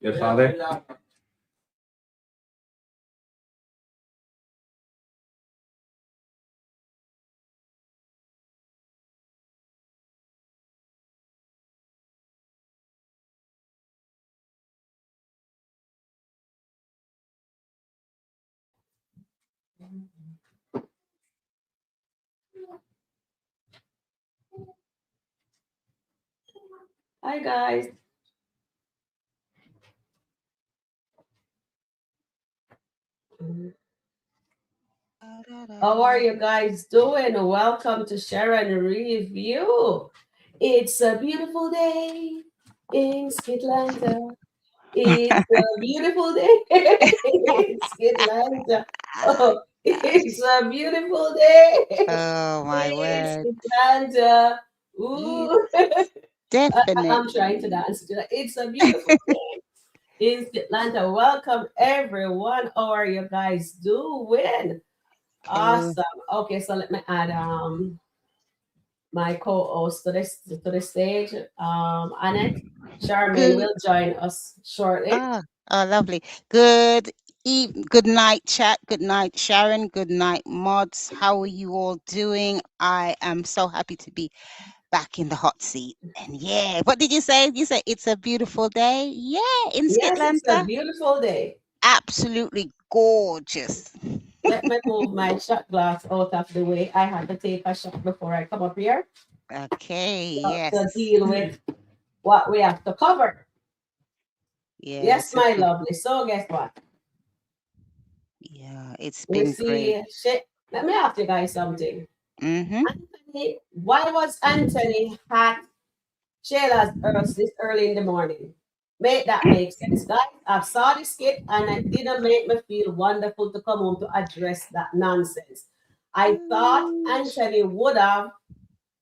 Yes, Father. Hi guys. How are you guys doing? Welcome to Sharon Review. It's a beautiful day in SkitLanta. It's a beautiful day in SkitLanta. Oh, it's a beautiful day Oh my in word. SkitLanta. Yes, Ooh, I'm trying to definitely. dance to that. It's a beautiful day in SkitLanta. Welcome everyone. How are you guys doing? Okay. Awesome. Okay, so let me add my co-host to the stage. Annette, Charmaine Good. will join us shortly. Ah, lovely. Good good night, chat. Good night, Sharon. Good night, mods. How are you all doing? I am so happy to be back in the hot seat. And yeah, what did you say? You said it's a beautiful day? Yeah, in Yes, it's a SkitLanta. beautiful day. Absolutely gorgeous. Let me move my shot glass out of the way. I had to take a shot before I come up here Okay, to yes. deal with what we have to cover. Yeah, Yes, it's a my bit, lovely. So guess what? yeah, it's We been great. see shit. Let me ask you guys something. Mm-hmm. Anthony, why was Anthony at Shayla's earth this early in the morning? Make that make sense, guys. I saw the skit and it didn't make me feel wonderful to come home to address that nonsense. I thought Anthony would have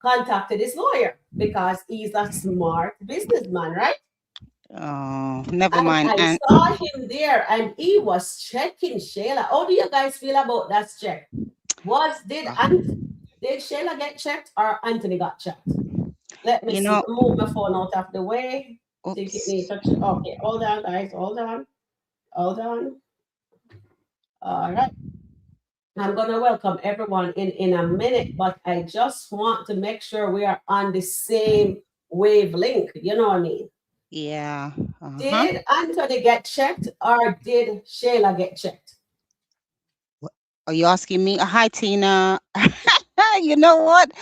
contacted his lawyer because he's a smart businessman, right? Oh, never And mind. I And saw him there and he was checking Shayla. How do you guys feel about that check? Was did Shayla get checked or Anthony got checked? Let me you see. know, Move my phone out of the way. Think it needs oops. touch. Okay, hold on, guys. Hold on. Hold on. All right. I'm gonna welcome everyone in a minute, but I just want to make sure we are on the same wavelength. You know what I mean? Yeah. Uh-huh. Did Anthony get checked or did Shayla get checked? Are you asking me? Hi, Tina. You know what?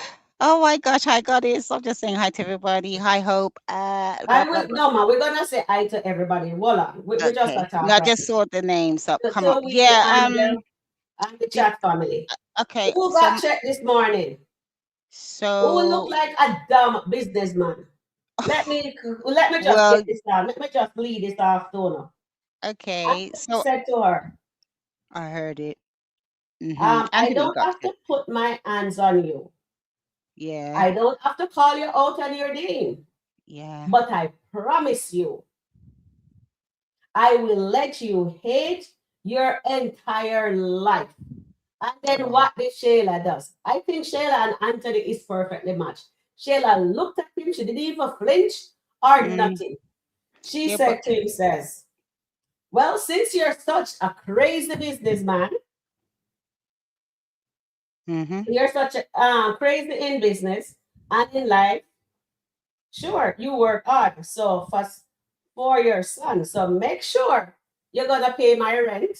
Oh my gosh, hi, Goddess. I'm just saying hi to everybody. Hi, Hope. Blah, I blah, will blah. no man, we're gonna say hi to everybody. Hold on. We just Okay. got to talk No, I right just saw the names up, now. come up. So we Yeah. and the Did chat family. okay. Who got checked this morning? Who look So, like a dumb businessman? Let me let me just well, get this down. Let me just lead this off to her. I okay. So said to her, I heard it. Mm-hmm. I Anthony don't got have it. to put my hands on you. Yeah. I don't have to call you out on your name. Yeah. But I promise you, I will let you hate your entire life. And then Oh. what did Shayla does? I think Shayla and Anthony is perfectly matched. Shayla looked at him, she didn't even flinch or Mm, nothing. She yeah, but said to him, says, well, since you're such a crazy businessman, mm-hmm. you're such a crazy in business and in life, sure, you work hard. So for your son. So make sure you're gonna pay my rent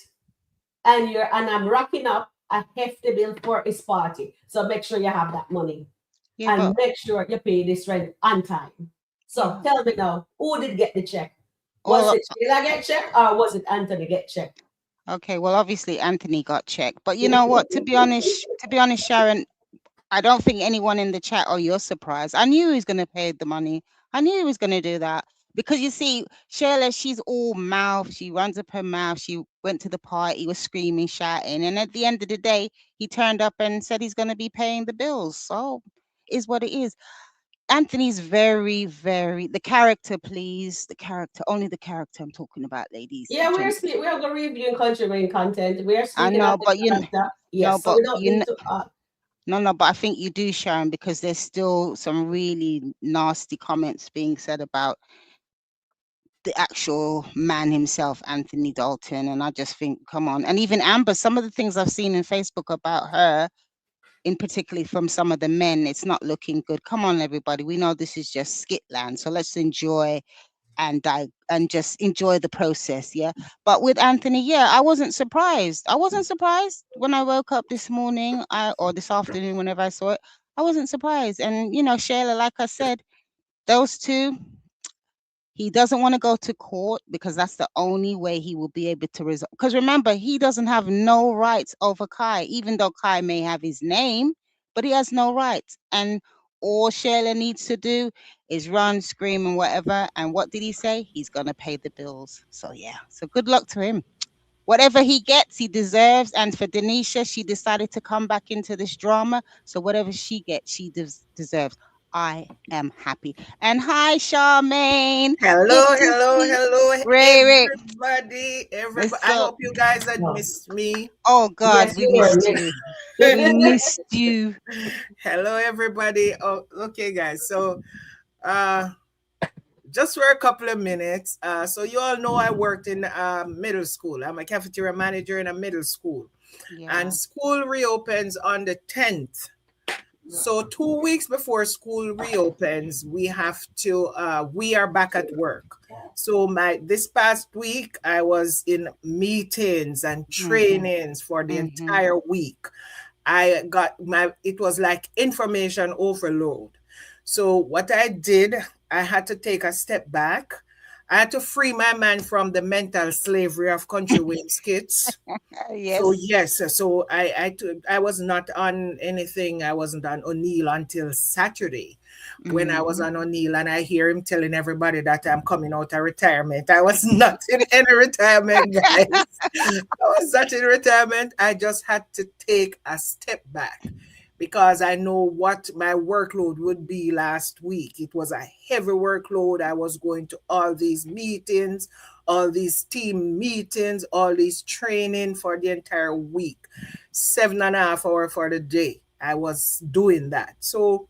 and I'm racking up a hefty bill for his party. So make sure you have that money Yeah, and but make sure you pay this rent on time. So yeah. tell me now, who did get the check? Was Well, it Sheila get checked or was it Anthony get checked? okay, well, obviously Anthony got checked, but you know what? To be honest, Sharon, I don't think anyone in the chat, oh, you're surprised. I knew he was gonna pay the money. I knew he was gonna do that because you see, Shayla, she's all mouth. She runs up her mouth. She went to the party, was screaming, shouting, and at the end of the day, he turned up and said he's gonna be paying the bills. So, is what it is. Anthony's very, very the character, please. The character, only the character I'm talking about, ladies Yeah, and gentlemen. we are going to reviewing Country Wayne content. We are I speaking of know, the but character. no, Yes, so but we don't need to. no, no, but I think you do, Sharon, because there's still some really nasty comments being said about the actual man himself, Anthony Dalton. And I just think, come on. And even Amber, some of the things I've seen in Facebook about her, in particularly from some of the men, it's not looking good. Come on, everybody. We know this is just skitland, so let's enjoy and just enjoy the process. Yeah. But with Anthony, yeah, I wasn't surprised. I wasn't surprised when I woke up this morning, or this afternoon, whenever I saw it. I wasn't surprised. And Shayla, like I said, those two, he doesn't want to go to court because that's the only way he will be able to resolve. Because remember, he doesn't have no rights over Kai, even though Kai may have his name, but he has no rights. And all Shayla needs to do is run, scream, and whatever. And what did he say? He's gonna pay the bills. So yeah. So good luck to him. Whatever he gets, he deserves. And for Denisha, she decided to come back into this drama. So whatever she gets, she deserves. I am happy. And hi, Charmaine. Good Hello, to hello, see hello, Ray Ray. everybody. I So, hope you guys had No. missed me. oh God, Yes, we you were missed mixed. you. We missed you. Hello, everybody. Oh, okay, guys. So, uh, just for a couple of minutes. So you all know I worked in middle school. I'm a cafeteria manager in a middle school, and Yeah. school reopens on the 10th. So 2 weeks before school reopens, we are back at work. So my this past week I was in meetings and Mm-hmm. trainings for the Mm-hmm. entire week. It was like information overload. So what I did, I had to take a step back. I had to free my mind from the mental slavery of Kountry Wayne skits. So Yes. yes, so I was not on anything. I wasn't on O'Neill until Saturday, when I was Mm-hmm. on O'Neill, and I hear him telling everybody that I'm coming out of retirement. I was not in any retirement, guys. I was not in retirement. I just had to take a step back because I know what my workload would be last week. It was a heavy workload. I was going to all these meetings, all these team meetings, all these training for the entire week. 7.5 hours for the day. I was doing that. So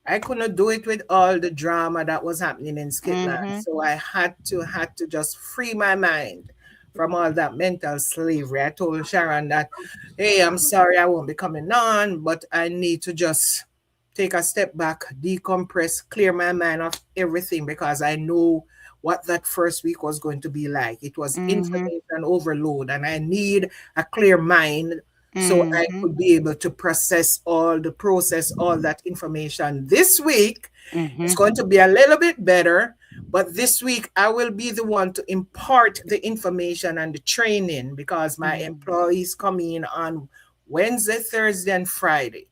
I couldn't do it with all the drama that was happening in Skitland. Mm-hmm. So I had to just free my mind from all that mental slavery. I told Sharon that, hey, I'm sorry I won't be coming on, but I need to just take a step back, decompress, clear my mind of everything because I know what that first week was going to be like. It was Mm-hmm. information overload, and I need a clear mind so I Mm-hmm. could be able to process all that information. This week it's Mm-hmm. going to be a little bit better, but this week I will be the one to impart the information and the training because my Mm-hmm. employees come in on Wednesday, Thursday, and Friday.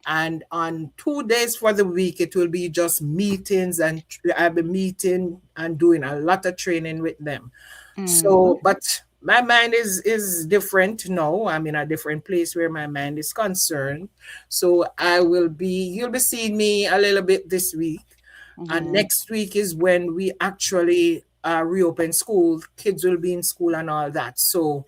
And on 2 days for the week, it will be just meetings, and I'll be meeting and doing a lot of training with them. Mm-hmm. So, but my mind is different now. I'm in a different place where my mind is concerned. So you'll be seeing me a little bit this week. And Mm-hmm. next week is when we actually reopen school. Kids will be in school and all that. So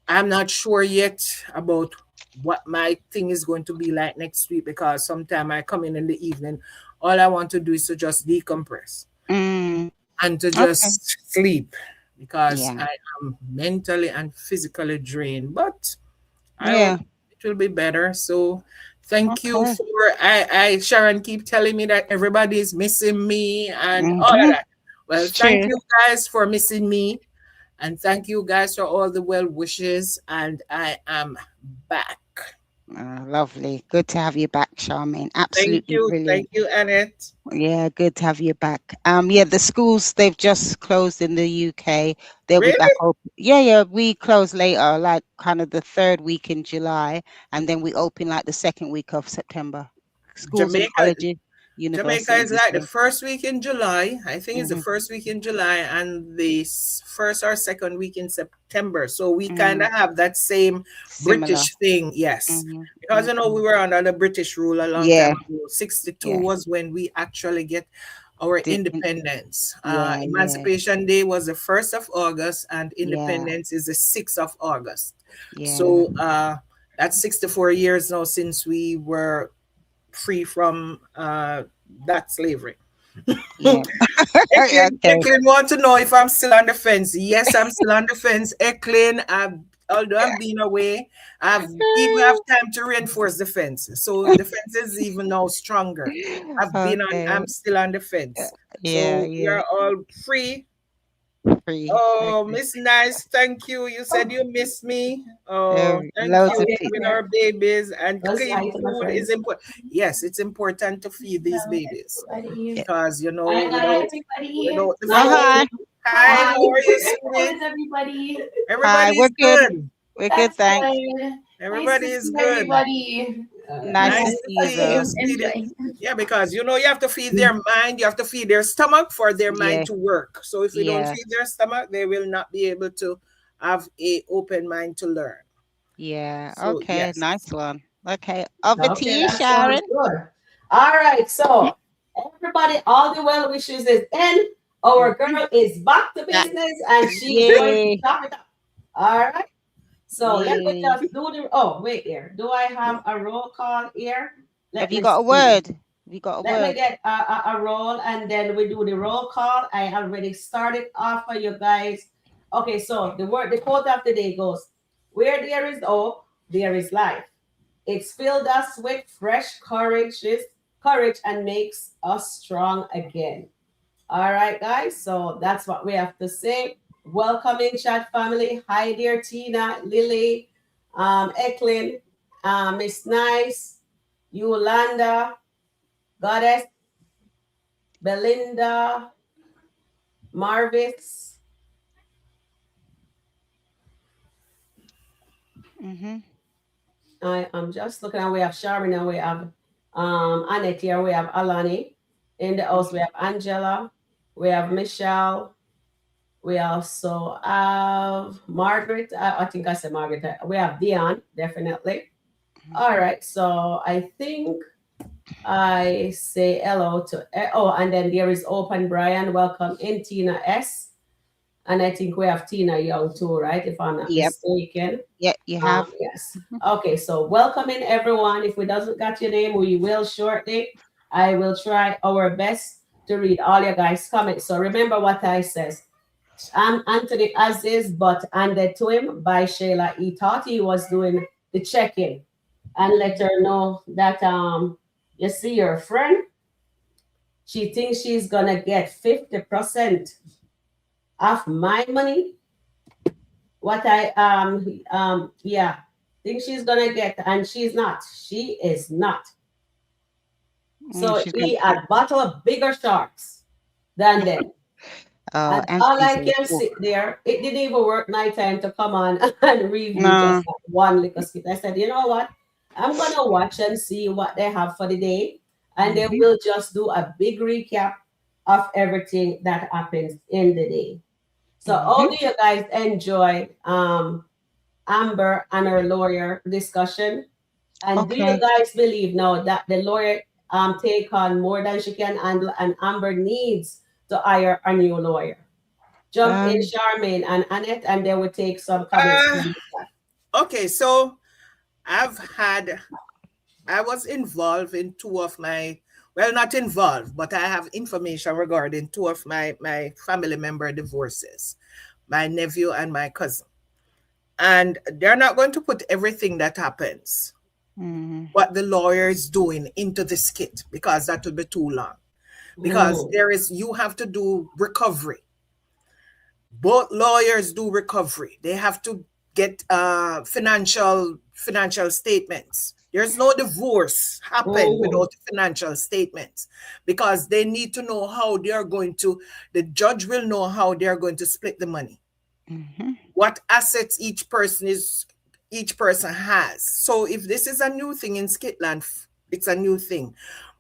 I'm not sure yet about what my thing is going to be like next week because sometime I come in the evening. All I want to do is to just decompress Mm. and to Okay. just sleep because Yeah. I am mentally and physically drained. But I hope Yeah. it will be better. So thank you Okay. for I Sharon keep telling me that everybody is missing me and all of Mm-hmm. that. Well, It's thank true. you guys for missing me. And thank you guys for all the well wishes. And I am back. Lovely. Good to have you back, Charmaine. Thank Absolutely you. brilliant. Thank you, Annette. Yeah, good to have you back. Yeah, the schools they've just closed in the UK. They'll be back Really? open. Yeah, yeah, we close later, like kind of the third week in July, and then we open like the second week of September. Schools and Jamaica colleges, Jamaica universities is as like the well. first week in July. I think it's the Hmm. first week in July and the first or second week in September. So we kind Mm, of have that same similar. British thing, yes. Hmm. Because Okay. we were under the British rule a long time Yeah, ago. 62 yeah. was when we actually get our Di- in- independence. yeah, yeah, Emancipation Day was the 1st of August and yeah, independence is the 6th of August. yeah. So that's 64 years now since we were free from that slavery. Yeah. Okay. Eklin want to know if I'm still on the fence. Yes, I'm still on the fence. Eklin, although I've been away, I've even have time to reinforce the fence. So the fence is even now stronger. Okay. I'm still on the fence. Yeah, So we yeah. are all free. Free. Oh, Okay. Miss Nice, thank you. You said you missed me. Oh, thank Loads you. of Okay, people. With yeah. our babies and Was clean hi to my food is friends. important. Yes, it's important to feed these Hello, babies Yeah. everybody. because Hi, everybody. without the Oh, Hi. food. hi. Hi, Hi. how are you, How sweetie? is everybody? Hi. Everybody We're is good. good. We're good. That's Thanks. good. Nice Everybody to is see good. everybody. Nice Nice to Nice to see to you, see see you, girl. you. sweetie. Enjoy. Yeah, because you have to feed their mind, you have to feed their stomach for their mind Yeah. to work. So if we don't Yeah. feed their stomach, they will not be able to have a open mind to learn. Yeah. So Okay. yes. Nice one. Okay. Over to Okay, you, that sounds Sharon. good. All right, so everybody, all the well wishes is in. Our Mhm. girl is back to Yeah. business and she's going to Yay. top it up. All right. So let me Yay. just do the. Oh, wait here. Do I have a roll call here? Have Let you me got a see. word? Have you got a Let me word? get a roll and then we do the roll call. I already started off for you guys. Okay, so the quote of the day goes, "Where there is hope, there is life. It's filled us with fresh courage and makes us strong again." All right, guys. So that's what we have to say. Welcome in chat family. Hi there, Tina, Lily, Eklin, Miss Nice, Yolanda, Goddess, Belinda, Marvis. Mm-hmm. I am just looking at we have Sharon and we have Annette here, we have Alani. In the house, we have Angela, we have Michelle, we also have Margaret. I think I said Margaret. We have Dion, definitely. All right, so I think I say hello to, oh, and then there is Open Brian. Welcome in, Tina S. And I think we have Tina Young too, right? If I'm not Yep. mistaken. Yep. You have. Yes. Okay, so welcome in everyone. If we doesn't got your name, we will shortly. I will try our best to read all your guys' comments. So remember what I says. I'm Anthony Aziz, but handed to him by Shayla. He thought he was doing the check-in and let her know that you see your friend, she thinks she's gonna get 50% of my money. What I yeah, think she's gonna get, and she's not. She is not. So She's gonna. he had bottle of bigger sharks than them. Oh, And all Anthony's I a can fool. sit there, it didn't even work nighttime to come on and review No. just that one little skit. I said, you know what? I'm gonna watch and see what they have for the day, and then Mm-hmm. we'll just do a big recap of everything that happens in the day. So, Mm-hmm. how do you guys enjoy Amber and her lawyer discussion? And do you Okay. guys believe now that the lawyer take on more than she can handle, and Amber needs to hire a new lawyer? Jump in, Um. Charmaine and Annette, and then we take some comments Uh from the chat. okay, so I've had I was involved in two of my, well, not involved, but I have information regarding two of my family member divorces, my nephew and my cousin. And they're not going to put everything that happens, Mm-hmm. what the lawyer is doing, into the skit because that will be too long. Because Mm, you have to do recovery. Both lawyers do recovery. They have to get financial statements. There's no divorce happen mhm, without financial statements because they need to know how they are going to. The judge will know how they are going to split the money, Mm-hmm. what assets each person has. So if this is a new thing in Skitland, it's a new thing.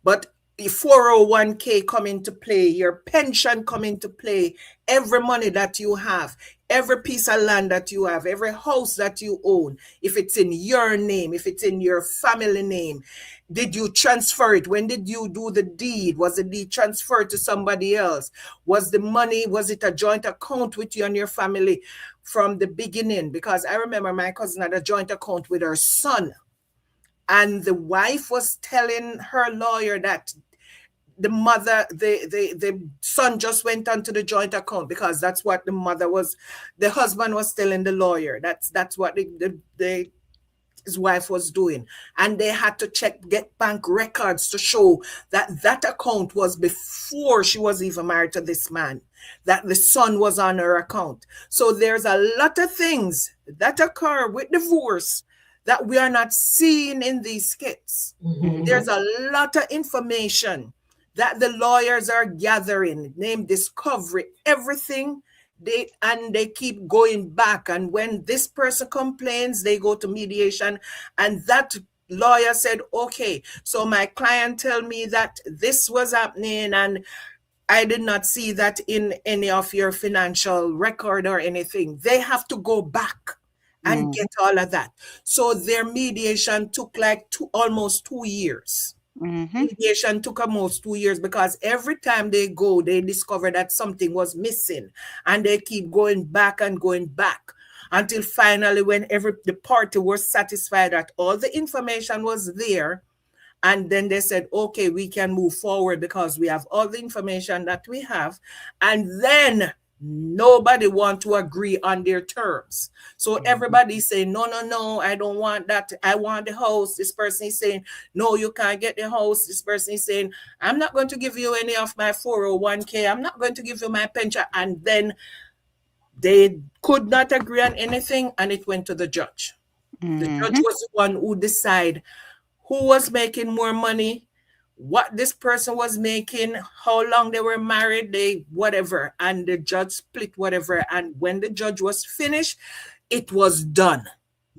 But if 401k come into play, your pension come into play, every money that you have, every piece of land that you have, every house that you own, if it's in your name, if it's in your family name, did you transfer it? When did you do the deed? Was the deed transferred to somebody else? Was the money, was it a joint account with you and your family from the beginning? Because I remember my cousin had a joint account with her son, and the wife was telling her lawyer that the mother, the son just went onto the joint account because that's what the mother was. The husband was telling the lawyer. That's what his wife was doing, and they had to get bank records to show that that account was before she was even married to this man, that the son was on her account. So there's a lot of things that occur with divorce that we are not seeing in these skits. There's a lot of information that the lawyers are gathering, name discovery, everything. They keep going back, and when this person complains, they go to mediation, and that lawyer said, okay, so my client tell me that this was happening, and I did not see that in any of your financial record or anything. They have to go back and get all of that. So their mediation took like almost 2 years. Mediation took almost 2 years because every time they go, they discover that something was missing, and they keep going back and going back until finally, when the party was satisfied that all the information was there, and then they said, okay, we can move forward because we have all the information that we have. And then nobody want to agree on their terms. So everybody's saying, no, I don't want that. I want the house. This person is saying, no, you can't get the house. This person is saying, I'm not going to give you any of my 401k. I'm not going to give you my pension. And then they could not agree on anything, and it went to the judge. The judge was the one who decided who was making more money, what this person was making, how long they were married, whatever. And the judge split whatever. And when the judge was finished, it was done.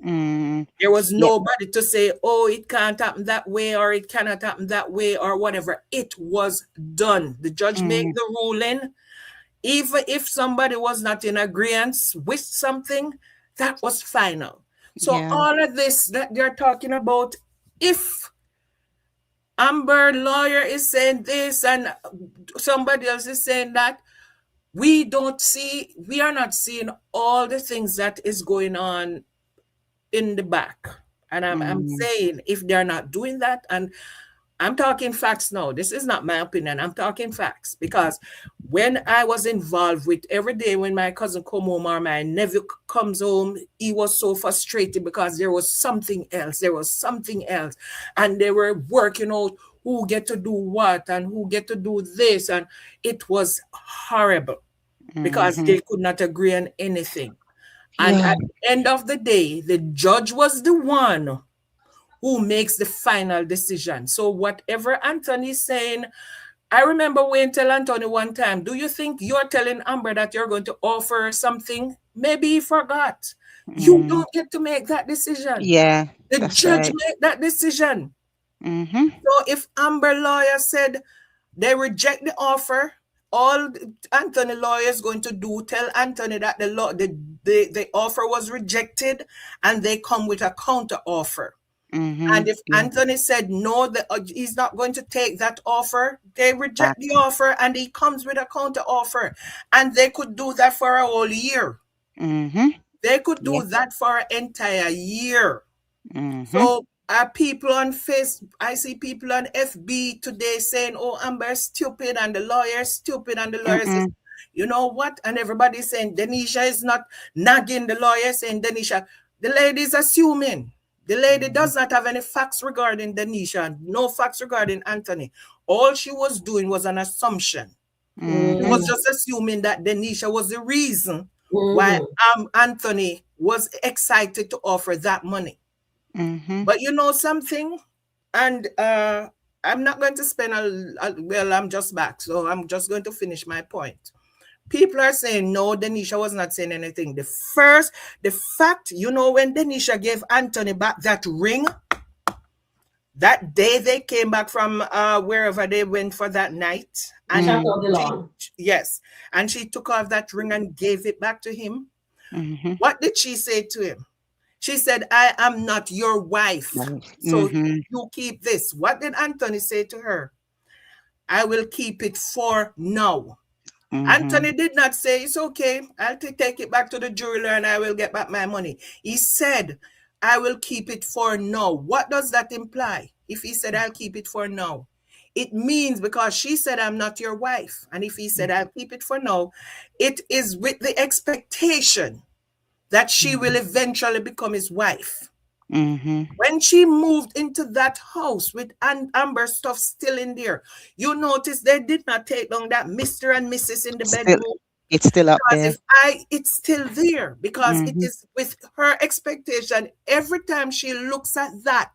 There was nobody to say, oh, it can't happen that way, or it cannot happen that way, or whatever. It was done. The judge made the ruling. Even if somebody was not in agreement with something, that was final. So all of this that they're talking about, if Amber lawyer is saying this and somebody else is saying that, we are not seeing all the things that is going on in the back. And I'm saying, if they're not doing that, and I'm talking facts now. This is not my opinion. I'm talking facts, because when I was involved with every day when my cousin come home or my nephew comes home, he was so frustrated because there was something else. And they were working out who get to do what and who get to do this. And it was horrible because they could not agree on anything. And at the end of the day, the judge was the one who makes the final decision. So whatever Anthony's saying, I remember Wayne tell Anthony one time, do you think you're telling Amber that you're going to offer something? Maybe he forgot. You don't get to make that decision. The judge made that decision. So if Amber lawyer said they reject the offer, all Anthony lawyer is going to do, tell Anthony that the offer was rejected, and they come with a counter offer. And if Anthony said no, he's not going to take that offer, they reject the offer, and he comes with a counter offer. And they could do that for a whole year. They could do that for an entire year. So people on Facebook, I see people on FB today saying, oh, Amber's stupid and the lawyer's stupid, and the lawyer says, you know what? And everybody's saying Denanisha is not nagging the lawyer, saying Denanisha. The lady is assuming. The lady does not have any facts regarding Denanisha, no facts regarding Anthony. All she was doing was an assumption. She was just assuming that Denanisha was the reason why Anthony was excited to offer that money. But you know something? And I'm not going to spend well, I'm just back, so I'm just going to finish my point. People are saying, no, Denanisha was not saying anything. The fact, when Denanisha gave Anthony back that ring, that day they came back from wherever they went for that night. And and she took off that ring and gave it back to him. What did she say to him? She said, I am not your wife. So you keep this. What did Anthony say to her? I will keep it for now. Anthony did not say, it's okay, I'll take it back to the jeweler and I will get back my money. He said, I will keep it for now. What does that imply? If he said, I'll keep it for now, it means because she said, I'm not your wife. And if he said, I'll keep it for now, it is with the expectation that she will eventually become his wife. Mm-hmm. When she moved into that house with Amber stuff still in there, you notice they did not take down that Mr. and Mrs. in the Still, bedroom. it's still up Because there. if it's still there, because it Mm-hmm. is with her expectation. Every time she looks at that,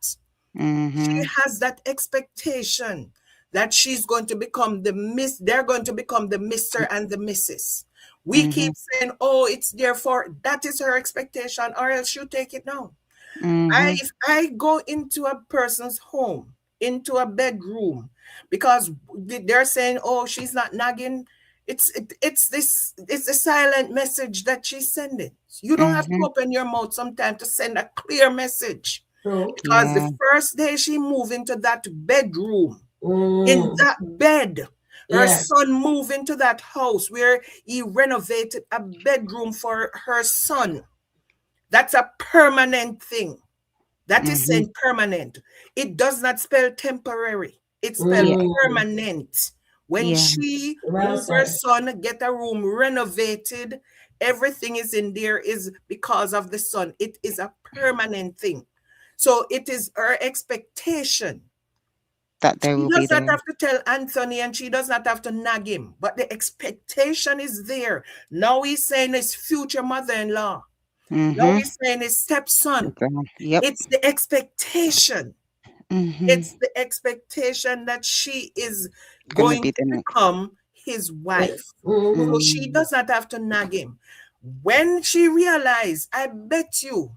she Mm-hmm. has that expectation that she's going to become the miss, they're going to become the Mr. and the Mrs. We Mm-hmm. keep saying, oh, it's there for that is her expectation, or else you take it now. Mm-hmm. If I go into a person's home, into a bedroom, because they're saying, "Oh, she's not nagging," it's a silent message that she's sending. You don't have to Mm-hmm. open your mouth sometimes to send a clear message, True. because the Yeah. first day she moved into that bedroom, in Mm. that bed, her Yes. son moved into that house where he renovated a bedroom for her son. That's a permanent thing. That is Mm-hmm. saying permanent. It does not spell temporary. It spells Yeah. Mm. permanent. When Yeah. she Well move her said. son, get a room renovated, everything is in there is because of the son. It is a permanent thing. So it is her expectation. That they She will be does not there. have to tell Anthony and she does not have to nag him, but the expectation is there. Now he's saying his future mother in law. Now Mm-hmm. he's saying his stepson. Yep. It's the expectation. Mm-hmm. It's the expectation that she is Gonna going be to the next. become his wife. So Mm-hmm. she Mm. does not have to nag him. When she realized, I bet you,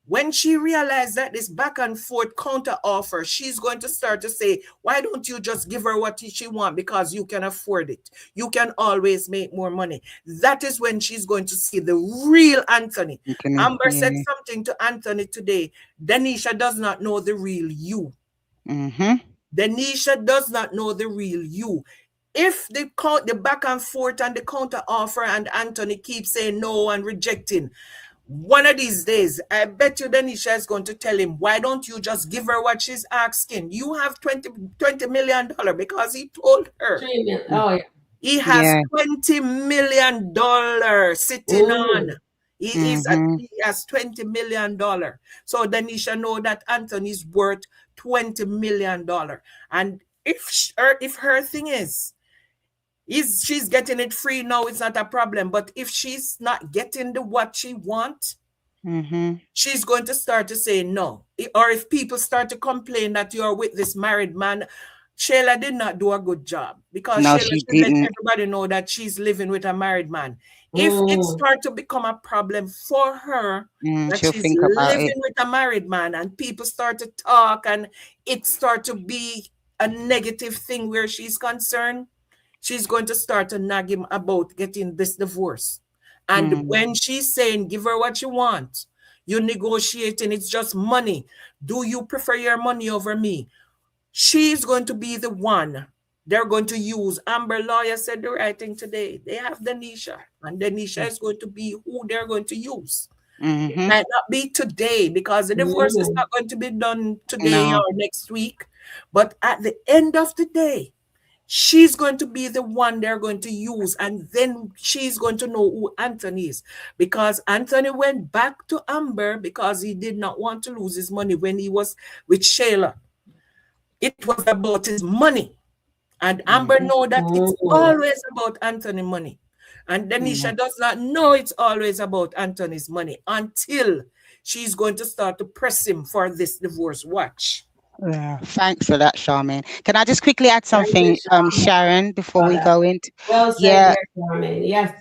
when she realized that this back and forth counter offer, she's going to start to say, why don't you just give her what she wants because you can afford it? You can always make more money. That is when she's going to see the real Anthony. You can. Amber said Yeah. something to Anthony today. Denisha does not know the real you. Mm-hmm. Denisha does not know the real you. If the back and forth and the counter offer and Anthony keeps saying no and rejecting, one of these days, I bet you Denisha is going to tell him, why don't you just give her what she's asking? You have $20 million because he told her 3 million. Mm. Oh, yeah. he has Yeah. $20 million sitting on. Mm. Mm-hmm. He has $20 million. So Denisha know that Anthony's worth $20 million. And if her thing is she's getting it free now, it's not a problem. But if she's not getting the what she wants, Mm-hmm. she's going to start to say no. Or if people start to complain that you're with this married man, Shayla did not do a good job because No, Shayla she should let didn't. everybody know that she's living with a married man. If it Mm. starts to become a problem for her that She'll she's think about it. living with a married man and people start to talk and it start to be a negative thing where she's concerned, she's going to start to nag him about getting this divorce. And Mm. when she's saying, give her what you want, you're negotiating, it's just money. Do you prefer your money over me? She's going to be the one they're going to use. Amber lawyer said the right thing today. They have Denisha, and Denisha is going to be who they're going to use. It Mm-hmm. might not be today because the divorce is Mm. not going to be done today No. or next week. But at the end of the day, she's going to be the one they're going to use, and then she's going to know who Anthony is, because Anthony went back to Amber because he did not want to lose his money when he was with Shayla. It was about his money, and Amber Mm-hmm. know that it's Mm. always about Anthony money, and Yeah. Denisha does not know it's always about Anthony's money until she's going to start to press him for this divorce. Watch. Yeah. Thanks for that, Charmaine. Can I just quickly add Thank you, something, Sean, Sharon, before for we that. go into? Well said Yeah. there, Charmaine. Yes.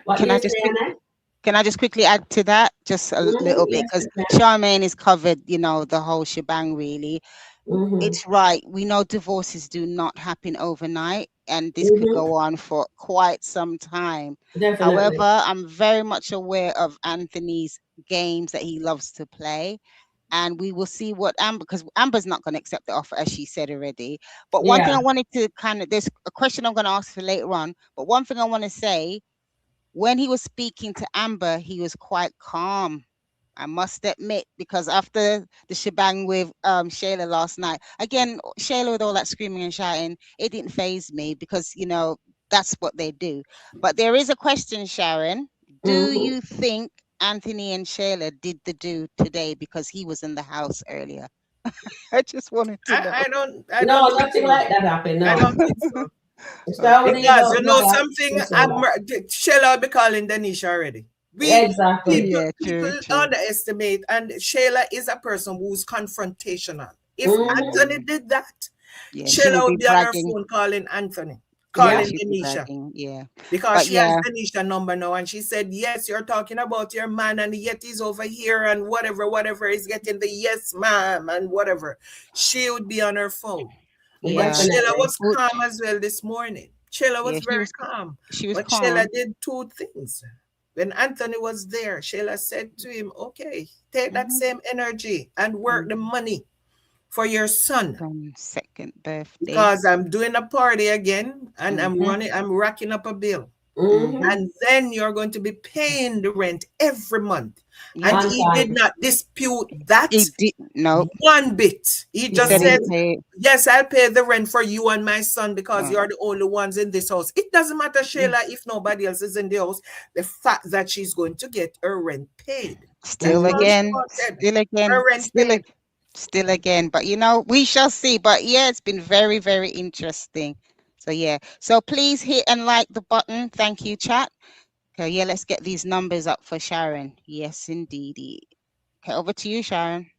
What Can you I say, just quick? Anna? Can I just quickly add to that, just a Mm-hmm. little bit, Yes, because you can. Charmaine is covered, the whole shebang, really. Mm-hmm. It's right. We know divorces do not happen overnight, and this could Mm-hmm. go on for quite some time. However, Definitely. I'm very much aware of Anthony's games that he loves to play, and we will see what Amber, because Amber's not going to accept the offer, as she said already. But one thing Yeah. I wanted to there's a question I'm going to ask for later on, but one thing I want to say, when he was speaking to Amber, he was quite calm. I must admit, because after the shebang with Shayla last night, again, Shayla with all that screaming and shouting, it didn't phase me because, that's what they do. But there is a question, Sharon. Do Mm-hmm. you think Anthony and Shayla did the do today because he was in the house earlier? I just wanted to know. No, I don't think nothing so. like that happened. I No. don't think so. So I Okay. wouldn't Because you even know go back something, to say that. Shayla will be calling Denisha already. We Exactly. people Yeah, people true, true. underestimate, and Shayla is a person who's confrontational. If Mm-hmm. Anthony did that, Yeah, she will Shayla be would be on her bragging. phone calling Anthony, Yeah, Yep. calling she'll be Denisha. bragging. Yeah. Because But she has yeah, Denisha number now, and she said, yes, you're talking about your man, and yet he's over here, and whatever is getting the yes, ma'am, and whatever. She would be on her phone. But yeah. Shayla Definitely. was Good. calm as well this morning. Shayla Yeah, was very calm. she was But Shayla calm. did two things. When Anthony was there, Shayla said to him, okay, take that Hmm. same energy and work the money for your son. Second birthday. Because I'm doing a party again and Mm-hmm. I'm racking up a bill. Mm-hmm. Mm-hmm. And then you're going to be paying the rent every month. And Yep. On he did time. not dispute that He did. Nope. one bit. He He just said said, he'd Mm-hmm. pay. yes, I'll pay the rent for you and my son because Uh, you're the only ones in this house. It doesn't matter, Shayla, if nobody else is in the house. The fact that she's going to get her rent paid. That's still Mm-hmm. all she again. wanted. Still again. Her rent paid. Still again. But we shall see. But yeah, it's been very, very interesting. So yeah. So please hit and like the button. Thank you, chat. Okay, yeah, let's get these numbers up for Sharon. Yes, indeedy. Okay, over to you, Sharon.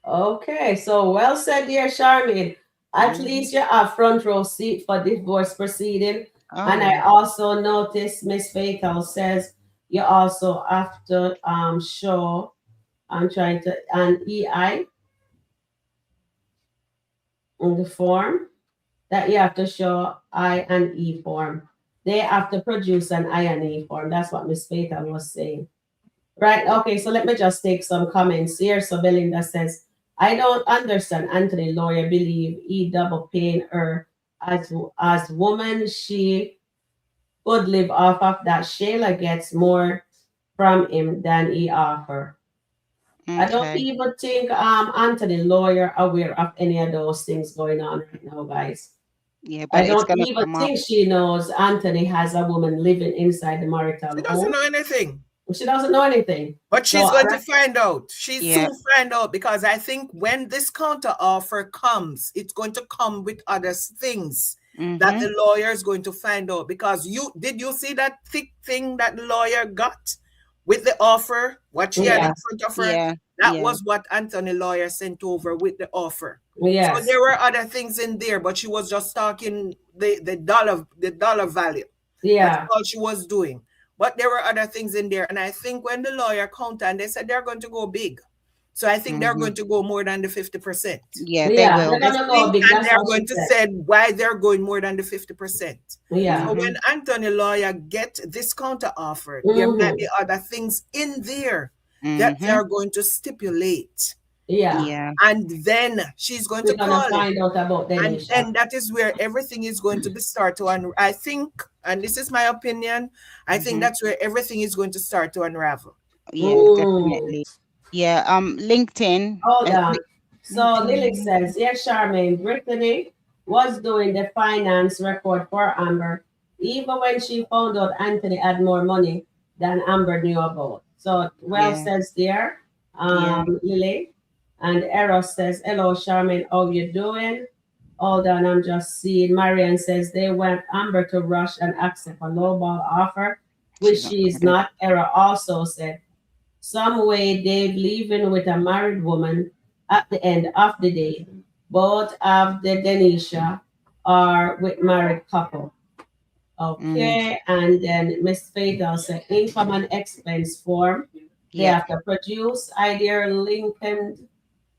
Okay, so well said, dear Charmaine. At Hmm. least you have front row seat for divorce proceeding. Oh And I yeah. also noticed Miss Fatal says you also have to show, I'm trying to, an EI in the form that you have to show I and E form. They have to produce an I and E form. That's what Miss Fatal was saying. Right. Okay. So let me just take some comments here. So Belinda says, I don't understand Anthony lawyer believe he double paying her as woman. She could live off of that. Shayla gets more from him than he offer. I don't Okay. even think Anthony lawyer aware of any of those things going on right now, guys. Yeah, I but it's don't gonna even come up. think she knows Anthony has a woman living inside the She marital doesn't home. know anything. She doesn't know anything. But So she's going to find out. She Yeah. soon find out because I think when this counter offer comes, it's going to come with other things that Mm-hmm. the lawyer is going to find out. Because you see that thick thing that the lawyer got with the offer, what she had in yeah, front of her? Yeah. That Yeah. was what Anthony lawyer sent over with the offer. So yes. there were other things in there, but she was just talking the dollar value. That's Yeah. all she was doing. But there were other things in there. And I think when the lawyer counted and they said they're going to go big. So I think they're Mm-hmm. going to go more than the 50%. Yeah, they Yeah. They're will. I gonna go think, big. and That's they're what she going to said. say why they're going more than the 50%. Yeah. So Mm-hmm. when Anthony lawyer get this counter offer, there might Mm-hmm. be other things in there that they Mm-hmm. are going to stipulate. Yeah. Yeah. And then she's going to We're gonna call him. find out about And Denisha. then that is where everything is going to be start to I think, and this is my opinion, I think Mm-hmm. that's where everything is going to start to unravel. Yeah, Mm. definitely. Yeah. LinkedIn. Hold on. So Lily LinkedIn. says, yes, Charmaine, Brittany was doing the finance record for Amber, even when she found out Anthony had more money than Amber knew about. So well Yeah. says there, Yeah. Lily. And Eros says, hello, Charmaine, how you doing? Hold on, I'm just seeing. Marian says they want Amber to rush and accept a lowball offer, which She's not she is gonna do not. Era also said, some way Dave leaving with a married woman at the end of the day. Both of the Denisha are with married couple. that. Mm. Okay, and then Miss Fatal said income and expense form. They Yep. have to produce. Idea Lincoln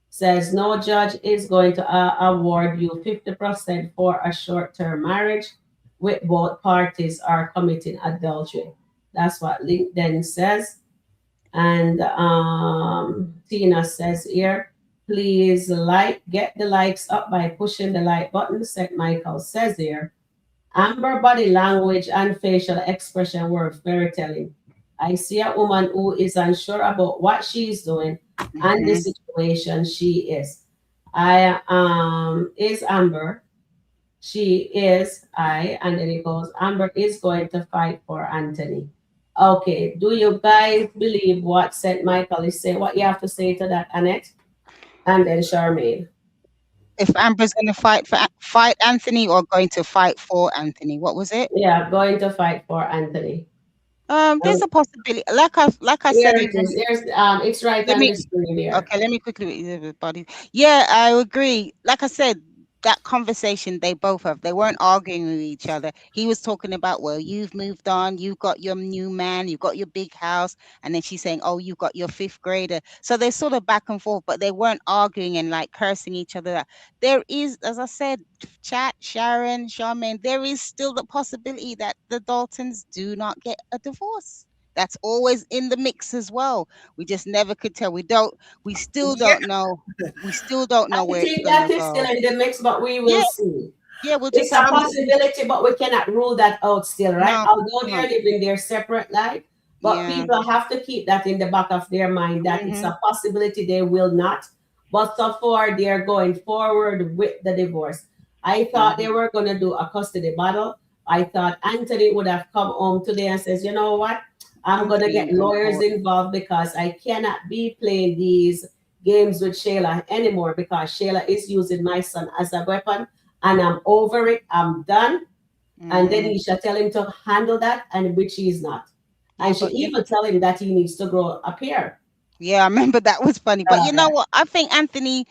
says no judge is going to award you 50% for a short-term marriage with both parties are committing adultery. That's what LinkedIn says. And Tina says here, please get the likes up by pushing the like button. St. Michael says here, Amber body language and facial expression were very telling. I see a woman who is unsure about what she's doing and the Hmm. situation she is. I is Amber. She is I, and then it goes, Amber is going to fight for Anthony. Okay, do you guys believe what St. Michael is saying? What you have to say to that, Annette? And then Charmaine. If Amber's going to fight Anthony or going to fight for Anthony, what was it? Yeah, going to fight for Anthony. There's Um, a possibility. Like I here said, it is. even It's right let on me the screen here. okay, let me quickly read everybody. Yeah, I agree. Like I said, that conversation they both have, they weren't arguing with each other. He was talking about, well, you've moved on, you got your new man, you got your big house, and then she's saying, oh, you got your fifth grader. So they're sort of back and forth, but they weren't arguing and like cursing each other out. There is, as I said, chat, Sharon, Charmaine, there is still the possibility that the Daltons do not get a divorce. That's always in the mix as well. We just never could tell. We still Yeah, don't know. We still don't know I where it's think gonna that is still go. in the mix, but we Yeah, will see. yeah, we'll It's just a have to um, see. possibility, but we cannot rule that out still, right? No, Although no, they're living their separate life, but yeah. people have to keep that in the back of their mind that it's Mm-hmm. a possibility they will not. But so far, they're going forward with the divorce. I thought Mm-hmm. they were going to do a custody battle. I thought Anthony would have come home today and says, you know what? I'm going to Anthony get ain't gonna lawyers hold. involved because I cannot be playing these games with Shayla anymore because Shayla is using my son as a weapon and I'm over it. I'm done. And then Mm-hmm. you shall tell him to handle that, and which he is not. Yeah, And she but even tell him that he needs to grow up here. yeah, I remember that was funny. But Uh, you know what? I think Anthony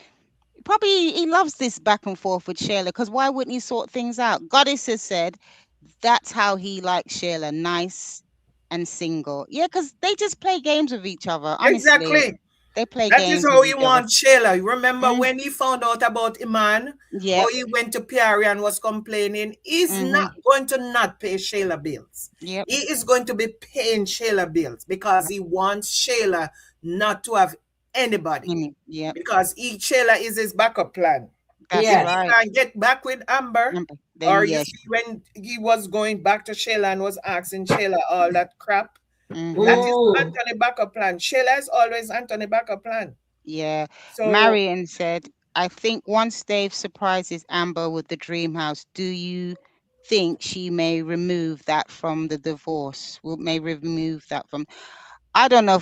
probably he loves this back and forth with Shayla because why wouldn't he sort things out? Goddess has said that's how he likes Shayla, nice and single. Yeah, because they just play games with each other. Honestly, exactly. they play That is games how with he each other. wants Shayla. You remember Mm, when he found out about Iman, how yep. he went to Perry and was complaining? He's Mm-hmm. not going to not pay Shayla bills. Yep. He is going to be paying Shayla bills because he wants Shayla not to have anybody. Yep. Because Shayla is his backup plan. That's If yes. he right. can get back with Amber, Then or you yes. see when he was going back to Shayla and was asking Shayla all that crap, that Mm-hmm. is Mm. Anthony backup plan. Shayla is always Anthony backup plan. Yeah. So Marion said, I think once Dave surprises Amber with the dream house, do you think she may remove that from the divorce? Will may remove that from I don't know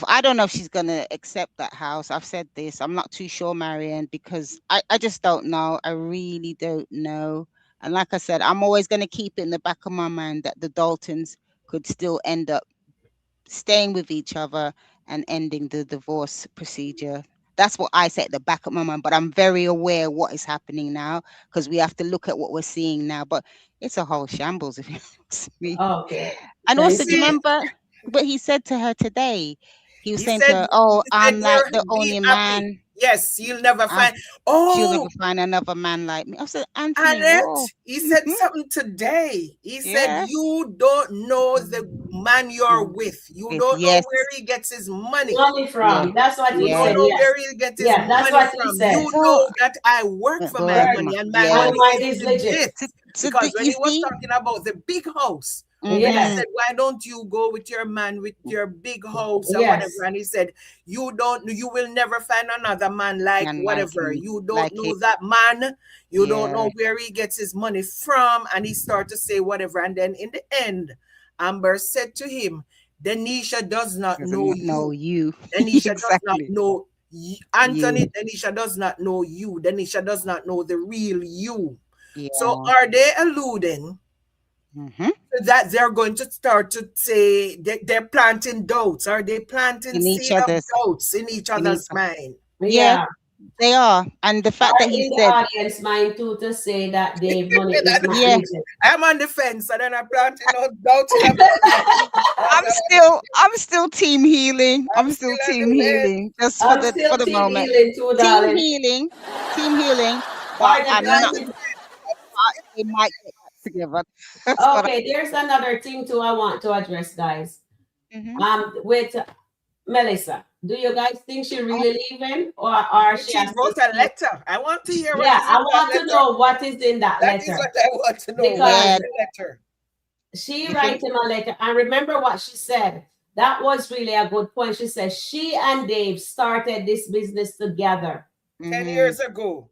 if she's gonna accept that house. I've said this. I'm not too sure, Marion, because I just don't know. I really don't know. And like I said, I'm always gonna keep it in the back of my mind that the Daltons could still end up staying with each other and ending the divorce procedure. That's what I say at the back of my mind, but I'm very aware what is happening now because we have to look at what we're seeing now. But it's a whole shambles if you ask me. Okay. And Thank also, do you you. see, remember what he said to her today? He was he saying to said her, "Oh, he said I'm like you're the be only happy. man. Yes, you'll never I'm, find. she'll never Oh, find another man like me." I said, "Anthony, whoa, Annette, he said hmm something today. He said, yeah, you don't know the man you're mm, with. You with don't know yes, where he gets his money. Money yeah, from. That's what You he don't yeah." said. know Yes. where he gets his Yeah, that's money what he from. said. You So, know that I work for my Right. money and my And yeah. money mine is is legit. legit. So do Because when you he was see? talking about the big house, and he Mm-hmm. Yes. said, why don't you go with your man with your big house or whatever? Yes. And he said, you will never find another man like And like whatever. him, You don't like know it, that man. You don't yeah. know where he gets his money from. And he started to say whatever. And then in the end, Amber said to him, Denisha does not know Doesn't know you. you Denisha does not exactly. know You, Anthony. Denisha does not know you. Denisha does not know the real you. So yeah. are they alluding Mm-hmm. that they're going to start to say they're planting doubts? Are they planting In each seed of other's, doubts in each in each. other's mind? Yeah, Yeah. they are. And the fact Are that he in the said, audience mind too to say that Dave money is not yeah, legit. I'm on the fence, and then I'm planting no doubts in my mind. Because I'm still team healing. I'm I'm still still on team the fence. healing just I'm for still the team moment. healing too, Team darling. healing, team healing, Or but the I'm not guys. they might get back together. That's what Okay, there's another thing too I want to address, guys. hmm With Melissa, do you guys think she oh, really leaving, or Did she she has to wrote a keep? letter? I want to hear what Yeah, is I in that want to letter. know what is in that That is letter what I want to know. What is because yeah, the letter? she you writes think him a letter, and remember what she said. That was really a good point. She says she and Dave started this business together. 10 Mm-hmm. years ago.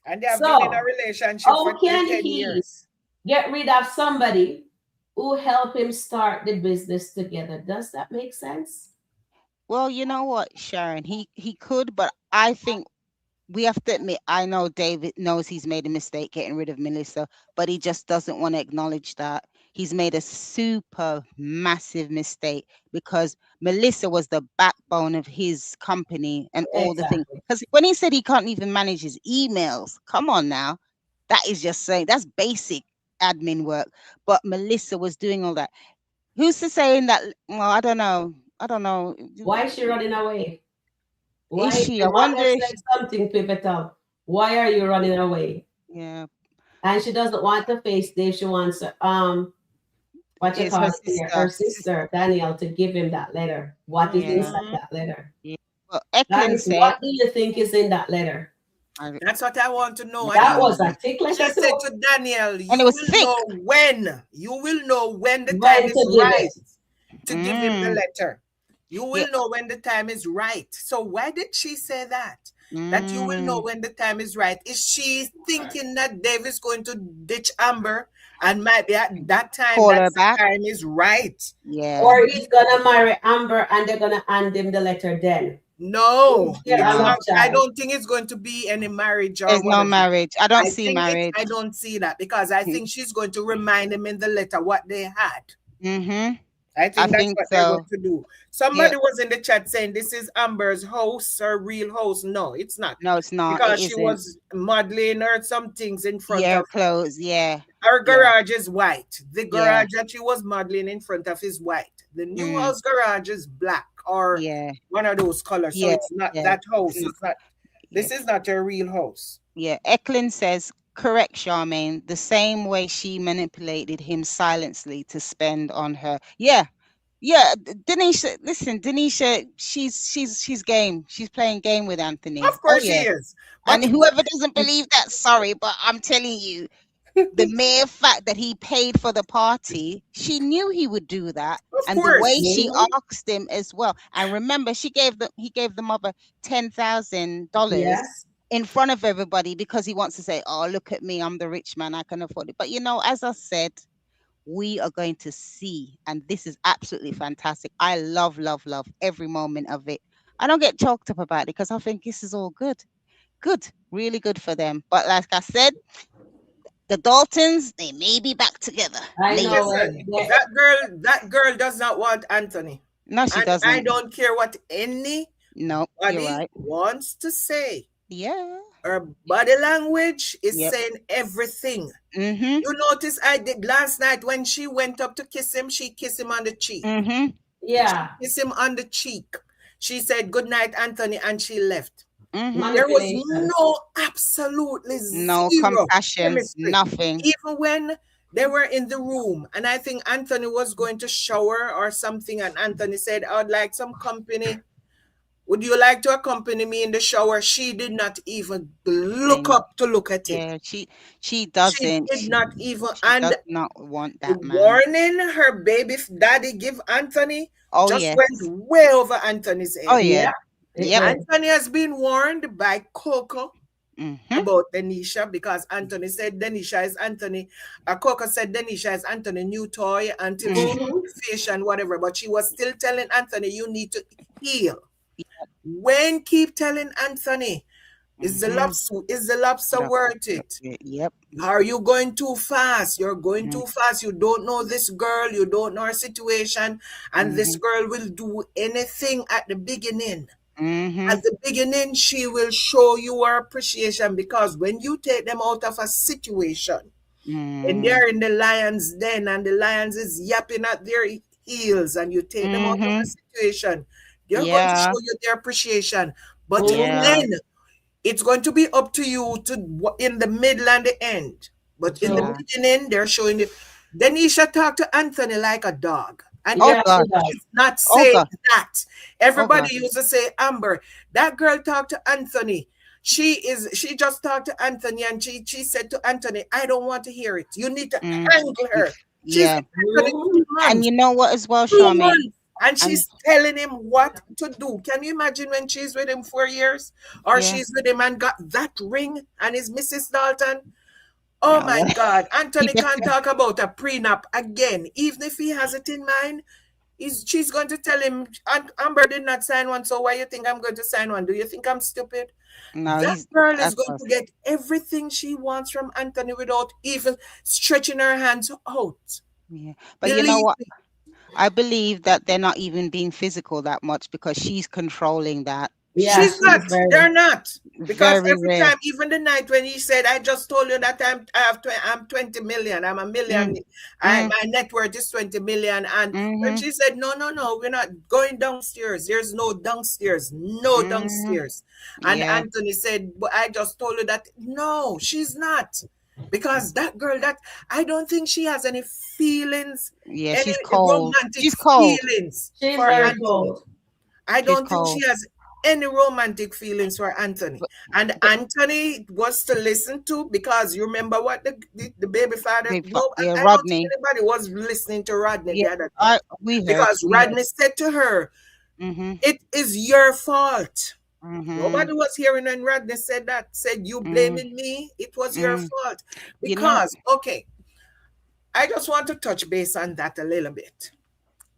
And they have been in a So, relationship for how can 10 he years. get rid of somebody who helped him start the business together? Does that make sense? Well, you know what, Sharon, he could, but I think we have to admit, I know David knows he's made a mistake getting rid of Melissa, but he just doesn't want to acknowledge that. He's made a super massive mistake because Melissa was the backbone of his company and all the things. Exactly. Because when he said he can't even manage his emails, come on now, that is just saying that's basic admin work. But Melissa was doing all that. Who's to saying that? Well, I don't know. I don't know. Why is she running away? Is Why? she? I Your wonder mother if said something pivotal. Why are you running away? yeah, And she doesn't want to face Dave. She wants what you it's call her it here, her sister. sister Danielle to give him that letter. What is Yeah. inside Mhm. that letter? Yeah. Well, Eklund Guys, said, what do you think is in that letter? I, That's what I want to know. And That he, was a mm, thick she letter said too. to Daniel, and you it was will thick. know when. You will know when the time When is to give right it. to give him the Mm, letter. You yeah. will know when the time is right. So why did she say that? That you will know Mm, when the time is right. Is she thinking that Dave is going to ditch Amber and might be at that time call that her back. the time is right? Yeah. Or he's gonna marry Amber and they're gonna hand him the letter then. No, He's still a it's No, love not. I child. don't think it's going to be any marriage or there's no whatever. marriage. I don't see I marriage. don't see that because I think she's going to remind him in the letter what they had. Mm-hmm. I I think that's think what they're going so. to do. Yeah. Somebody was in the chat saying this is Amber's house, her real house. No, it's not. No, it's not. It Because she isn't. was modeling or some things in front Yeah, of clothes. Yeah. her Yeah. garage is white. The Yeah. garage that she was modeling in front of is white. The new Mm, house garage is black or yeah. one of those colors. So Yeah. it's not Yeah. that It's house. not. It's not, Yeah. this is not her real house. Yeah. Eklund says, correct, Charmaine. The same way she manipulated him silently to spend on her. Yeah. Yeah. Denisha, listen, Denisha, she's game. She's playing game with Anthony. Of Oh course she yeah. is. And But whoever doesn't believe that, sorry, but I'm telling you, the mere fact that he paid for the party, she knew he would do that. of And the way course. she Mhm. asked him as well. And remember, he gave the mother $10,000 Yes. in front of everybody because he wants to say, "Oh, look at me, I'm the rich man, I can afford it." But as I said, we are going to see, and this is absolutely fantastic. I love, love, love every moment of it. I don't get choked up about it because I think this is all good, really good for them. But like I said, the Daltons, they may be back together. I know Maybe. it. Listen, Yeah. that girl does not want Anthony. No, she And I doesn't. don't care what anybody No, you're right. wants to say. Yeah. Her body language is Yep. saying everything. Mm-hmm. You notice I did last night when she went up to kiss him, she kissed him on the cheek. Mm-hmm. Yeah. Kissed him on the cheek. She said, "Good night, Anthony," and she left. Mm-hmm. There was Manipulation. no absolutely No zero compassion, chemistry. nothing. Even when they were in the room, and I think Anthony was going to shower or something, and Anthony said, "I would like some company. Would you like to accompany me in the shower?" She did not even look Thing. up to look at him. Yeah, she She doesn't. did not even, She and does not want the that man. warning her baby daddy give Anthony Oh just yes. went way over Anthony's Oh head. yeah. Yeah. It Yep. did. Anthony has been warned by Coco Mm-hmm. about Denisha because Anthony said Denisha is Anthony. Coco said Denisha is Anthony new toy until she Mm. Mhm. fish and whatever, but she was still telling Anthony, you need to heal. When keep telling Anthony, Mm-hmm. is the lobster worth it? Yep. Are you going too fast? You're going Mm-hmm. too fast. You don't know this girl. You don't know her situation. And this girl will do anything at the beginning. Mm-hmm. At the beginning, she will show you her appreciation because when you take them out of a situation, and Mm-hmm. they're in the lion's den and the lions is yapping at their heels and you take them out of Mm-hmm. the situation, they're going to Yeah. show you their appreciation. But Yeah. Mhm. then it's going to be up to you to in the middle and the end. But in the Yeah. True. beginning, they're showing it. Denisha talked to Anthony like a dog. And Oh Yeah, everybody God. she does. is not Oh saying God. that. Oh God. Everybody used to say, Amber, that girl talked to Anthony. She just talked to Anthony and she said to Anthony, I don't want to hear it. You need to Mm. handle her. She's Yeah. with Anthony Mhm. 2 And months. you know what as well, Two Charmaine? months. And And she's telling him what to do. Can you imagine when she's with him 4 years? Or yeah, she's with him and got that ring and is Mrs. Dalton? Oh no, my well, God. he Anthony can't better talk about a prenup again. Even if he has it in mind, she's going to tell him, Amber did not sign one, so why you think I'm going to sign one? Do you think I'm stupid? no, That he's girl is that's going what to get everything she wants from Anthony without even stretching her hands out. yeah. But you know Believe what? me. I believe that they're not even being physical that much because she's controlling that. Yeah, She's She's not. she's very. They're not. Because very every rare. time, even the night when he said, "I just told you that I'm 20 million. I'm a Mm, million. mm, My net worth is 20 million." And when mm-hmm, she said, "No, no, no, we're not going downstairs. There's no downstairs. No mm-hmm. downstairs." And Yeah, Anthony said, "But I just told you that." No, she's not. Because that girl, that I don't think she has any feelings, yeah. any She's cold. romantic She's cold. feelings She's for Yeah, very Anthony. cold. I she's don't think cold. she has any romantic feelings for Anthony. But, And but Anthony was to listen to, because you remember what the baby father, no, yeah, I don't think Rodney. anybody was listening to Rodney Yeah, the other day. Because we heard. Rodney said to her, Mm-hmm, "It is your fault." mm-hmm, Nobody was hearing when Rodney said that, said, "You mm, blaming me, it was your mm. fault." You know, Because, okay, I just want to touch base on that a little bit.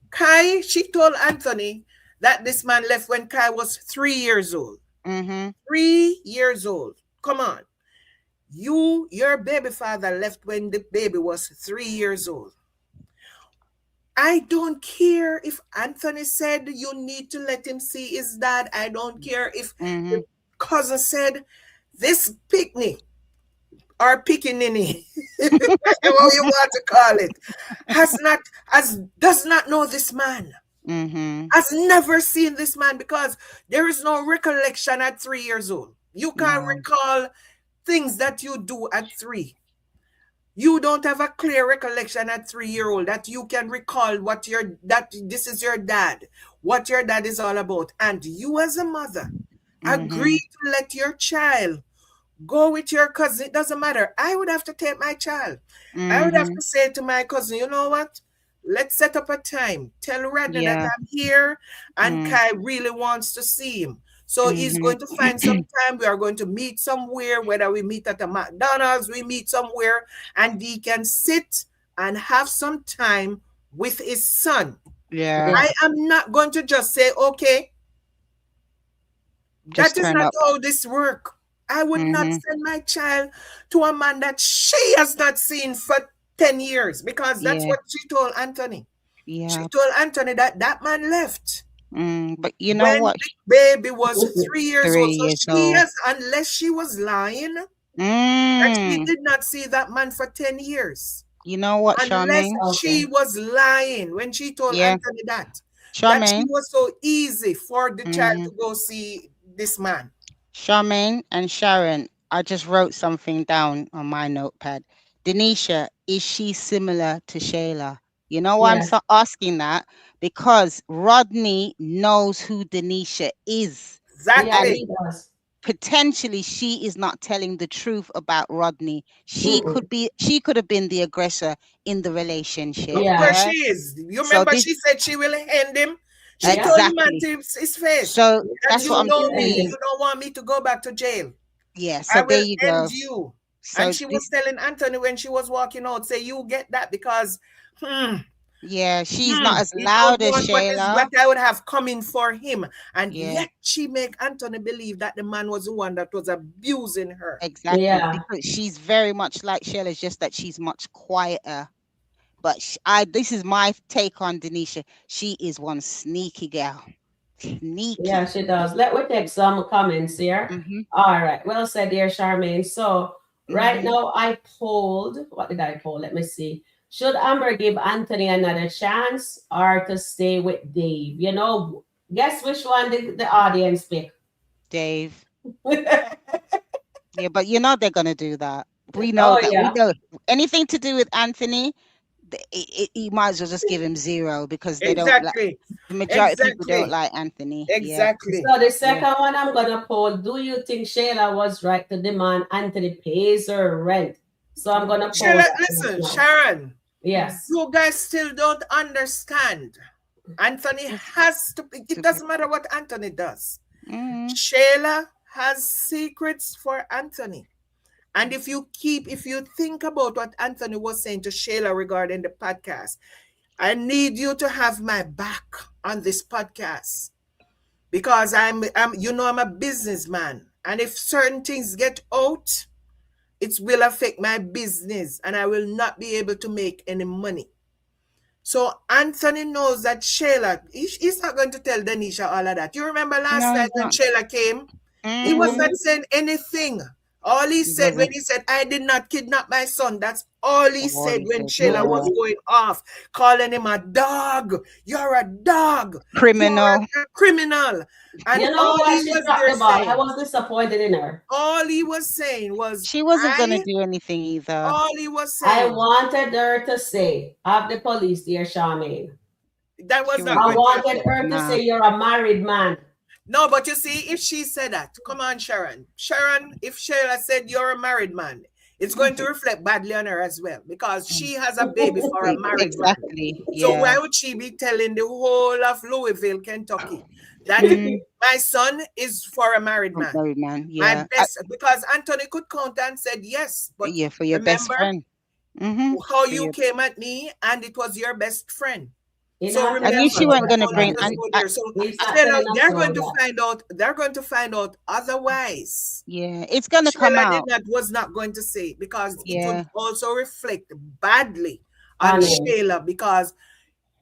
Kai, she told Anthony that this man left when Kai was 3 years old. mm-hmm, 3 years old. Come on. Your baby father left when the baby was 3 years old. I don't care if Anthony said you need to let him see his dad. I don't care if mm-hmm. the cousin said this picnic or pickaninny, whatever you want to call it, does not know this man. Mm-hmm. Has never seen this man, because there is no recollection at 3 years old. You can't No. recall things that you do at three. You don't have a clear recollection at 3 year old that you can recall that this is your dad, what your dad is all about. And you as a mother agree Mm-hmm. to let your child go with your cousin. It doesn't matter. I would have to take my child. I would have Mm-hmm. to say to my cousin, you know what? Let's set up a time. Tell Radna that Yeah. I'm here and Mm. Kai really wants to see him. So he's Mm-hmm. going to find some time. We are going to meet somewhere, whether we meet at a McDonald's, we meet somewhere, and he can sit and have some time with his son. Yeah. I Yes. am not going to just say, okay, Just that is turn not up. how this works. I would not Mm-hmm. send my child to a man that she has not seen for 10 years, because that's Yeah. what she told Anthony. She Yeah. told Anthony that that man left But you know when what? the baby was 3 years old. Three So years she old. has, unless she was lying, that she Mm. did not see that man for 10 years. You know what, Unless Charmaine? she Okay. was lying when she told Yeah. Anthony that she Charmaine. was so easy for the child Mm-hmm. to go see this man. Charmaine and Sharon. I just wrote something down on my notepad. Denisha, is she similar to Shayla? You know why I'm Yes. so asking that? Because Rodney knows who Denisha is. Yeah, And Exactly. he does. potentially she is not telling the truth about Rodney. Mm-mm. She could have been the aggressor in the relationship. Of course Yeah. she Yeah. is. You So remember this she said she will hand him. She Yeah. told the man exactly. to his face So that that's you what I'm know me. saying. You don't want me to go back to jail. Yeah. I So there will you end go. you. And So she was this telling Anthony when she was walking out, say, you get that because yeah, she's not as he don't loud as want what Shayla. I would have coming for him. And Yeah, yet she make Anthony believe that the man was the one that was abusing her. exactly. Yeah. Because she's very much like Shayla, it's just that she's much quieter. But I this is my take on Denisha. She is one sneaky girl. Yeah, Sneaky. she does. Let me take some comments here. Mm-hmm. All right. Well said, dear Charmaine. So right Mm-hmm. now I polled. What did I poll? Let me see. Should Amber give Anthony another chance or to stay with Dave? Guess which one the audience pick? Dave. Yeah, but you know they're gonna do that. We know Oh that. We yeah. know anything to do with Anthony, you might as well just give him zero because they don't like Exactly. the majority of people don't Exactly. like Anthony. Yeah, Exactly. So the yeah. second one I'm gonna poll, do you think Shayla was right to demand Anthony pays her rent? So I'm gonna poll Shayla, that right listen, now. Sharon, Yes. you guys still don't understand. Anthony has to, it doesn't matter what Anthony does. Mm, Shayla has secrets for Anthony. And if you think about what Anthony was saying to Shayla regarding the podcast, I need you to have my back on this podcast because I'm a businessman. And if certain things get out, it will affect my business and I will not be able to make any money. So Anthony knows that Shayla, he's not going to tell Denisha all of that. You remember last no, night he's when not. Shayla came? He was Mm-hmm. not saying anything. All he He said when wasn't. he said, I did not kidnap my son, that's all he All said he when said. Shayla Yeah. was going off, calling him a dog. You're a dog. You're Criminal. a criminal. And You know all what? he She was dropped there the ball. I saying, was disappointed in her. all he was saying was, She wasn't gonna do anything either. all he was I saying, wanted her to say, have the police there, Charmaine. that She was not won't. I going to wanted happen. her to Nah. say, you're a married man. No, but you see, if she said that, come on, Sharon. Sharon, if Shayla said you're a married man, it's going to reflect badly on her as well because she has a baby for a married man. Exactly. So Yeah. why would she be telling the whole of Louisville, Kentucky, that Mm, my son is for a married I'm man? married man. My Yeah. best, because Anthony could count and said yes, but Yeah, for your best remember friend. Mm-hmm. how For you your. came at me and it was your best friend. You So know, I knew remember, she telling wasn't us gonna so no let bring. lie. us And go there. So He's not Shayla, telling us no lie. they're going to find out otherwise. yeah, it's gonna come Shayla did out. not was not going to say it because it would Yeah. also reflect badly on Honey. Shayla because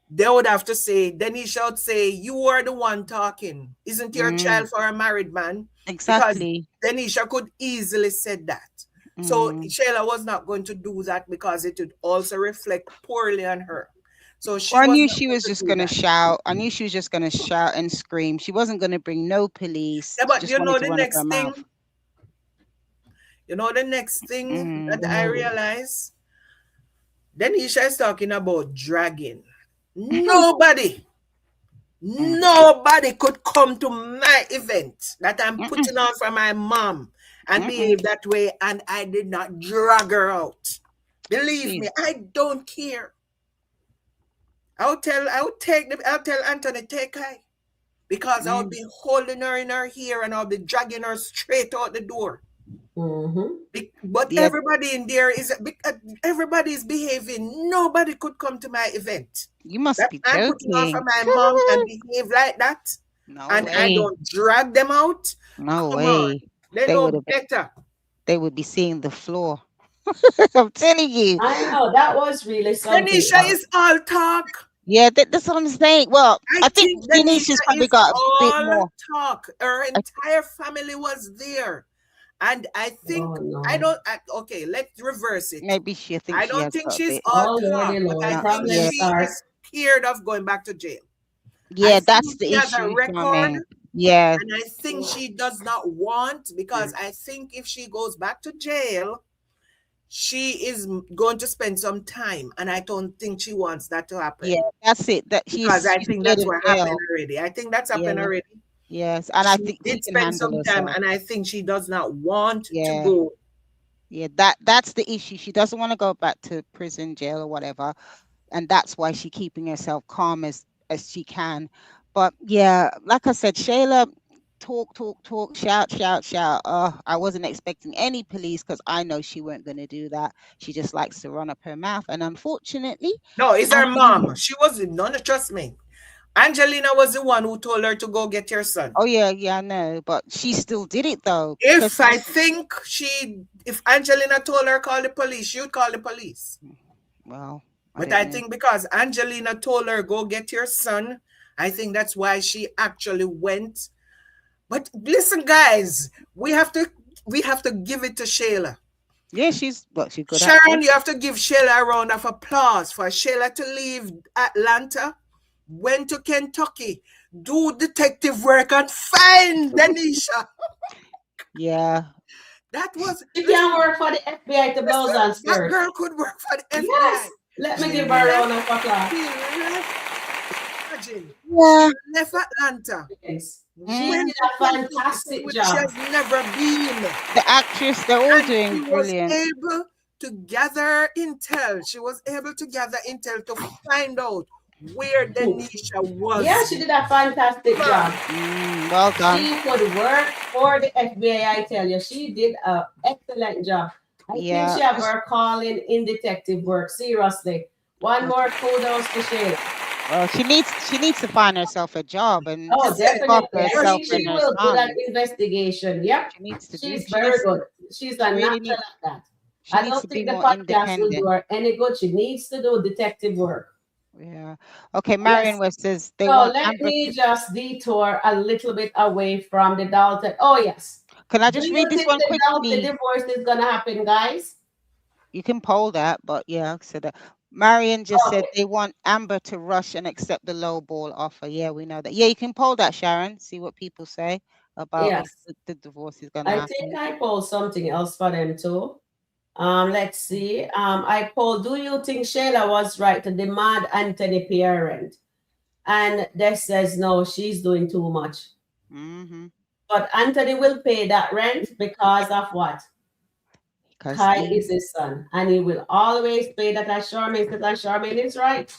they would have to say, Denisha would say, you are the one talking. Isn't your Mm, child for a married man? Because exactly. Denisha could easily said that. So Mm. Shayla was not going to do that because it would also reflect poorly on her. So she Well, I was knew not she going was to just do gonna that. shout. I knew she was just gonna shout and scream. She wasn't gonna bring no police. Yeah, She but just wanted to run up her mouth. you know the next thing Mm. that I realized, Denisha is talking about dragging. Nobody, Mm. nobody could come to my event that I'm Mm-mm. putting on for my mom and Mm-mm. behave that way, and I did not drag her out. Believe me, She's. I don't care. I'll tell Anthony take her because I'll Mm. be holding her in her hair and I'll be dragging her straight out the door. But Yeah, everybody in there everybody is behaving. Nobody could come to my event you must that be I'm putting on for joking. my mom and behave like that, No and I way. don't drag them out. No Come on, way. they They would know have. better. They would be seeing the floor. I'm telling you. I know that was really something Denisha else. is all talk. Yeah, that's what I'm saying. Well, I I think think Denisha's Denisha probably is got a bit all more. talk. Her I, entire family was there, and I think Oh I no. don't. Okay, let's reverse it. maybe she. I think I she don't has think got a she's bit. all Oh talk, Lordy but I Lord. No, think Problem yeah, she start. is scared of going back to jail. I yeah. That's think the she has a issue, record, Charmaine. Yeah, and I think she does not want, because I think if she goes back to jail, she is going to spend some time, and I don't think she wants that to yeah. happen That's it. That because I she's think scared that's of what happened jail. already. I think that's happened Yeah. already. Yes, and I She think she did can spend handle some time, herself. and I think she does not want to Yeah, go. yeah. That's the issue. She doesn't want to go back to prison, jail, or whatever, and that's why she's keeping herself calm as she can. But yeah, like I said, Shayla, talk, talk, talk, shout, shout, shout. I wasn't expecting any police because I know she weren't going to do that. She just likes to run up her mouth, and unfortunately, No, it's her Anthony. mom. She was none. Trust me. Angelina was the one who told her to go get your son. Oh yeah, yeah, I know, but she still did it though because If I think if Angelina told her call the police, she would call the police. well, I But don't I know. think because Angelina told her go get your son, I think that's why she actually went. But listen, guys, we have to give it to Shayla. Yeah, she's good Sharon, actress. you have to give Shayla a round of applause for Shayla to leave Atlanta, went to Kentucky, do detective work, and find Denisha. Yeah, That was, She can listen, work for the FBI to blouse listen, and that skirt. girl could work for the FBI. Yes. Let me She give her a left, round of applause. she left, imagine, she yeah. left Atlanta, Yes. She Mm, did went to a Kentucky, fantastic somewhere she job. has never been. the actress, they're all And she doing was brilliant. able to gather intel. She was able to gather intel to find out where Denisha Yeah, was. she did a fantastic Man, job. Well done. She could work for the FBI, I tell you. She did an excellent job. I think Yeah. she have her calling in detective work. Seriously. One Well, more kudos to Shayla. she needs to find herself a job and Oh, listen, look after definitely. And herself she and her will do that son. investigation. Yep. She needs to do. She's very good. She's She a really natural need. at that. She I needs don't to be think the more podcast will do independent. her any good. She needs to do detective work. Yeah. Okay. Marion Yes. West says they So want let Amber me to. just detour a little bit away from the Dalton. Oh, yes. Can I Do just you read this think one the Dalton quickly? divorce is going to happen, guys? You can poll that, but yeah, so that Marion just said Okay. they want Amber to rush and accept the low ball offer. Yeah, we know that. Yeah, you can poll that, Sharon. See what people say about if Yes. the divorce is gonna I think happen. I polled something else for them too. Let's see. I polled, do you think Shayla was right to demand Anthony parent? And Des says, no, she's doing too much. Mm-hmm. But Anthony will pay that rent because of what? Because Kai he, is his son. And he will always pay that as Charmaine, because Charmaine is right.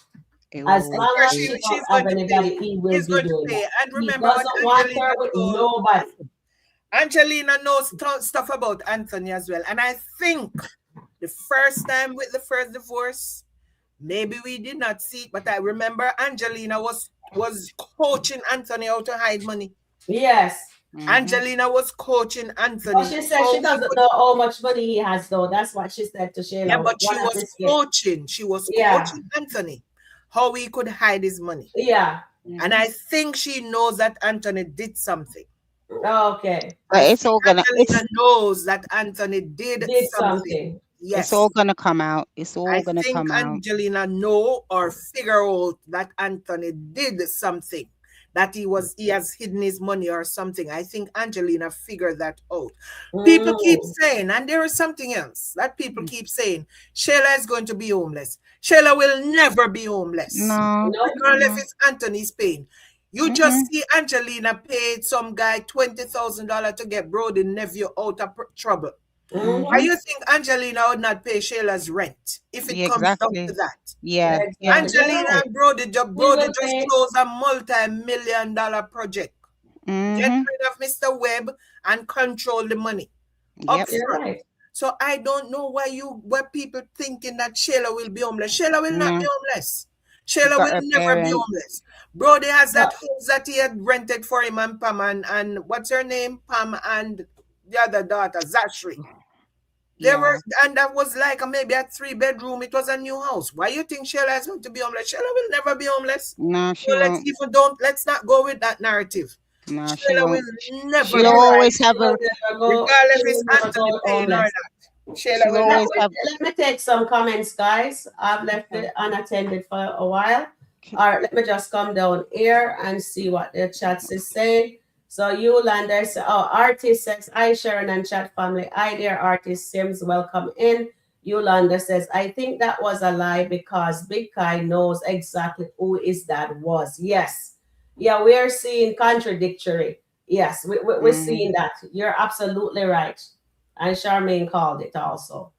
it will As always long sure as be. she don't she's have going to pay. anybody, he will He's be going to doing pay. that. And He remember what doesn't want her Angelina with told. nobody. Angelina knows stuff about Anthony as well. And I think the first time with the first divorce, maybe we did not see it, but I remember Angelina was coaching Anthony how to hide money. Yes. Mm-hmm. Angelina was coaching But Anthony she said how she he doesn't could. know how much money he has, though. That's what she said to Yeah, Shayla. but she One of was the skits. coaching. She was Yeah. coaching Anthony how he could hide his money. Yeah. And I think she knows that Anthony did something. Okay. But I it's think all gonna Angelina knows that Anthony did Did something. something. it's all Yes. gonna come out. It's all I gonna think come out. Angelina know or figure out that Anthony did something, that he has hidden his money or something. I think Angelina figured that out. People keep Mm. saying, and there is something else that people keep saying, Shayla is going to be homeless. Shayla will never be homeless, No, Nope. regardless if no. it's Anthony's paying. You Mm-mm. just see Angelina paid some guy $20,000 to get Brody nephew out of trouble. And Mm-hmm. Mm-hmm. you think Angelina would not pay Shayla's rent if it Yeah, comes down to exactly. that? Yeah, yeah. Exactly. You're Angelina right. and We Brody will just pay. closed a multi-million-dollar project. Get Mm-hmm. rid of Mr. Webb and control the money up Yep. You're front. right. So I don't know why people thinking that Shayla will be homeless. Shayla will not be No, homeless. she's Shayla got will her never be parents. homeless. Brody has that But house that he had rented for him and Pam and what's her name? Pam and the other daughter, Zashri. There were, Yeah. and that was like maybe a 3 bedroom. It was a new house. Why you think Shayla is going to be homeless? Shayla will never be homeless. No, So she won't. let's not go with that narrative. No, she Shayla won't. will never She'll be you're right. always homeless, have She will a. never go. regardless She if it's will never Anthony go paying or homeless. not. Shayla She'll will Let always never. me have. let me take some comments, guys. I've left Okay. it unattended for a while. Okay. All right, let me just come down here and see what the chat is saying. So Yolanda says, oh, artist says, hi Sharon and chat family. Hi there, artist Sims, welcome in. Yolanda says, I think that was a lie because Big Kai knows exactly who his dad was. Yes. Yeah, we're seeing contradictory. Yes, we're Mm-hmm. seeing that. You're absolutely right. And Charmaine called it also.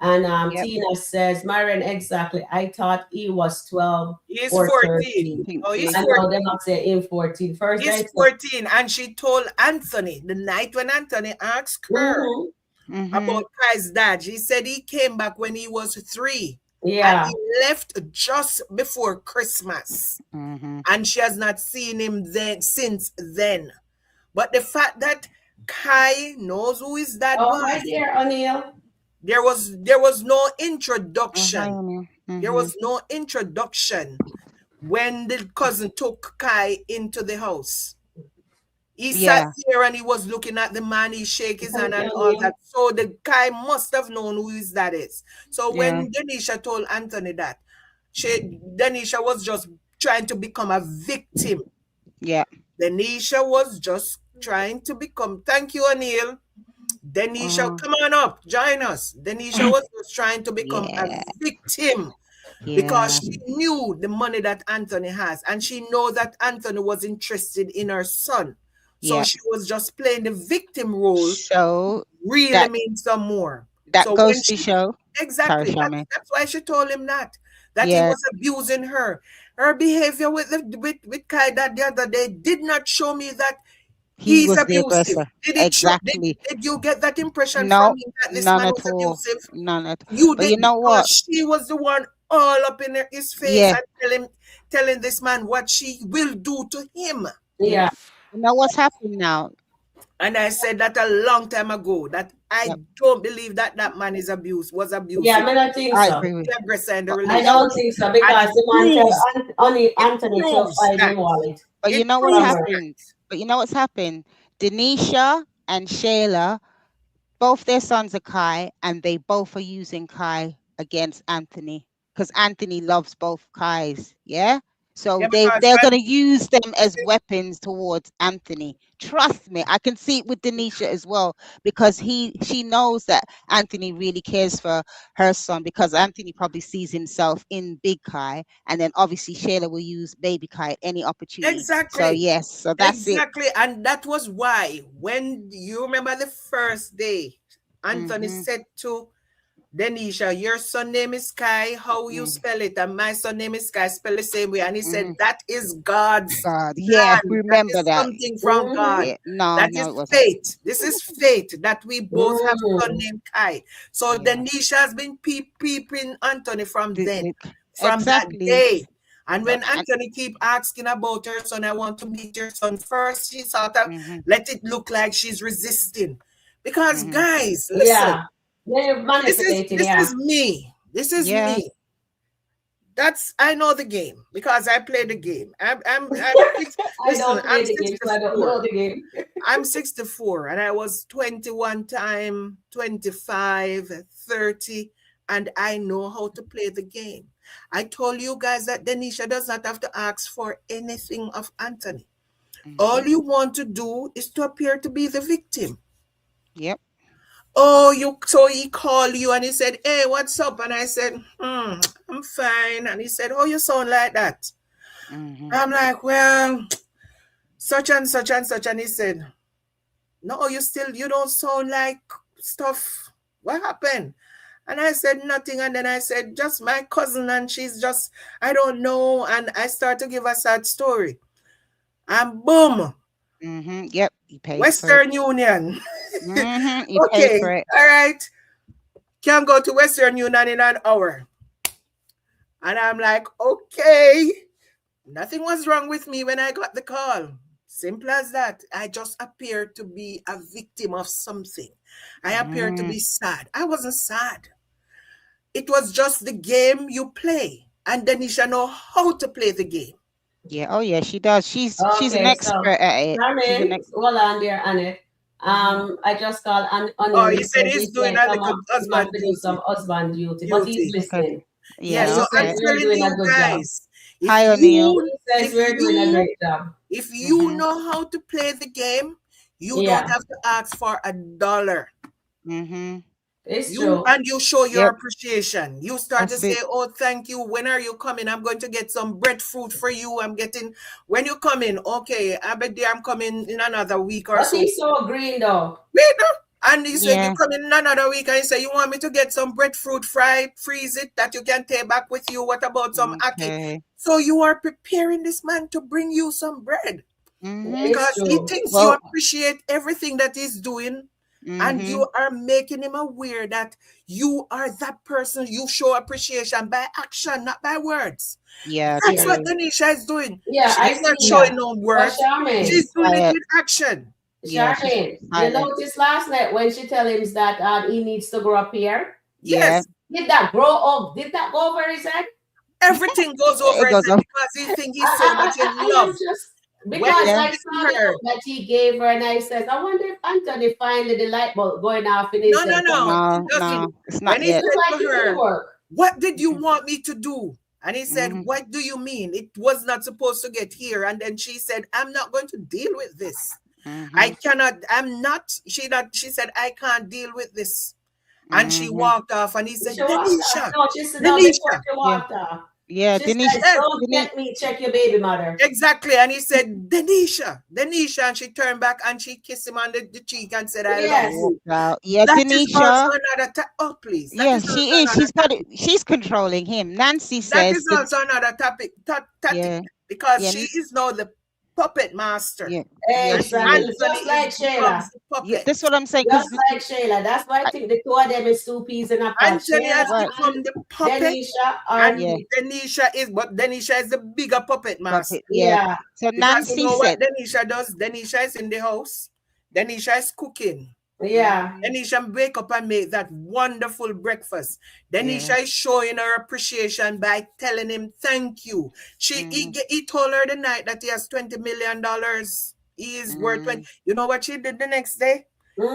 And Yep. Tina says, Myron, exactly. I thought he was 12 He's or 14. 13. Oh, he's I Pinky. know they're 14. not saying in 14. First, He's they said, 14. And she told Anthony the night when Anthony asked her mm-hmm, Mm-hmm. about Kai's dad. She said he came back when he was 3 and yeah. he left just before Christmas. Mm-hmm. And she has not seen him then since then. But the fact that Kai knows who his dad Oh, hi was, there, O'Neill. there was no Oh, hi, introduction. Emil. There Mm-hmm. was no introduction when the cousin took Kai into the house. He sat Yeah. here and he was looking at the man, he shake his hand Thank you, and all O'Neill. that. So the guy must have known who his dad is. So Yeah. when Denisha told Anthony that, Denisha was just trying to become a victim. Yeah. Denisha was just trying to become, thank you, O'Neill. Denisha, Oh. come on up, join us. Denisha was just trying to become a Yeah. victim because Yeah. she knew the money that Anthony has and she know that Anthony was interested in her son. So Yeah. she was just playing the victim role, So really that mean some more. that So when goes to she show. Sorry, exactly Charmaine. that's why she told him that. that he Yeah, was abusing her. Her behavior with Kai that the other day did not show me that he he's was the abusive. aggressor. Did it show? Exactly. Did you get that impression from No, him that this none man at was all. abusive? None at. You But you did, know because what? she was the one all up in his face Yeah. and telling this man what she will do to him. Yeah. Yeah. You know what's happened now? And I said that a long time ago that I Yep. don't believe that that man was Yeah, abusive. I don't think I so. agree with. The aggressor in the But I no, don't relationship. think so And because it the man tell proves, it Anthony to proves hide that. him wallet but you It know what's from proves her. happened? But you know what's happened? Denisha and Shayla, both their sons are Kai, and they both are using Kai against Anthony because Anthony loves both Kais. Yeah. So yeah, because they're God, gonna use them as weapons towards Anthony. Trust me, I can see it with Denisha as well because she knows that Anthony really cares for her son because Anthony probably sees himself in Big Kai, and then obviously Shayla will use Baby Kai at any opportunity. So exactly. yes, so that's it. Exactly. And that was why, when you remember the first day, Anthony Mhm. said to Denisha, your son name is Sky. How you Mhm. spell it? And my son name is Sky. Spell the same way. And he said, Mhm. that is God's God, yeah, plan. That remember is that. something from Mm-hmm. God. Yeah, no, That no, is it wasn't. fate. This is fate that we both have son Mm. named Kai. So Yeah, Denisha has been peeping Anthony from then, from that exactly. day. And So, when and Anthony keep asking about her son, I want to meet your son first, she sort of mhm, let it look like she's resisting. Because mhm, guys, listen, Yeah. They're manipulating, this yeah. is me. This is yeah, me. That's I know the game because I play the game. I listen, don't I'm play the game, so I don't 64. know the game. I'm 64 and I was 21 time, 25, 30, and I know how to play the game. I told you guys that Denisha does not have to ask for anything of Anthony. All mhm, you want to do is to appear to be the victim. yep, Oh, you so he called you and he said, hey, what's up? And I said, I'm fine. And he said, oh, you sound like that. mhm, I'm like, well, such and such and such. And he said, no, you don't sound like stuff. What happened? And I said nothing. And then I said, just my cousin, and she's just, I don't know. And I start to give a sad story. And boom, mhm, yep. You paid for it. Western Union. You paid Okay, for it. all right. Can go to Western Union in an hour. And I'm like, okay. Nothing was wrong with me when I got the call. Simple as that. I just appeared to be a victim of something. I appeared to Mm, be sad. I wasn't sad. It was just the game you play. And Denisha know how to play the game. yeah. Oh, yeah. She does. She's an Okay, so expert at it. She's an Charmaine, ex. hold on there, Annette. Mhm, I just called Oh, Onion. he He said said he's he doing can't a come little up. He have husband to do some duty. husband duty, but he's Duty. okay. listening. Yeah, Yeah. And he so says I'm Okay. we're telling doing a you good job. guys, if Hi, O'Neill. you He says if we're doing a you great job. if you Mhm, know how to play the game, you don't Yeah, have to ask for a dollar. mhm. it's You true. and you show your Yep. appreciation. You start to That's say, it. oh, thank you. When are you coming? I'm going to get some breadfruit for you. I'm getting when you come in, okay, I bet you I'm coming in another week or But so. he's so green though. Wait, no. And he said, you Yeah. come in another week and he said, you want me to get some breadfruit fried, freeze it that you can take back with you. What about some ackee? Okay. So you are preparing this man to bring you some bread Mhm. It's because he true. thinks you Well. appreciate everything that he's doing, and Mhm. you are making him aware that you are that person. You show appreciation by action, not by words. Yeah. That's Yeah. what True. Denisha is doing. Yeah, I She's not see Yeah. showing that. no But words, Charmaine, She's she's doing it quiet. with action. Yeah. She's Charmaine, you silent. noticed last night when she tell him that he needs to grow up here? Yeah. Yes, Did that grow up? Did that go over his head? everything goes over It his goes head off. because he thinks he's so much in I love. was just When because he Yeah. I said saw to the her, look that he gave her, and I says, I wonder if Anthony finally the light bulb going off in no, his no, head. no, he No. doesn't. No. It's When not he It yet. looked said like to it did her, work. what did you Mhm, want me to do? And he said, mhm, what do you mean? It was not supposed to get here. And then she said, I'm not going to deal with this. I mhm, cannot, I'm not. She said, I can't deal with this. And she mhm. walked off and he She said, walked off. Denisha, No, she said no before Denisha. she Yeah. walked off. Yeah, She Denise, said, Yes, don't Denise, let me check your baby mother. exactly. And he said, Denisha, Denisha. And she turned back and she kissed him on the cheek and said, I love Yes. you. walked out. Yeah, That is also Denisha. another, oh, please. That Yeah, is also she is. another She's got it. topic. She's controlling him. Nancy That says is the also another topic, tactic, yeah, because yeah, she is now the puppet master. yeah, yeah. And She is. Exactly. Anthony Just like becomes Shayla. the Yeah, puppet. that's what I'm saying. Just Because like Shayla. That's why I think the two of them is two peas in a pod. Anthony Shayla has right, and become the puppet, Denisha are and yeah, the Denisha is the bigger puppet puppet. master. Yeah. yeah. So Because you Nancy know what said, Denisha does? Denisha is in the house. Denisha is cooking. Yeah. Denisha wake up and make that wonderful breakfast. yeah, Denisha is showing her appreciation by telling him thank you. mm, He told her the night that he has $20 million. He is worth 20. mm, You know what she did the next day?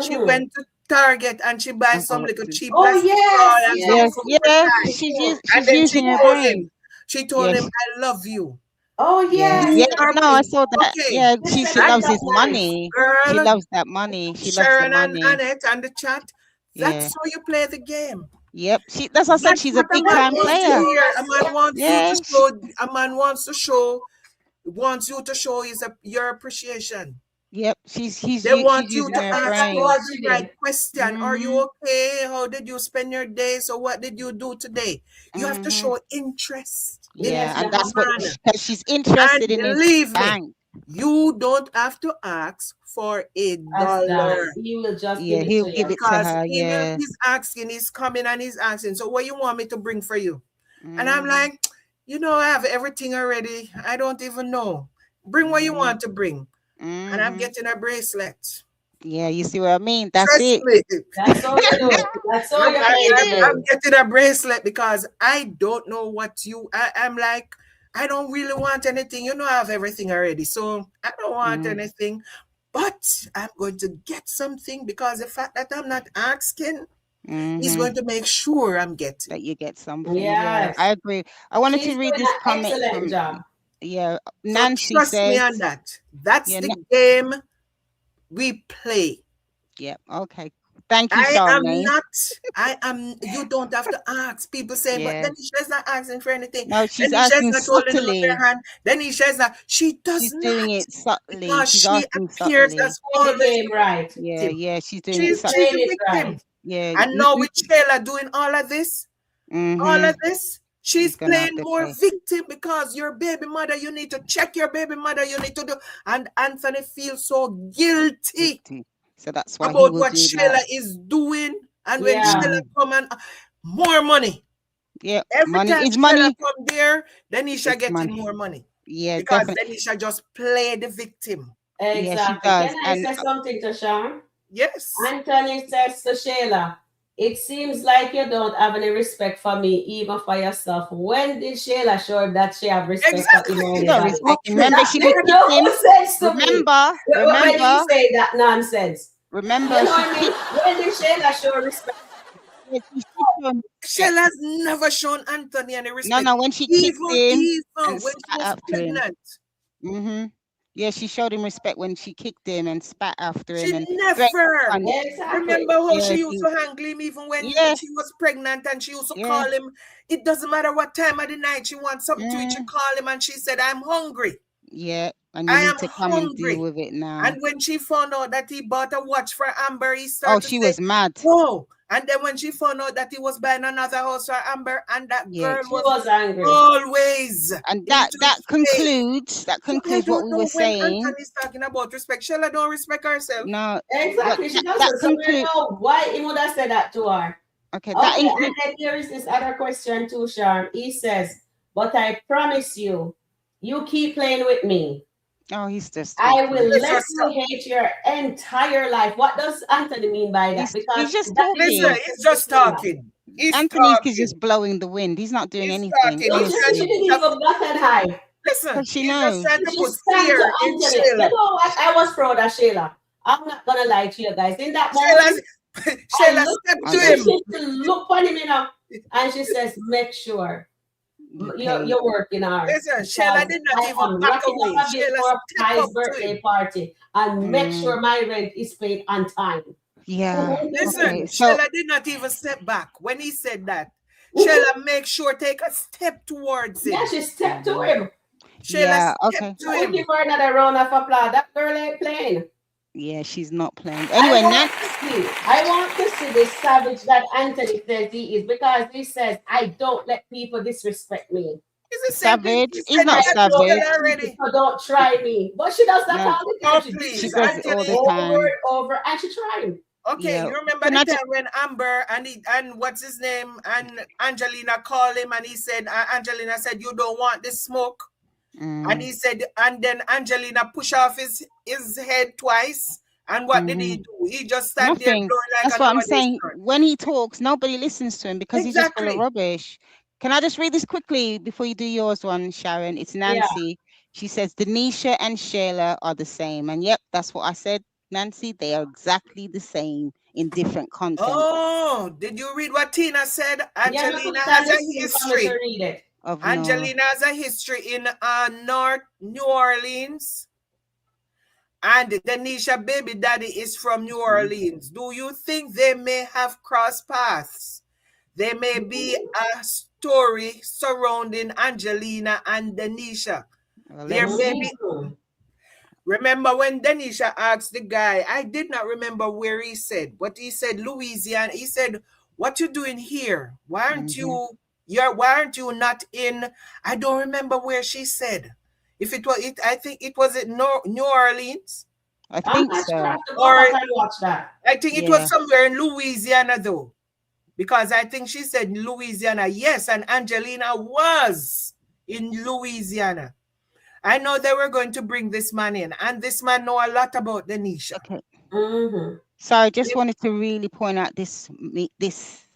She Mm-hmm. went to Target and she buy and some got little to. cheap Oh plastic yes, toy and some Yeah, yes, food for yeah. tie. She's And she's then she using her told yes. brain. him, she told him, Yes, I love you. Oh yeah, yes. yeah. You I are know. my I saw that. okay. Yeah, They she set it And loves up his nice. money. She girl, loves that money. She loves the Sharon and money. Annette and the chat, Yeah. that's how you play the game. Yep. She. That's what I said. That's She's a what a big man That time is wants to player. true. hear. A Yes. man wants you to Yeah. She. show. A man wants you to show your appreciation. Yep. They She's want you using to That's her ask exactly brain. what just she the right did. question. Are you Mhm. okay? How did you spend your day? So what did you do today? You have to Mhm. show interest in Yeah, Yes, the you and have that's what to. man. because she's And interested in his believe me, bank. you don't have to ask for a As dollar. done. He will just Yeah, give it he'll to give you. it to Because her. Yeah. he's asking, he's coming and he's asking. So what you want me to bring for you? And I'm Mhm. like, I have everything already. I don't even know. Bring what you Mhm. want to bring. And I'm Mhm. getting a bracelet. Yeah, you see what I mean? That's Trust it. me. That's all you do. That's all I'm, you I, play the I'm, I'm game. getting a bracelet because I don't know I'm like, I don't really want anything. I have everything already. So I don't want Mm, anything. But I'm going to get something because the fact that I'm not asking is mhm. going to make sure I'm getting. That you get something. Yeah, I Yes. agree. I wanted to She's read doing this an comment excellent from job. yeah, So Nancy trust me says, on that. That's yeah, the game we play. yeah, okay. Thank you, I am Charmaine. not, you don't have to ask. People say, but Yeah. Denisha is not asking for anything. No, she's Denisha is asking not holding up her subtly. hand. Denisha is not, she does She's doing not it subtly. because She's she asking appears subtly. as Play the always game right. the Yeah, victim. yeah, she's doing it She's She's playing the it victim. right. yeah. And now with Shayla doing all Mm-hmm. of this, He's she's gonna have playing to more pay. victim because your baby mother, you need to check your baby mother, you need to do. And Anthony feels so guilty Guilty. So that's why he about will what do that. Shayla is doing. And when Yeah. Shayla Mm. come and more money. Yeah, Every money time is Shayla money. come there, Denisha It's getting money. more money. Yeah, Because definitely. Denisha just play the victim. Yeah, she Exactly. does. Can I And say something to Sharon? Yes. Anthony says to Shayla, it seems like you don't have any respect for me, even for yourself. When did Shayla show him that she have respect for him or Exactly. she don't anybody? respect him. Okay. Remember, That she be makes Then, no kicking. sense to me. Remember, When he remember, say that nonsense. You remember, know she what I mean? kicked. When did Shayla show respect? Yeah, she should show him respect. Shayla's never shown Anthony any No, respect. no, when she kicked Even, him even and when she spat was after him. pregnant. Mm-hmm. Yeah, she showed him respect when she kicked him and spat after him She and threatened to never. punch. Exactly. Remember how Yeah, she used to handle him even when yeah, she was pregnant and she used to yeah. call him. It doesn't matter what time of the night she wants something to eat. She Mm, call him and she said, I'm hungry. yeah, and you I need am to come and deal hungry. with it now. And when she found out that he bought a watch for Amber, he Oh, started to she say, was mad. whoa. And then when she found out that he was buying another house for Amber, and that Yeah, girl She was was angry. always and that into that his face. concludes that So I concludes what don't we were know when saying. Anthony's talking about respect. Shayla don't respect herself. No, but Exactly. She that doesn't. So we conclude. know why he would have said that to her. Okay, that Okay, include. and then here is this other question too, Sharon. He says, but I promise you, you keep playing with me. Oh, he's just I talking. will It's let just you hate your entire life. What does Anthony mean by that? Because He's just that is listen, talking. he's the just Shayla. talking. He's Anthony's is just talking. blowing the wind. He's not doing He's anything, talking. Don't He's you see trying she to honestly. didn't put even bat an eye? listen, Because she he's just knows. trying to She put stand fear to in Anthony. You Shayla. know what? I was proud of Shayla. I'm not gonna lie to you guys. In that moment, Shayla, I Shayla looked stepped I to and know. him. she look on him, and she says, "Make sure You pay. you're working hard Listen, Shayla because did not I even am back racking away. up a bill Shayla for stepped Kai's up to birthday him. party and make Mm, sure my rent is paid on time." yeah. Listen, Okay. So Shayla did not even step back when he said that. Shayla, make sure take a step towards Yeah, him. she stepped to Mhm. him. Shayla, Yeah, step okay. to We'll him. give her another round of applause. That girl ain't playing. Yeah, she's not playing. I Anyway, want Nan. to see. I want to see the savage that Anthony says he is because he says, I don't let people disrespect me. It's the same thing Savage. he He's said I not that to don't savage. Shayla let people, already. so don't try me. But she does that No, all the time. Oh, She she please, does disrespects it all me the Anthony. over time. and over, and she trying. Okay, Yeah. you remember Can the I time just when Amber and what's his name and Angelina called him and he said, Angelina said, you don't want this smoke. And mm, he said, and then Angelina push off his head twice. And what did he hmm do? He just stand there nothing. blowing like That's a what I'm nowadays saying. current. When he talks, nobody listens to him because he's just full of Exactly. rubbish. Can I just read this quickly before you do yours one, Sharon? It's Yeah. Nancy. She says Denisha and Shayla are the same. And yep, that's what I said, Nancy. They are exactly the same in different content Oh, did you read what Tina said? Yeah, me put Angelina it on has the a screen for me to history. read it. of no. Angelina has a history in North New Orleans. And Denisha baby daddy is from New Mm, Orleans. Do you think they may have crossed paths? There may be Mm-hmm. a story surrounding Angelina and Denisha. well, There let's may see. be. Mm-hmm. Remember when Denisha asked the guy, I did not remember where he said, but he said Louisiana. He said, what you doing here? Hmm Why aren't you not in? I don't remember where she said. If it was it, I think it was in New Orleans. I I'm think not sure. I so. have to go Or back and watch that. I think it was Yeah. somewhere in Louisiana though. Because I think she said Louisiana, yes, and Angelina was in Louisiana. I know they were going to bring this man in, and this man know a lot about Denisha. Okay. Mm-hmm. So I just wanted to really point out this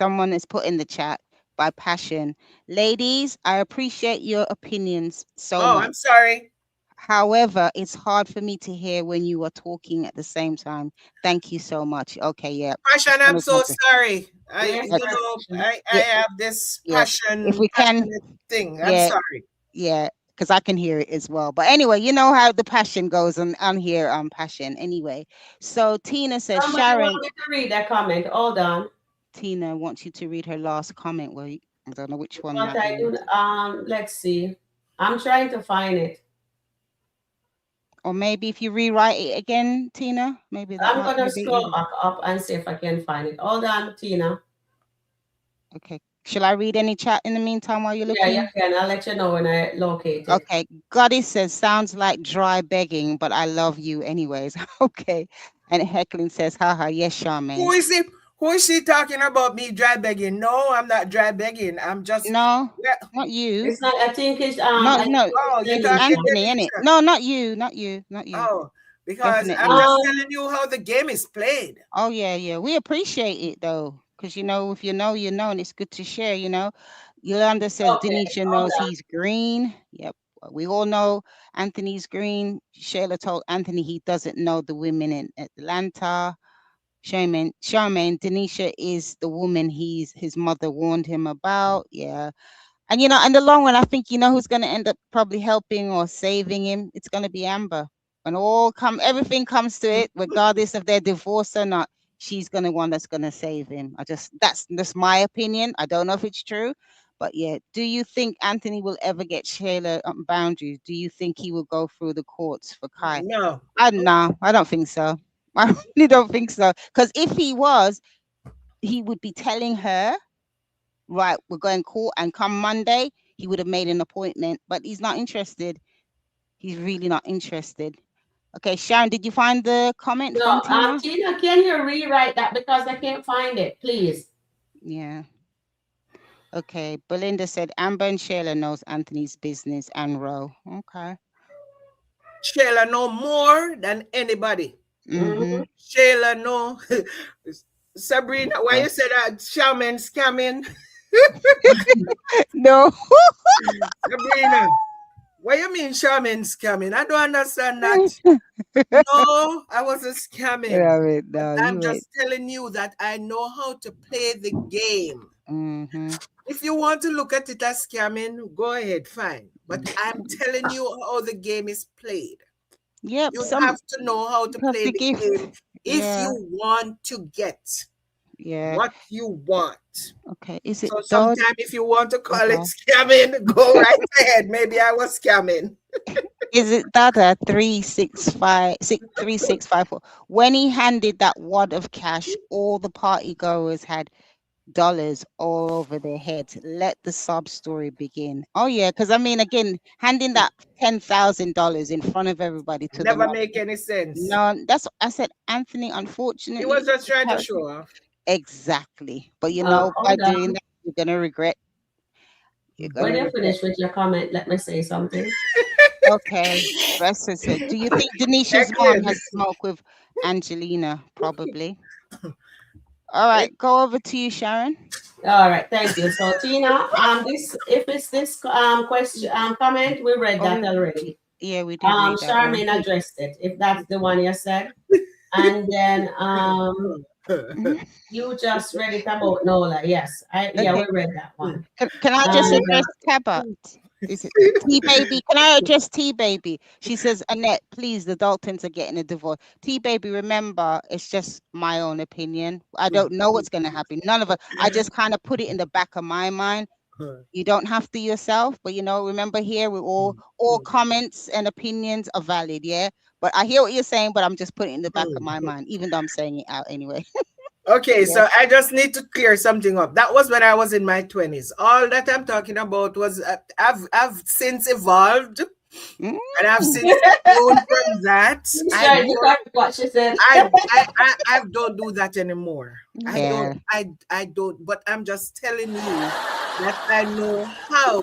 someone has put in the chat by passion. Ladies, I appreciate your opinions so Oh, much. I'm sorry. However, it's hard for me to hear when you are talking at the same time. Thank you so much. Okay, yeah. Passion, Just I'm wanted so to, sorry. Where's uh, I yeah, have this yeah. If we can, passionate thing. I'm yeah, sorry. yeah, because I can hear it as well. But anyway, you know how the passion goes on here passion. Anyway, so Tina says somebody want Sharon. me to read that comment? Hold on. Tina wants you to read her last comment. Well, I don't know which one What that I do? is. Let's see. I'm trying to find it. Or maybe if you rewrite it again, Tina, maybe that I'm might be gonna a bit scroll easier. back up and see if I can find it. Hold on, Tina. Okay. Shall I read any chat in the meantime while you're Yeah, you looking? can. I'll let you know when I locate it. Okay. Goddess says, sounds like dry begging, but I love you anyways. Okay. And Heckling says, haha, yes, Who Charmaine. is it? Who is she talking about me dry begging? No, I'm not dry begging. I'm just No, well, not you. It's not. I think it's No, I think no, oh, it's you it's talking Denisha. Anthony, innit? Denisha. No, not you, not you, not you. Oh, because I'm Definitely not. just Um, telling you how the game is played. Oh yeah, yeah. We appreciate it though, because if you know, you know, and it's good to share. Yolanda says okay, Denisha hold knows on. he's green. Yep, we all know Anthony's green. Shayla told Anthony he doesn't know the women in Atlanta. Charmaine, Denisha is the woman his mother warned him about. Yeah, and in the long run, I think who's going to end up probably helping or saving him. It's going to be Amber. When everything comes to it, regardless of their divorce or not, she's going to one that's going to save him. That's just my opinion. I don't know if it's true, but yeah. Do you think Anthony will ever get Shayla boundaries? Do you think he will go through the courts for Kai? No. No, I don't think so. I really don't think so. Because if he was, he would be telling her, right, we're going court, and come Monday, he would have made an appointment, but he's not interested. He's really not interested. Okay, Sharon, did you find the comment No, from Tina? Tina, can you rewrite that because I can't find it, please? Yeah. Okay. Belinda said Amber and Shayla knows Anthony's business and Roe. Okay. Shayla know more than anybody. Mm-hmm. Mm-hmm. Shayla know. Sabrina, why you Well, said that shaman scamming? no. Sabrina, what you mean shaman scamming? I don't understand that. No, I wasn't scamming. No, I'm you ain't. just telling you that I know how to play the game. Mm-hmm. If you want to look at it as scamming, go ahead, fine. But I'm telling you how the game is played. Yep. You Some have to know how to have play to the give. game if Yeah. you want to get Yeah. what you want. Okay, is it So Dodge? sometime if you want to call it Dada? scamming, go right ahead. Maybe I was scamming. Is it Dada 3654? When he handed that wad of cash, all the party goers had dollars all over their heads. Let the sob story begin. Oh yeah, because I mean, again, handing that $10,000 in front of everybody to the Never mom. make any sense. No, that's what I said, Anthony. He was Unfortunately, just trying to character. show off. Exactly. But by Hold doing on. that, you're gonna regret. You're When gonna Mhm. you regret. finish with your comment, let me say something. Okay. Rest said, do you think Denisha's mom Jacqueline. has smoke with Angelina? Probably. All right, go over to you, Sharon. All right, thank you. So Tina, this if it's this question comment, we read Oh, that already. yeah, we did read that one. Charmaine addressed it. If that's the one you said, and then Mhm. you just read it about Nola. Yes, we Okay. read that one. Can I just And address Tabba? Is it T Baby? Can I address T Baby? She says, Annette, please, the Daltons are getting a divorce. T Baby, remember, it's just my own opinion. I don't know what's going to happen. None of us. I just kind of put it in the back of my mind. You don't have to yourself, but remember here we all comments and opinions are valid, yeah. But I hear what you're saying, but I'm just putting it in the back of my mind, even though I'm saying it out anyway. Okay, Yeah. so I just need to clear something up. That was when I was in my 20s. All that I'm talking about was I've since evolved Mm, and I've since grown from that. she's I trying to don't correct what she said. I don't do that anymore. yeah. I don't, but I'm just telling you that I know how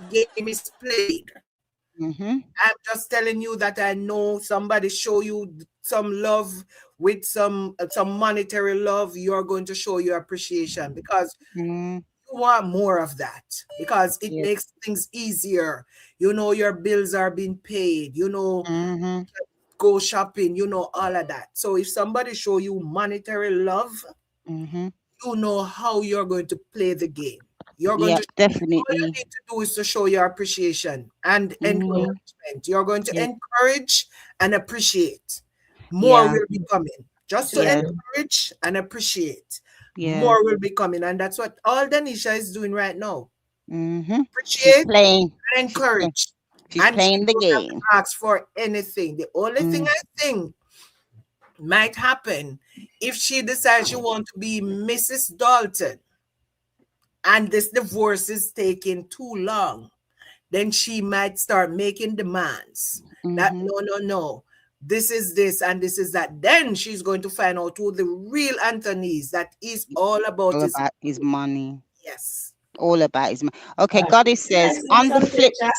game is played. Mm-hmm. I'm just telling you that I know somebody show you some love with some monetary love, you're going to show your appreciation because Mm, you want more of that because it yeah. makes things easier. Your bills are being paid, Mm-hmm. go shopping, all of that. So if somebody show you monetary love, Mm-hmm. you know how you're going to play the game. You're going to Yep, all you definitely. need to do is to show your appreciation and Mm-hmm. encouragement. You're going to Yeah. encourage and appreciate. More Yeah. will be coming. Just to Yeah. encourage and appreciate. Yeah. More will be coming. And that's what all Denisha is doing right now. Mm-hmm. She's Appreciate playing. and She's playing. encourage. She's And she playing the don't have to game. ask for anything. The only thing Mm, I think might happen if she decides she wants to be Mrs. Dalton and this divorce is taking too long, then she might start making demands that mm-hmm. no, no, no, this is this and this is that. Then she's going to find out who the real Anthony is, that is all about All his about his money. yes. All about his money. Okay, Uh, Goddess can I says say on the something, flip. chat?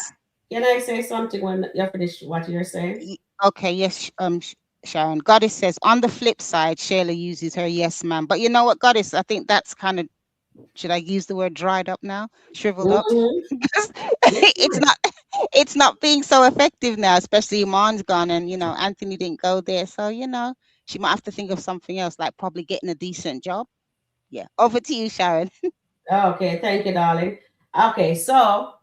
Can I say something when you finish what you're saying? Okay, yes, Sharon. Goddess says on the flip side, Shayla uses her yes man. But you know what, Goddess? I think that's kind of, should I use the word dried up now? Shriveled up? Mm-hmm. Yes, it's not it's not being so effective now, especially Iman's gone and Anthony didn't go there. So, she might have to think of something else, like probably getting a decent job. Yeah. Over to you, Sharon. okay, thank you, darling. Okay, so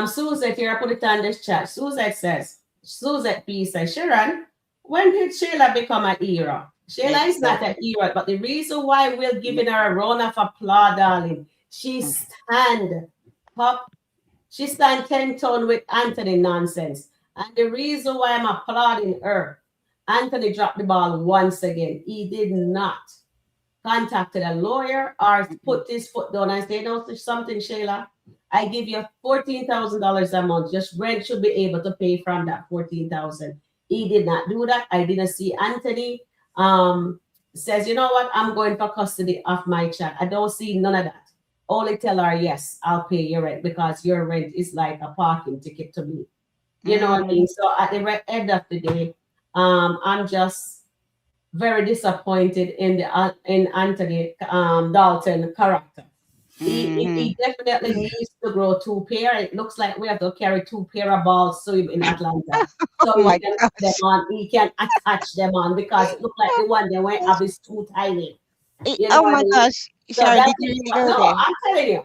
Suzette here, I put it on this chat. Suzette P says, Sharon, when did Shayla become an hero? Shayla is not Exactly. a hero, but the reason why we're giving her a round of applause, darling, she Mm, stand up, she stand 10 ton with Anthony nonsense. And the reason why I'm applauding her, Anthony dropped the ball once again. He did not contacted a lawyer or mm, put his foot down and say, no, something, Shayla. I give you $14,000 a month. Just rent should be able to pay from that 14,000. He did not do that. I didn't see Anthony. Says, you know what? I'm going for custody of my child. I don't see none of that. Only tell her, yes, I'll pay your rent because your rent is like a parking ticket to me. You know what I mm, mean? So at the end of the day, I'm just very disappointed in Anthony Dalton character. He mhm. definitely needs to grow two pair. It looks like we have to carry two pair of balls to him in Atlanta. Oh So he my can put them gosh. on, he can attach them on because it looked like the one they went up is too tiny. You know Oh what I my mean? gosh. So Sharon, that's did you it. really But go no, there? I'm telling you,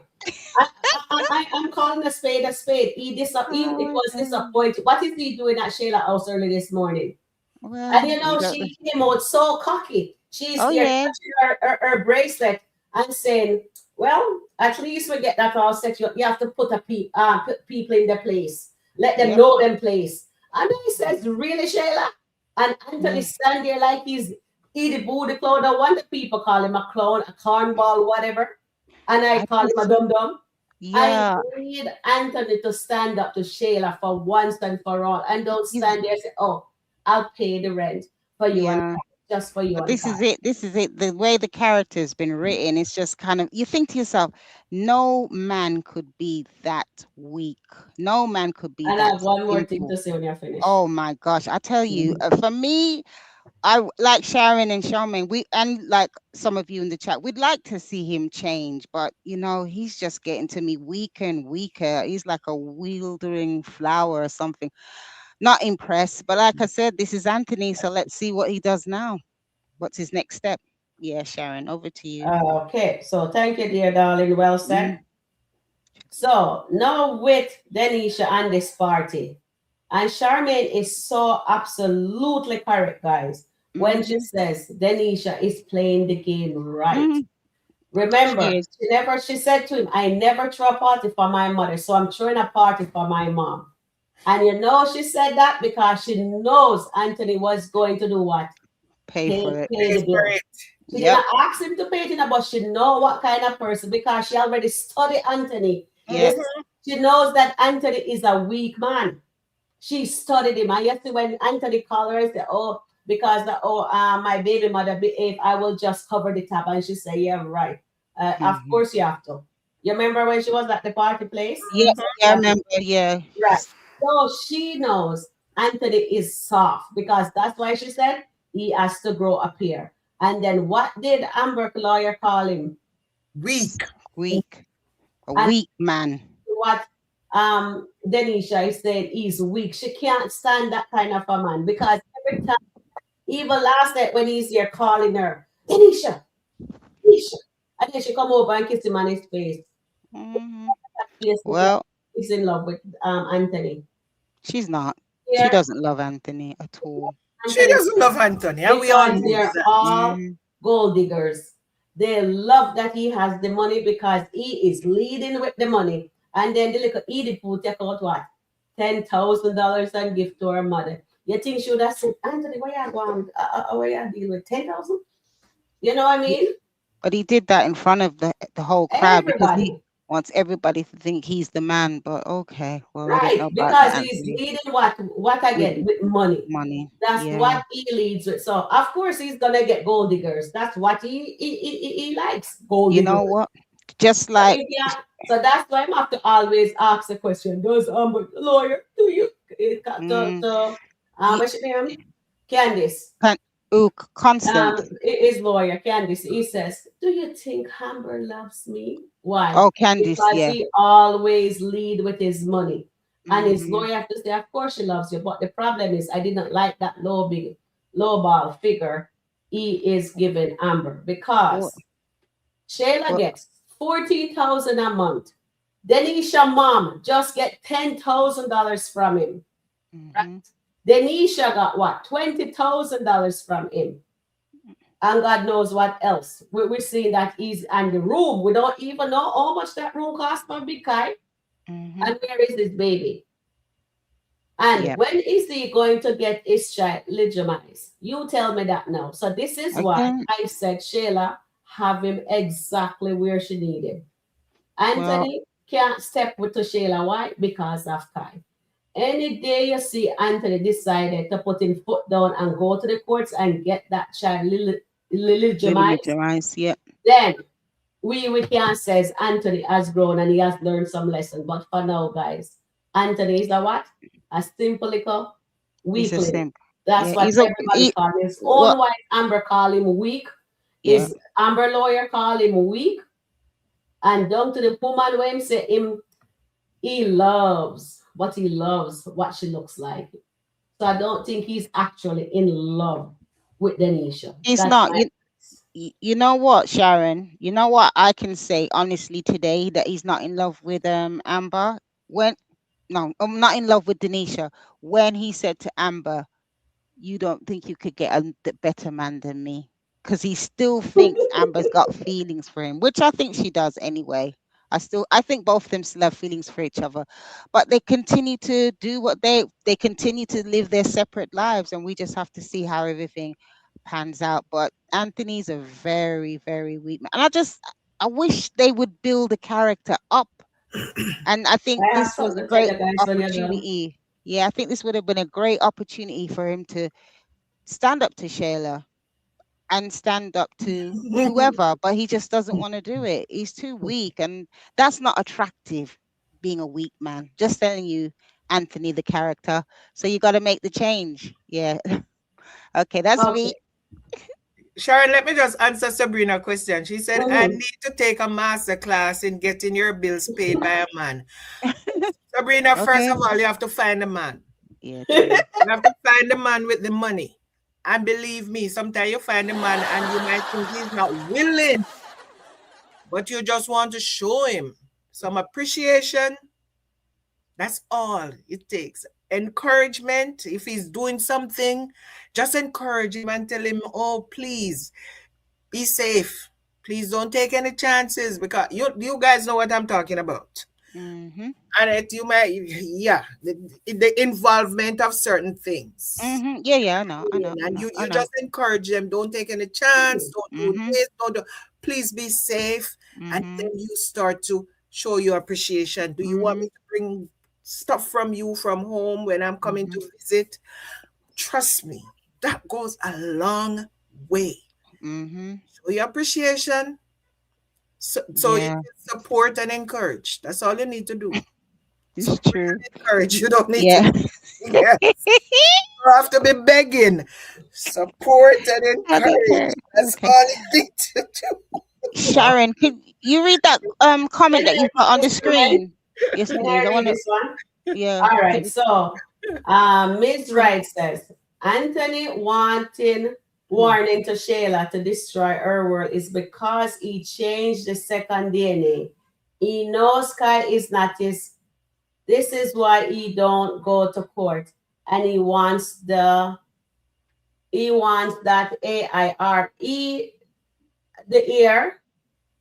I'm calling a spade a spade. Oh It my was god. disappointing. What is he doing at Shayla house early this morning? And Well, you we know, don't know. she came out so cocky. She's Oh there yeah. touching her bracelet and saying, well, at least we get that all set. You have to put people in their place. Let them Yep. know them place. And then he says, really, Shayla? And Anthony Mm. stand there like he's Edie Boo the clown. No wonder people call him a clown, a cornball, whatever. And I I call him a just, dum dum. I yeah. need Anthony to stand up to Shayla for once and for all, and don't He's, stand there and say, "Oh, I'll pay the rent for you and yeah. just for you But and this Kai." is it. This is it. The way the character's been written, it's just kind of, you think to yourself, no man could be that weak. No man could be And I that have one more thing simple. to say when you're finished. Oh my gosh. I tell you, Mhm. for me, like Sharon and Charmaine, we and like some of you in the chat, we'd like to see him change, but he's just getting to me weaker and weaker. He's like a wildering flower or something. Not impressed, but like I said, this is Anthony, so let's see what he does now. What's his next step? Yeah, Sharon, over to you. Okay, so thank you, dear darling. Well said. Mm, So now with Denisha and this party, and Charmaine is so absolutely correct, guys, when she mm-hmm, says Denisha is playing the game right. mm, she Remember, is. she said to him, I never throw a party for my mother, so I'm throwing a party for my mom. And she said that because she knows Anthony was going to do what? Pay for it. Pay Pay the for bill. it. She did Yep. not ask him to pay it, but she know what kind of person because she already studied Anthony. Yep. This she knows that Anthony is a weak man. She studied him. And yesterday when Anthony called her and said, oh, because my baby mother behave, I will just cover the tab. And she said, yeah, right. Of Mm-hmm. course you have to. You remember when she was at the party place? Yep. Mhm. Yeah, I remember. Yeah. Right. So she knows Anthony is soft because that's why she said he has to grow up here. And then what did Amber lawyer call him? Weak. Weak. A And weak man. what Denisha is saying he's weak. She can't stand that kind of a man because every time, even last night when he's here calling her, Denisha, Denisha. And then she come over and kiss him on his face. Hmm. That face look like Well, he's in love with Anthony. she's not. She Here, doesn't love Anthony at all. She Anthony doesn't love Anthony, and we all because know they're that. all Mm, gold diggers. They love that he has the money because he is leading with the money. And then the little Edith will take out what? $10,000 and give to her mother. You think she would have said, Anthony, where you going? Where you deal with 10,000? You know what I y- mean? but he did that in front of the whole crowd because he Everybody. wants everybody to think he's the man. But okay, well, I don't know Right, about because that, he's Anthony. leading what With again? With money. money. That's Yeah. what he leads with. So of course he's gonna get gold diggers. That's what he likes, gold You know diggers. what? Just So like, if you so that's why I have to always ask the question: does lawyer do you mm, y- what's your name? Candice. con- constant. His lawyer, Candice, he says, do you think Amber loves me? Why? Oh, Candice. Because Yeah. he always lead with his money. And his Hmm. lawyer have to say, of course she loves you. But the problem is I didn't like that low ball figure he is giving Amber What? because Shayla What? gets 14,000 a month. Denisha mom just get $10,000 from him. Right? Hmm. Denisha got what? $20,000 from him. And God knows what else. We're seeing that he's in the room. We don't even know how much that room cost for Big Kai. Hmm. And where is this baby? And Yeah. when is he going to get his child legitimized? You tell me that now. So this is why Again. I said Shayla have him exactly where she needed. Well, Anthony can't step with to Shayla. Why? Because of Kai. Any day you see Anthony decided to put his foot down and go to the courts and get that child legitimized, legitimize. Yeah. then we can says Anthony has grown and he has learned some lessons. But for now, guys, Anthony is a what? A simple little He's a weakling. simp. That's Yeah. what everybody calls him. His What? own wife Amber call him weak. Yeah. His Amber lawyer call him weak. And down to the woman when say him he loves what she looks like. So I don't think he's actually in love with Denisha. He's That's not. my You know what, Sharon? You know what I can say honestly today that he's not in love with Amber. When no, I'm not in love with Denisha. When he said to Amber, "You don't think you could get a better man than me?" because he still thinks Amber's got feelings for him, which I think she does anyway. I think both of them still have feelings for each other, but they continue to do what they continue to live their separate lives, and we just have to see how everything pans out. But Anthony's a very, very weak man, and I wish they would build a character up, and I think I have this was a something to tell great you guys when you're done. opportunity. Yeah, I think this would have been a great opportunity for him to stand up to Shayla and stand up to whoever, but he just doesn't want to do it. He's too weak, and that's not attractive, being a weak man. Just telling you, Anthony, the character. So you got to make the change. Yeah. Okay, that's me. Okay. Sharon, let me just answer Sabrina's question. She said, I Mhm. need to take a master class in getting your bills paid by a man. Sabrina, first Okay. of all, you have to find a man. Yeah, true. You have to find the man with the money. And believe me, sometimes you find a man and you might think he's not willing, but you just want to show him some appreciation. That's all it takes. Encouragement. If he's doing something, just encourage him and tell him, oh, please be safe. Please don't take any chances because you guys know what I'm talking about. Mhm. And you might, yeah, the involvement of certain things. Mhm. Yeah, yeah, I know. I know. I And know. I you know. just encourage them, don't take any chance, don't do Mhm. this, don't do, please be safe. And then Mhm. you start to show your appreciation. Do you want me Mhm. to bring stuff from you from home when I'm coming Mhm. to visit? Trust me, that goes a long way. Mhm. Show your appreciation so you Yeah, can support and encourage. That's all you need to do. it's Support true. and encourage. You don't need to, Yeah. yeah, you have to be begging. Support and encourage. Okay. That's Okay. all you need to do. Sharon, could you read that Can comment that I you've got read on the this one, guys? screen? Yes, Can please. I I read want to. this one? Yeah. All Take right. the. So, Ms. Wright says Anthony wanting Hmm. warning to Shayla to destroy her world is because he changed the second DNA. He knows Sky is not his. This is why he don't go to court, and he wants that AIRE the ear.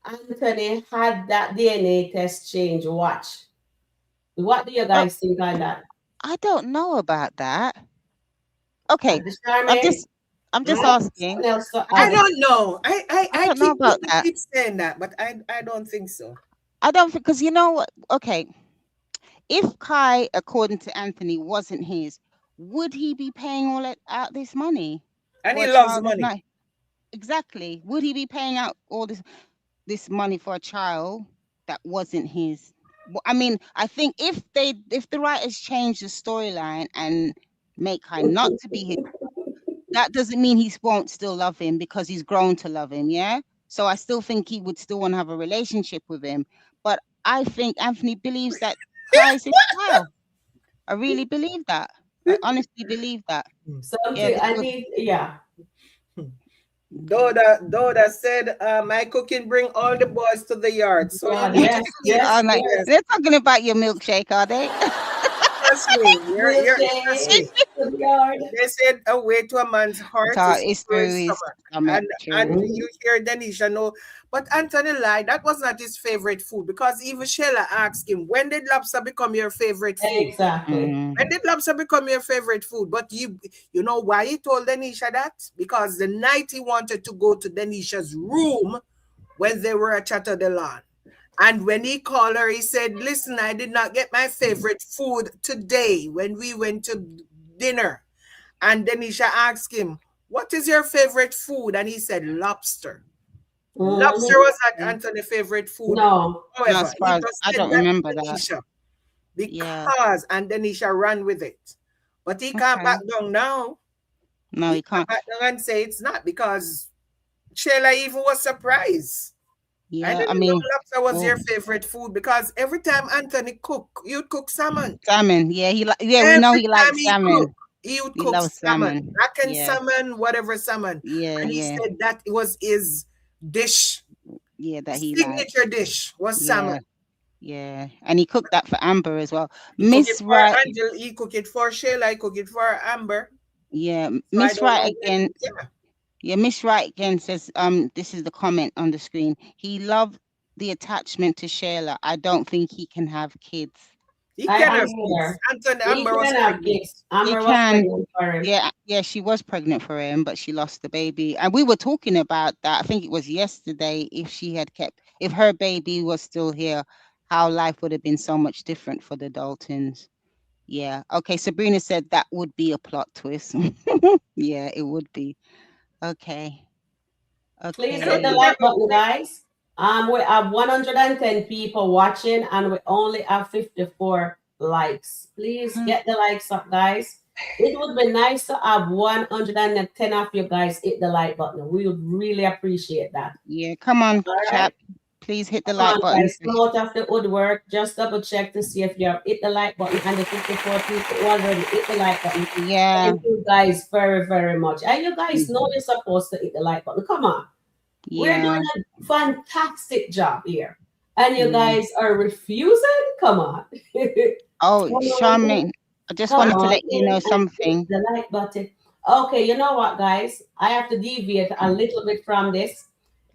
Anthony had that DNA test change. Watch. What do you Oh, guys think on that? I don't know about that. Okay, The I'm Charmaine? just, I'm You just might have asking. something else to I I don't, add. don't know. I don't know about People that. keep saying that, but I don't think so. I don't think because you know what? Okay, if Kai, according to Anthony, wasn't his, would he be paying all out this money And for he a loves child who's money. not exactly? Would he be paying out all this money for a child that wasn't his? I mean, I think if the writers change the storyline and make Kai not to be his, that doesn't mean he won't still love him because he's grown to love him. Yeah. So I still think he would still want to have a relationship with him. But I think Anthony believes that Kai is his child. I really believe that. I honestly believe that. Yeah, Something I because need, yeah. okay. Doda said, my cooking bring all the boys to the yard. So you God, need to yes, keep, yes, Oh, no, yes. yes, they're talking about your milkshake, are they? trust me. Trust Milkshake me. to the yard. They said a way to a man's heart So is it's through his through his stomach. stomach. And True. Mhm. you hear Denisha know, but Anthony lied. That was not his favorite food because even Shayla asked him, when did lobster become your favorite food? Exactly. When Mm, did lobster become your favorite food? But you know why he told Denisha that? Because the night he wanted to go to Denisha's room when they were at Chateau de Lawn. And when he called her, he said, listen, I did not get my favorite food today when we went to dinner. And Denisha asked him, what is your favorite food? And he said, lobster. Lobster Mhm. was not mm. Anthony's favorite food. No. No, However, as he far as just I said don't that remember to that. Denisha Yeah. because, and Denisha ran with it. But he can't Okay. back down now. No, He you can't can't. back down and say it's not because Shayla even was surprised. I Yeah. I didn't know mean, lobster was oh, your favorite food because every time Anthony cook, you'd cook salmon. salmon. Yeah, yeah, we know Every he time likes he cook, salmon. he would He cook loves salmon, salmon. black and Yeah. salmon, whatever salmon. Yeah, And he yeah. said that was his dish, Yeah, that his he likes. signature dish was salmon. Yeah. Yeah. And he cooked that for Amber as well. He cook it Miss for Right. Angel, he cook it for Shayla, he cook it for Amber. Yeah, So I Miss don't Right know again. when, yeah. Yeah, Miss Wright again says, this is the comment on the screen. He loved the attachment to Shayla. I don't think he can have kids. He I can agree have with kids. her. Anthony He Amber was can have pregnant. kids. He Amber was can. pregnant for him. Yeah, yeah, she was pregnant for him, but she lost the baby. And we were talking about that. I think it was yesterday. If she had kept, if her baby was still here, how life would have been so much different for the Daltons. Yeah. Okay. Sabrina said that would be a plot twist. Yeah, it would be. Okay. Please You know, hit the Okay. like button, guys. We have 110 people watching and we only have 54 likes. Please Hmm. get the likes up, guys. It would be nice to have 110 of you guys hit the like button. We would really appreciate that. Yeah. Come on, All right. chat. Please hit the Come like on, button. guys. Come out of the woodwork. Just double check to see if you have hit the like button and the 54 people who already hit the like button. Yeah. Thank you guys very, very much. And you guys know Mhm. you're supposed to hit the like button. Come on. We're Yeah. doing a fantastic job here. And you Yeah. guys are refusing? Come on. Oh, Come on in. Charmaine, I just Come wanted to on let you in know and hit something. the like button. Okay, you know what, guys? I have to deviate a little bit from this.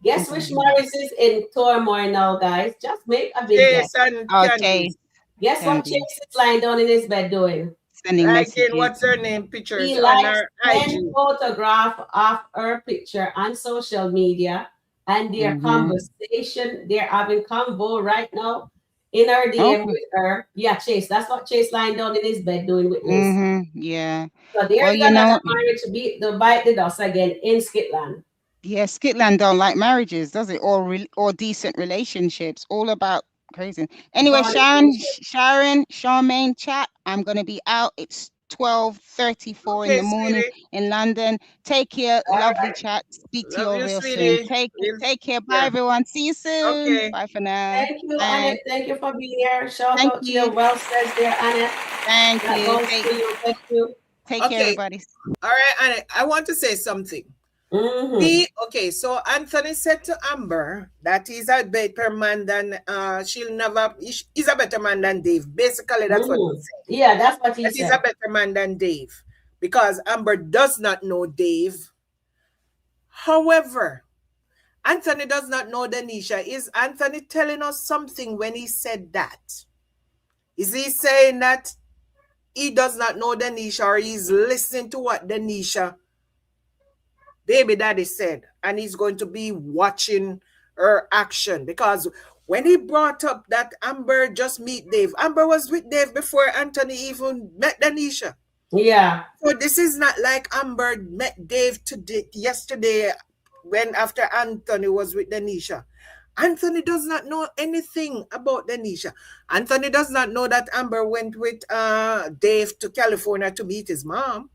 Guess which Okay. Morris is in turmoil now, guys? Just make a big guess. Chase and Oh, Candice. Chase, Guess what Candy, Chase is lying down in his bed doing? sending Liking messages. what's her name pictures He on likes her 10 IG. photograph of her picture on social media and their Mm-hmm. conversation. They're having convo right now in her DM Okay. with her. Yeah, Chase. That's what Chase lying down in his bed doing with Liz. Mm-hmm. Yeah. So Well, there's you another know, marriage beat the bite the dust again in Skitland. yeah, Skitland don't like marriages, does it? Or decent relationships. All about crazy. Anyway, Fornication. Sharon, Charmaine, chat. I'm gonna be out. It's 12:34 in Okay, the morning sweetie. in London. Take care, All lovely right. chat. Speak to you Love all you, real soon. sweetie. We'll, Take care. Bye, yeah. everyone. See you soon. Okay. Bye for now. Thank you, Bye. Annette. Thank you for being here. Shout Thank out to you. your well says there, Annette. Thank That you. goes to you. Thank you. Take care, Okay. everybody. All right, Annie. I want to say something. Mm-hmm. Okay, so Anthony said to Amber that he's a better man than she'll never he's a better man than Dave. Basically, that's what he Mm-hmm. said. Yeah, that's what he That he's a said. better man than Dave. Because Amber does not know Dave. However, Anthony does not know Denisha. Is Anthony telling us something when he said that? Is he saying that he does not know Denisha or he's listening to what Denisha baby daddy said and he's going to be watching her action? Because when he brought up that Amber just meet Dave, Amber was with Dave before Anthony even met Denisha. Yeah. So this is not like Amber met Dave today, yesterday, when after Anthony was with Denisha. Anthony does not know anything about Denisha. Anthony does not know that Amber went with Dave to California to meet his mom.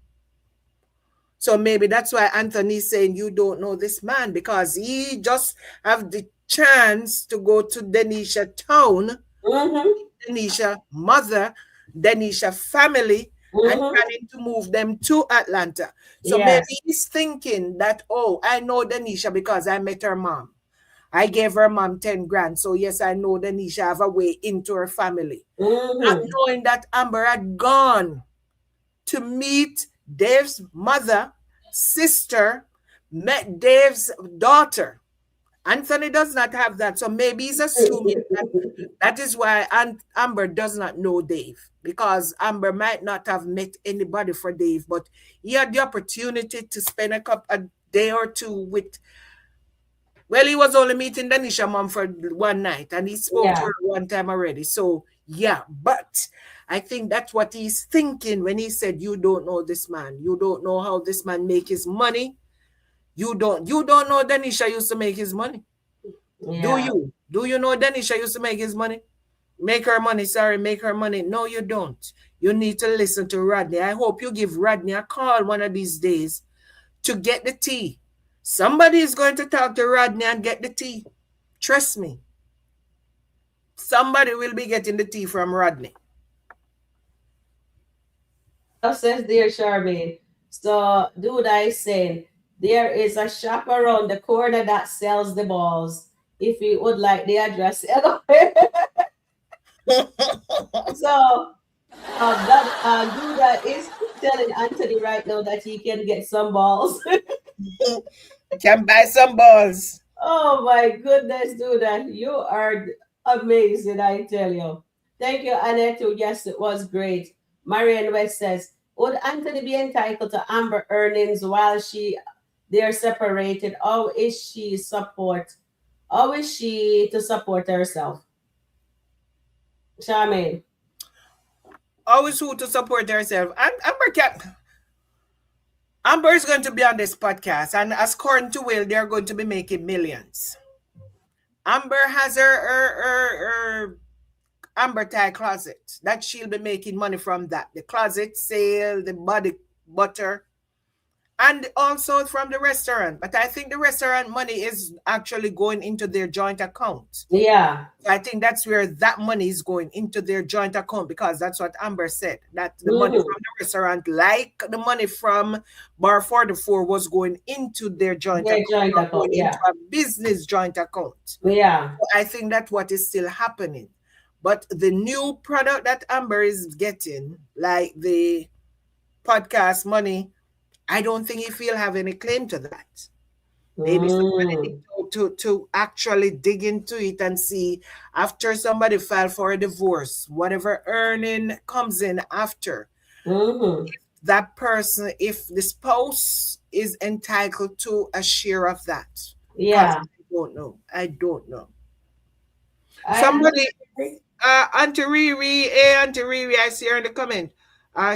So maybe that's why Anthony's saying you don't know this man, because he just have the chance to go to Denisha town, Mm-hmm. Denisha mother, Denisha family, and Mm-hmm. planning to move them to Atlanta. So maybe Yes. he's thinking that, oh, I know Denisha because I met her mom. I gave her mom 10 grand. So yes, I know Denisha have a way into her family. Not Mm-hmm. knowing that Amber had gone to meet Dave's mother, sister, met Dave's daughter. Anthony does not have that. So maybe he's assuming that that is why Amber does not know Dave, because Amber might not have met anybody for Dave, but he had the opportunity to spend a day or two with. Well, he was only meeting Danisha mom for one night, and he spoke to Yeah. her one time already. So yeah, but I think that's what he's thinking when he said, "You don't know this man. You don't know how this man make his money. You don't know Danisha used to make his money. Do Yeah. you? Do you know Danisha used to make his money? Make her money. Sorry, make her money. No, you don't. You need to listen to Rodney. I hope you give Rodney a call one of these days to get the tea. Somebody is going to talk to Rodney and get the tea. Trust me. Somebody will be getting the tea from Rodney. What says dear Charmaine? So, dude, I saying there is a shop around the corner that sells the balls. If you would like the address, so that Duda is telling Anthony right now that he can get some balls. Can buy some balls. Oh my goodness, dude, you are amazing, I tell you. Thank you, Annette. Yes, it was great. Marian West says, would Anthony be entitled to Amber earnings while they're separated? How is she to support herself? Charmaine. Always who to support herself. And Amber is going to be on this podcast, and as Kountry Wayne, they're going to be making millions. Amber has her Amber tie closet that she'll be making money from that. The closet sale, the body butter, and also from the restaurant. But I think the restaurant money is actually going into their joint account. Yeah. I think that's where that money is going, into their joint account, because that's what Amber said, that the money Mm-hmm. from the restaurant, like the money from Bar 44, was going into their joint Their account, joint or account. going into Yeah. a business joint account. Yeah. So I think that's what is still happening. But the new product that Amber is getting, like the podcast money, I don't think if he'll have any claim to that. Maybe somebody Mm. need to actually dig into it and see, after somebody filed for a divorce, whatever earning comes in after, Mm-hmm. that person, if the spouse is entitled to a share of that. Because Yeah. I don't know. I don't know. I Somebody, agree. Auntie Riri, hey Auntie Riri, I see her in the comment.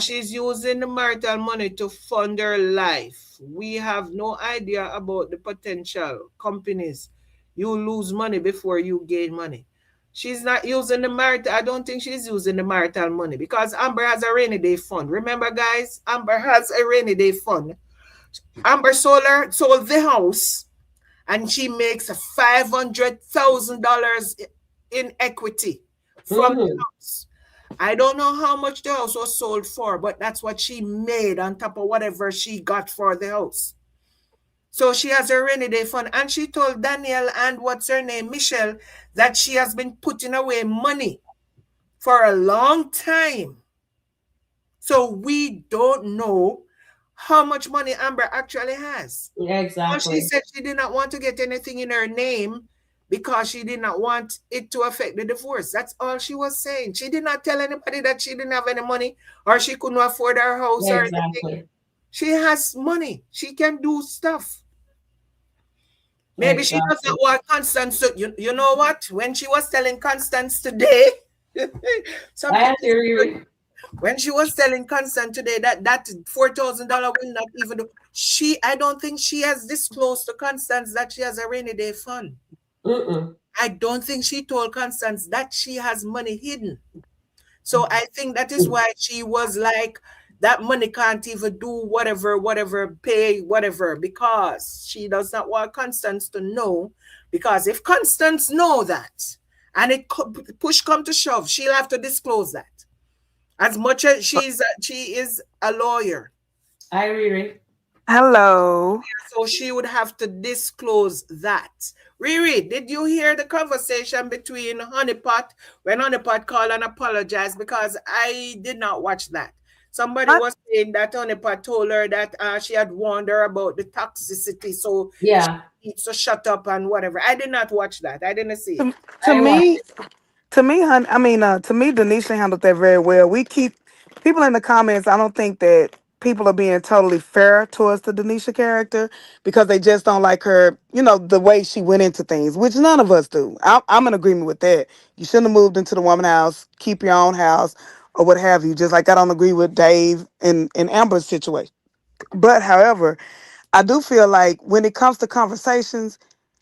She's using the marital money to fund her life. We have no idea about the potential companies. You lose money before you gain money. She's not using the marital. I don't think she's using the marital money, because Amber has a rainy day fund. Remember, guys, Amber has a rainy day fund. Amber sold the house, and she makes $500,000 in equity from the Mm-hmm. house. I don't know how much the house was sold for, but that's what she made on top of whatever she got for the house. So she has a rainy day fund, and she told Daniel and what's her name, Michelle, that she has been putting away money for a long time. So we don't know how much money Amber actually has. Yeah, Well, she exactly. said she did not want to get anything in her name because she did not want it to affect the divorce. That's all she was saying. She did not tell anybody that she didn't have any money, or she couldn't afford her house Yeah, or anything. exactly. She has money. She can do stuff. Maybe she doesn't Exactly. want Constance to, you know what? When she was telling Constance today, I something have to is good. reread. When she was telling Constance today that $4,000 will not even do, I don't think she has disclosed to Constance that she has a rainy day fund. Mm-mm. I don't think she told Constance that she has money hidden. So I think that is why she was like, that money can't even do whatever, pay whatever, because she does not want Constance to know. Because if Constance know that, and push come to shove, she'll have to disclose that. As much as she is a lawyer, I reread. Hello. so she would have to disclose that. Riri, did you hear the conversation between Honeypot, when Honeypot called and apologized? Because I did not watch that. Somebody I, was saying that Honeypot told her that she had warned her about the toxicity, so she Yeah. needs to shut up and whatever. I did not watch that. I didn't see it. to I watched me, it. to me, Denisha handled that very well. We keep people in the comments. I don't think that people are being totally fair towards the Denisha character because they just don't like her. You know the way she went into things, which none of us do. I'm in agreement with that. You shouldn't have moved into the woman house. Keep your own house or what have you. Just like I don't agree with Dave and Amber's situation. But however, I do feel like when it comes to conversations,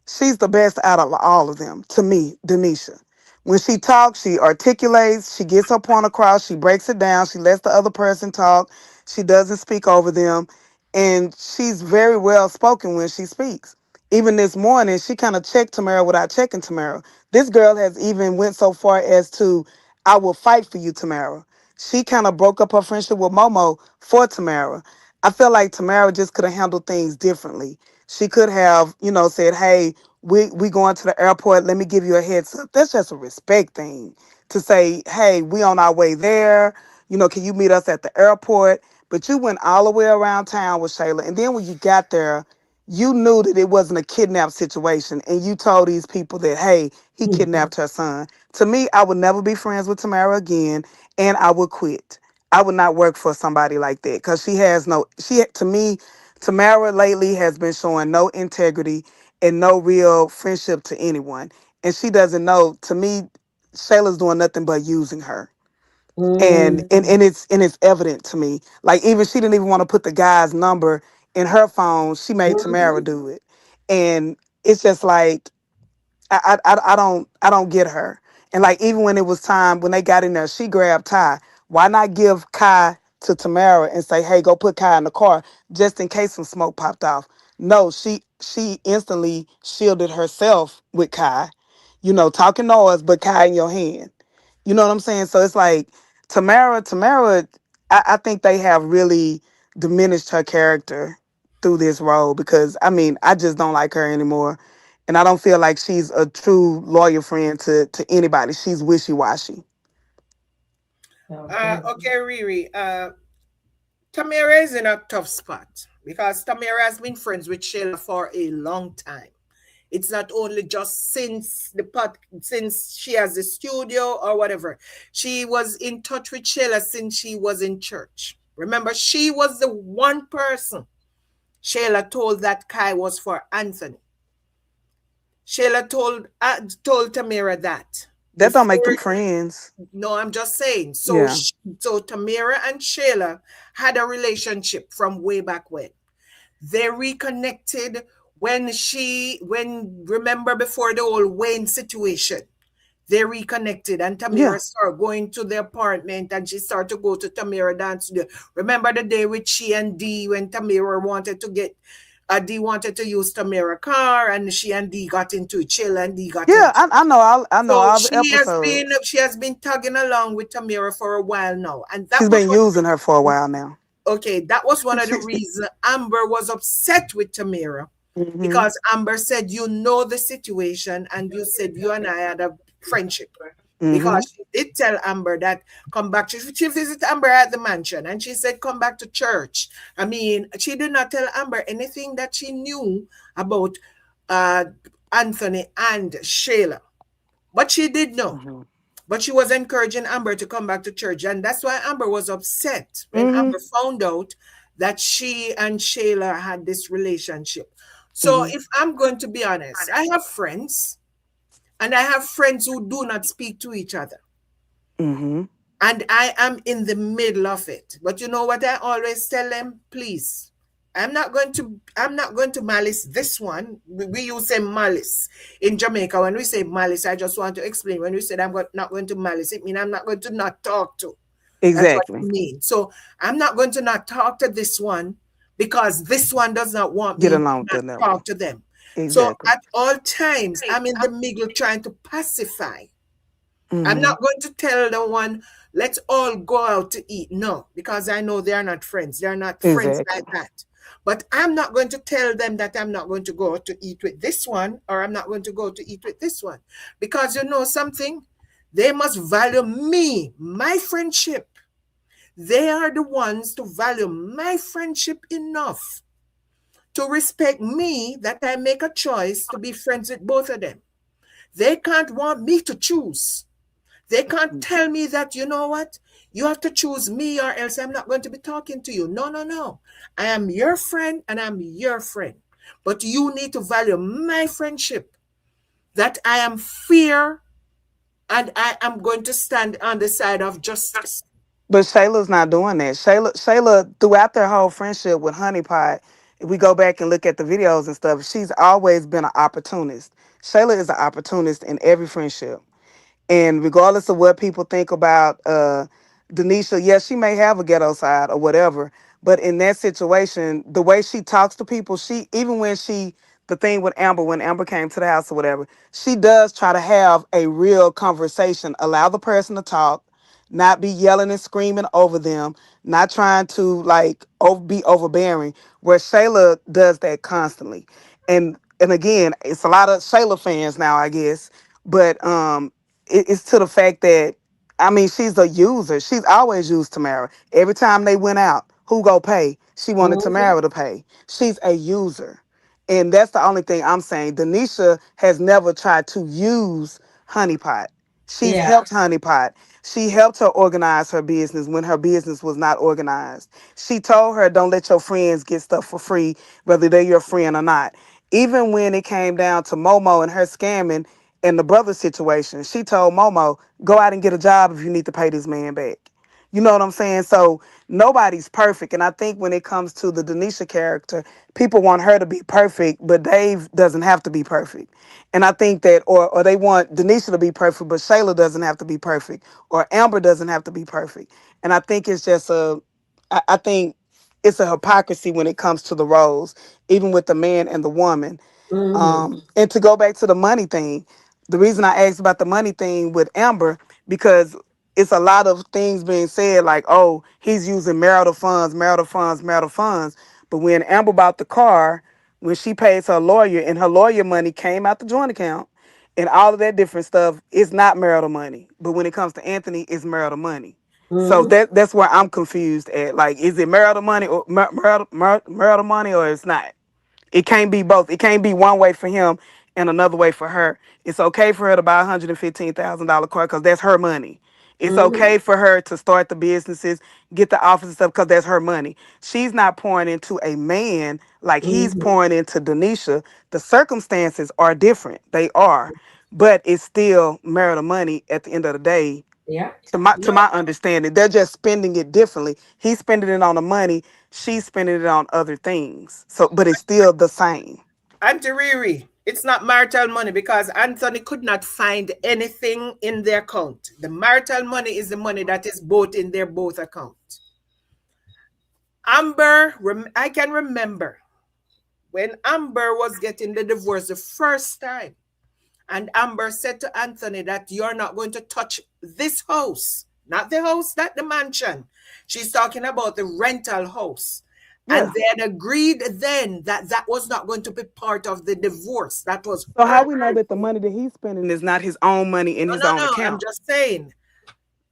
she's the best out of all of them to me, Denisha. When she talks, she articulates, she gets her point across, she breaks it down, she lets the other person talk, she doesn't speak over them, and she's very well spoken when she speaks. Even this morning, she kind of checked Tamara without checking Tamara. This girl has even went so far as to, I will fight for you, Tamara. She kind of broke up her friendship with Momo for Tamara. I feel like Tamara just could have handled things differently. She could have, said, "Hey, we going to the airport. Let me give you a heads up." That's just a respect thing to say, "Hey, we on our way there. Can you meet us at the airport?" But you went all the way around town with Shayla, and then when you got there, you knew that it wasn't a kidnap situation and you told these people that, hey, he kidnapped her son. To me, I would never be friends with Tamara again and I would quit. I would not work for somebody like that because she has no, to me, Tamara lately has been showing no integrity and no real friendship to anyone. And she doesn't know, to me, Shayla's doing nothing but using her. And Mm, it's evident to me. Like even she didn't even want to put the guy's number in her phone. She made Tamara mhm, do it, and it's just like I don't get her. And like even when it was time when they got in there, she grabbed Ty. Why not give Kai to Tamara and say, "Hey, go put Kai in the car just in case some smoke popped off"? No, she instantly shielded herself with Kai. Talking noise, but Kai in your hand. You know what I'm saying? So it's like Tamara. I think they have really diminished her character through this role because I mean I just don't like her anymore. And I don't feel like she's a true loyal friend to anybody. She's wishy washy. okay. Okay, Riri. Tamara is in a tough spot because Tamara has been friends with Shayla for a long time. It's not only just since she has the studio or whatever. She was in touch with Shayla since she was in church. Remember, she was the one person Shayla told that Kai was for Anthony. Shayla told Tamara that That don't make them before. friends. No, I'm just saying. So Yeah. so Tamara and Shayla had a relationship from way back when. They reconnected when remember before the whole Wayne situation. They reconnected and Yeah. Tamara started going to the apartment and she started to go to Tamara dance studio. Remember the day with she and D when Tamara wanted to get D wanted to use Tamara car and she and D got into it. Shayla and D got Yeah. into it. I know So all the episodes. she has been tagging along with Tamara for a while now. And that She's was been what using her for a while now. okay, that was one of the reasons Amber was upset with Tamara Hmm. because Amber said, you know the situation, and you said you and I had a friendship. Hmm. Because she did tell Amber that come back. She visited Amber at the mansion and she said, come back to church. I mean, she did not tell Amber anything that she knew about uh, Anthony and Shayla. But she did know. Hmm. But she was encouraging Amber to come back to church. And that's why Amber was upset when Hmm. Amber found out that she and Shayla had this relationship. So, Hmm. if I'm going to be honest, I have friends and I have friends who do not speak to each other. Hmm. And I am in the middle of it. But you know what I always tell them? Please, I'm not going to malice this one. We use say malice in Jamaica. When we say malice, I just want to explain. When we said not going to malice, it means I'm not going to not talk to. That's what Exactly. it means. So I'm not going to not talk to this one because this one does not want Get me to along with not the other one. talk to them. So Exactly. at all times, I'm in the middle trying to pacify. I'm Hmm. not going to tell the one, let's all go out to eat. No, because I know they're not friends. They're not friends Exactly. like that. But I'm not going to tell them that I'm not going to go out to eat with this one or I'm not going to go to eat with this one. Because you know something? They must value me, my friendship. They are the ones to value my friendship enough to respect me that I make a choice to be friends with both of them. They can't want me to choose. They can't tell me that, you know what? You have to choose me or else I'm not going to be talking to you. No, no, no. I am your friend and I'm your friend. But you need to value my friendship, that I am fair and I am going to stand on the side of justice. But Shayla's not doing that. Shayla, throughout their whole friendship with Honey Pot, if we go back and look at the videos and stuff, she's always been an opportunist. Shayla is an opportunist in every friendship. And regardless of what people think about Denisha, yes, she may have a ghetto side or whatever, but in that situation, the way she talks to people, she even when the thing with Amber, when Amber came to the house or whatever, she does try to have a real conversation, allow the person to talk, not be yelling and screaming over them, not trying to like be overbearing. Where Shayla does that constantly, and again, it's a lot of Shayla fans now, I guess, but it's to the fact that I mean she's a user. She's always used Tamara. Every time they went out, who go pay? She wanted Mhm, Tamara to pay. She's a user. And that's the only thing I'm saying. Denisha has never tried to use Honeypot. She's Yeah. helped Honeypot. She helped her organize her business when her business was not organized. She told her, don't let your friends get stuff for free, whether they're your friend or not. Even when it came down to Momo and her scamming and the brother situation, she told Momo, go out and get a job if you need to pay this man back. You know what I'm saying? So nobody's perfect. And I think when it comes to the Denisha character, people want her to be perfect, but Dave doesn't have to be perfect. And I think that, or they want Denisha to be perfect, but Shayla doesn't have to be perfect, or Amber doesn't have to be perfect. And I think it's just I think it's a hypocrisy when it comes to the roles, even with the man and the woman. Mm-hmm. And to go back to the money thing, the reason I asked about the money thing with Amber, because it's a lot of things being said like, oh, he's using marital funds, marital funds, marital funds. But when Amber bought the car, when she pays her lawyer and her lawyer money came out the joint account and all of that different stuff, it's not marital money. But when it comes to Anthony, it's marital money. So Mm-hmm. that's where I'm confused at. Like, is it marital money or marital money or it's not? It can't be both. It can't be one way for him and another way for her. It's okay for her to buy $115,000 car because that's her money. It's Mm-hmm. okay for her to start the businesses, get the office and stuff because that's her money. She's not pouring into a man like he's Mm-hmm. pouring into Denisha. The circumstances are different. They are. But it's still marital money at the end of the day. Yeah. To my understanding, they're just spending it differently. He's spending it on the money. She's spending it on other things. So, but it's still the same. Auntie Riri, it's not marital money because Anthony could not find anything in their account. The marital money is the money that is both in their both account. I can remember when Amber was getting the divorce the first time, and Amber said to Anthony that you're not going to touch this house, not the house, not the mansion. She's talking about the rental house. And Yeah. they had agreed then that that was not going to be part of the divorce. That was So her. how we know that the money that he's spending is not his own money in No, his no, own no. I'm account? just saying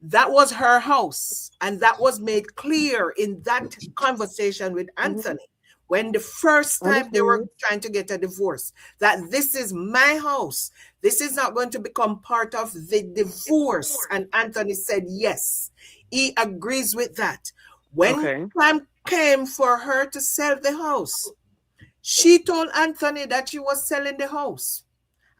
that was her house. And that was made clear in that conversation with Mhm. Anthony when the first time they were Understood. trying to get a divorce, that this is my house. This is not going to become part of the divorce. And Anthony said yes. He agrees with that. When Okay. time came for her to sell the house, she told Anthony that she was selling the house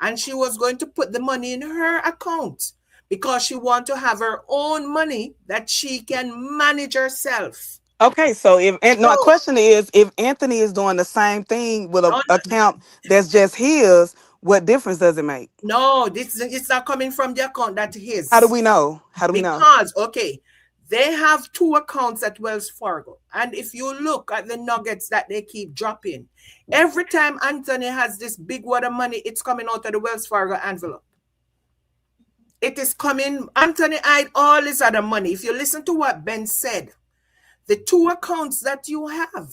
and she was going to put the money in her account because she want to have her own money that she can manage herself. Okay. So if and no, my So question is, if Anthony is doing the same thing with a no, account that's just his, what difference does it make? no, this it's not coming from the account that How do his. we know? How do we know? Because okay, they have two accounts at Wells Fargo. And if you look at the nuggets that they keep dropping, every time Anthony has this big wad of money, it's coming out of the Wells Fargo envelope. It is coming. Anthony hide all this other money. If you listen to what Ben said, the two accounts that you have,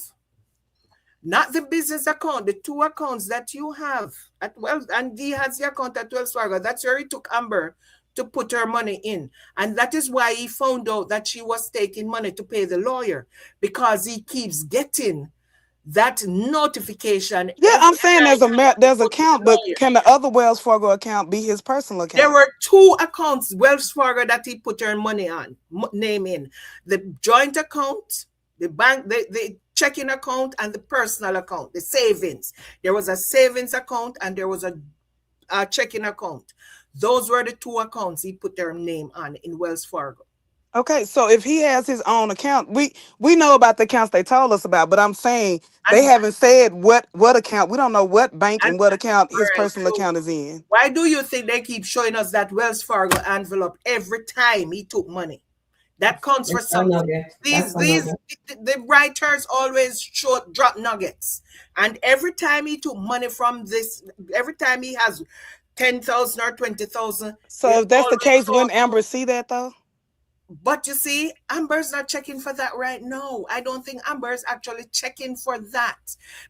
not the business account, the two accounts that you have at Wells, and he has the account at Wells Fargo. That's where he took Amber to put her money in. And that is why he found out that she was taking money to pay the lawyer, because he keeps getting that notification Yeah, every I'm saying time he has to there's go to the account, but lawyer. can the other Wells Fargo account be his personal There account? were two accounts, Wells Fargo, that he put her money on, name in. The joint account, the bank, the checking account, and the personal account, the savings. There was a savings account and there was a checking account. Those were the two accounts he put their name on in Wells Fargo. Okay, so if he has his own account, we know about the accounts they told us about, but I'm saying they And haven't said what account. We don't know what bank and and what account all his right, personal so account is in. why do you think they keep showing us that Wells Fargo envelope every time he took money? That counts for That's a something. nugget. That's These a nugget. the writers always show drop nuggets, and every time he took money from this, every time he has 10,000 or 20,000, they So if that's the always case, show wouldn't Amber see that though? But you see, Amber's not checking for that right now. I don't think Amber's actually checking for that.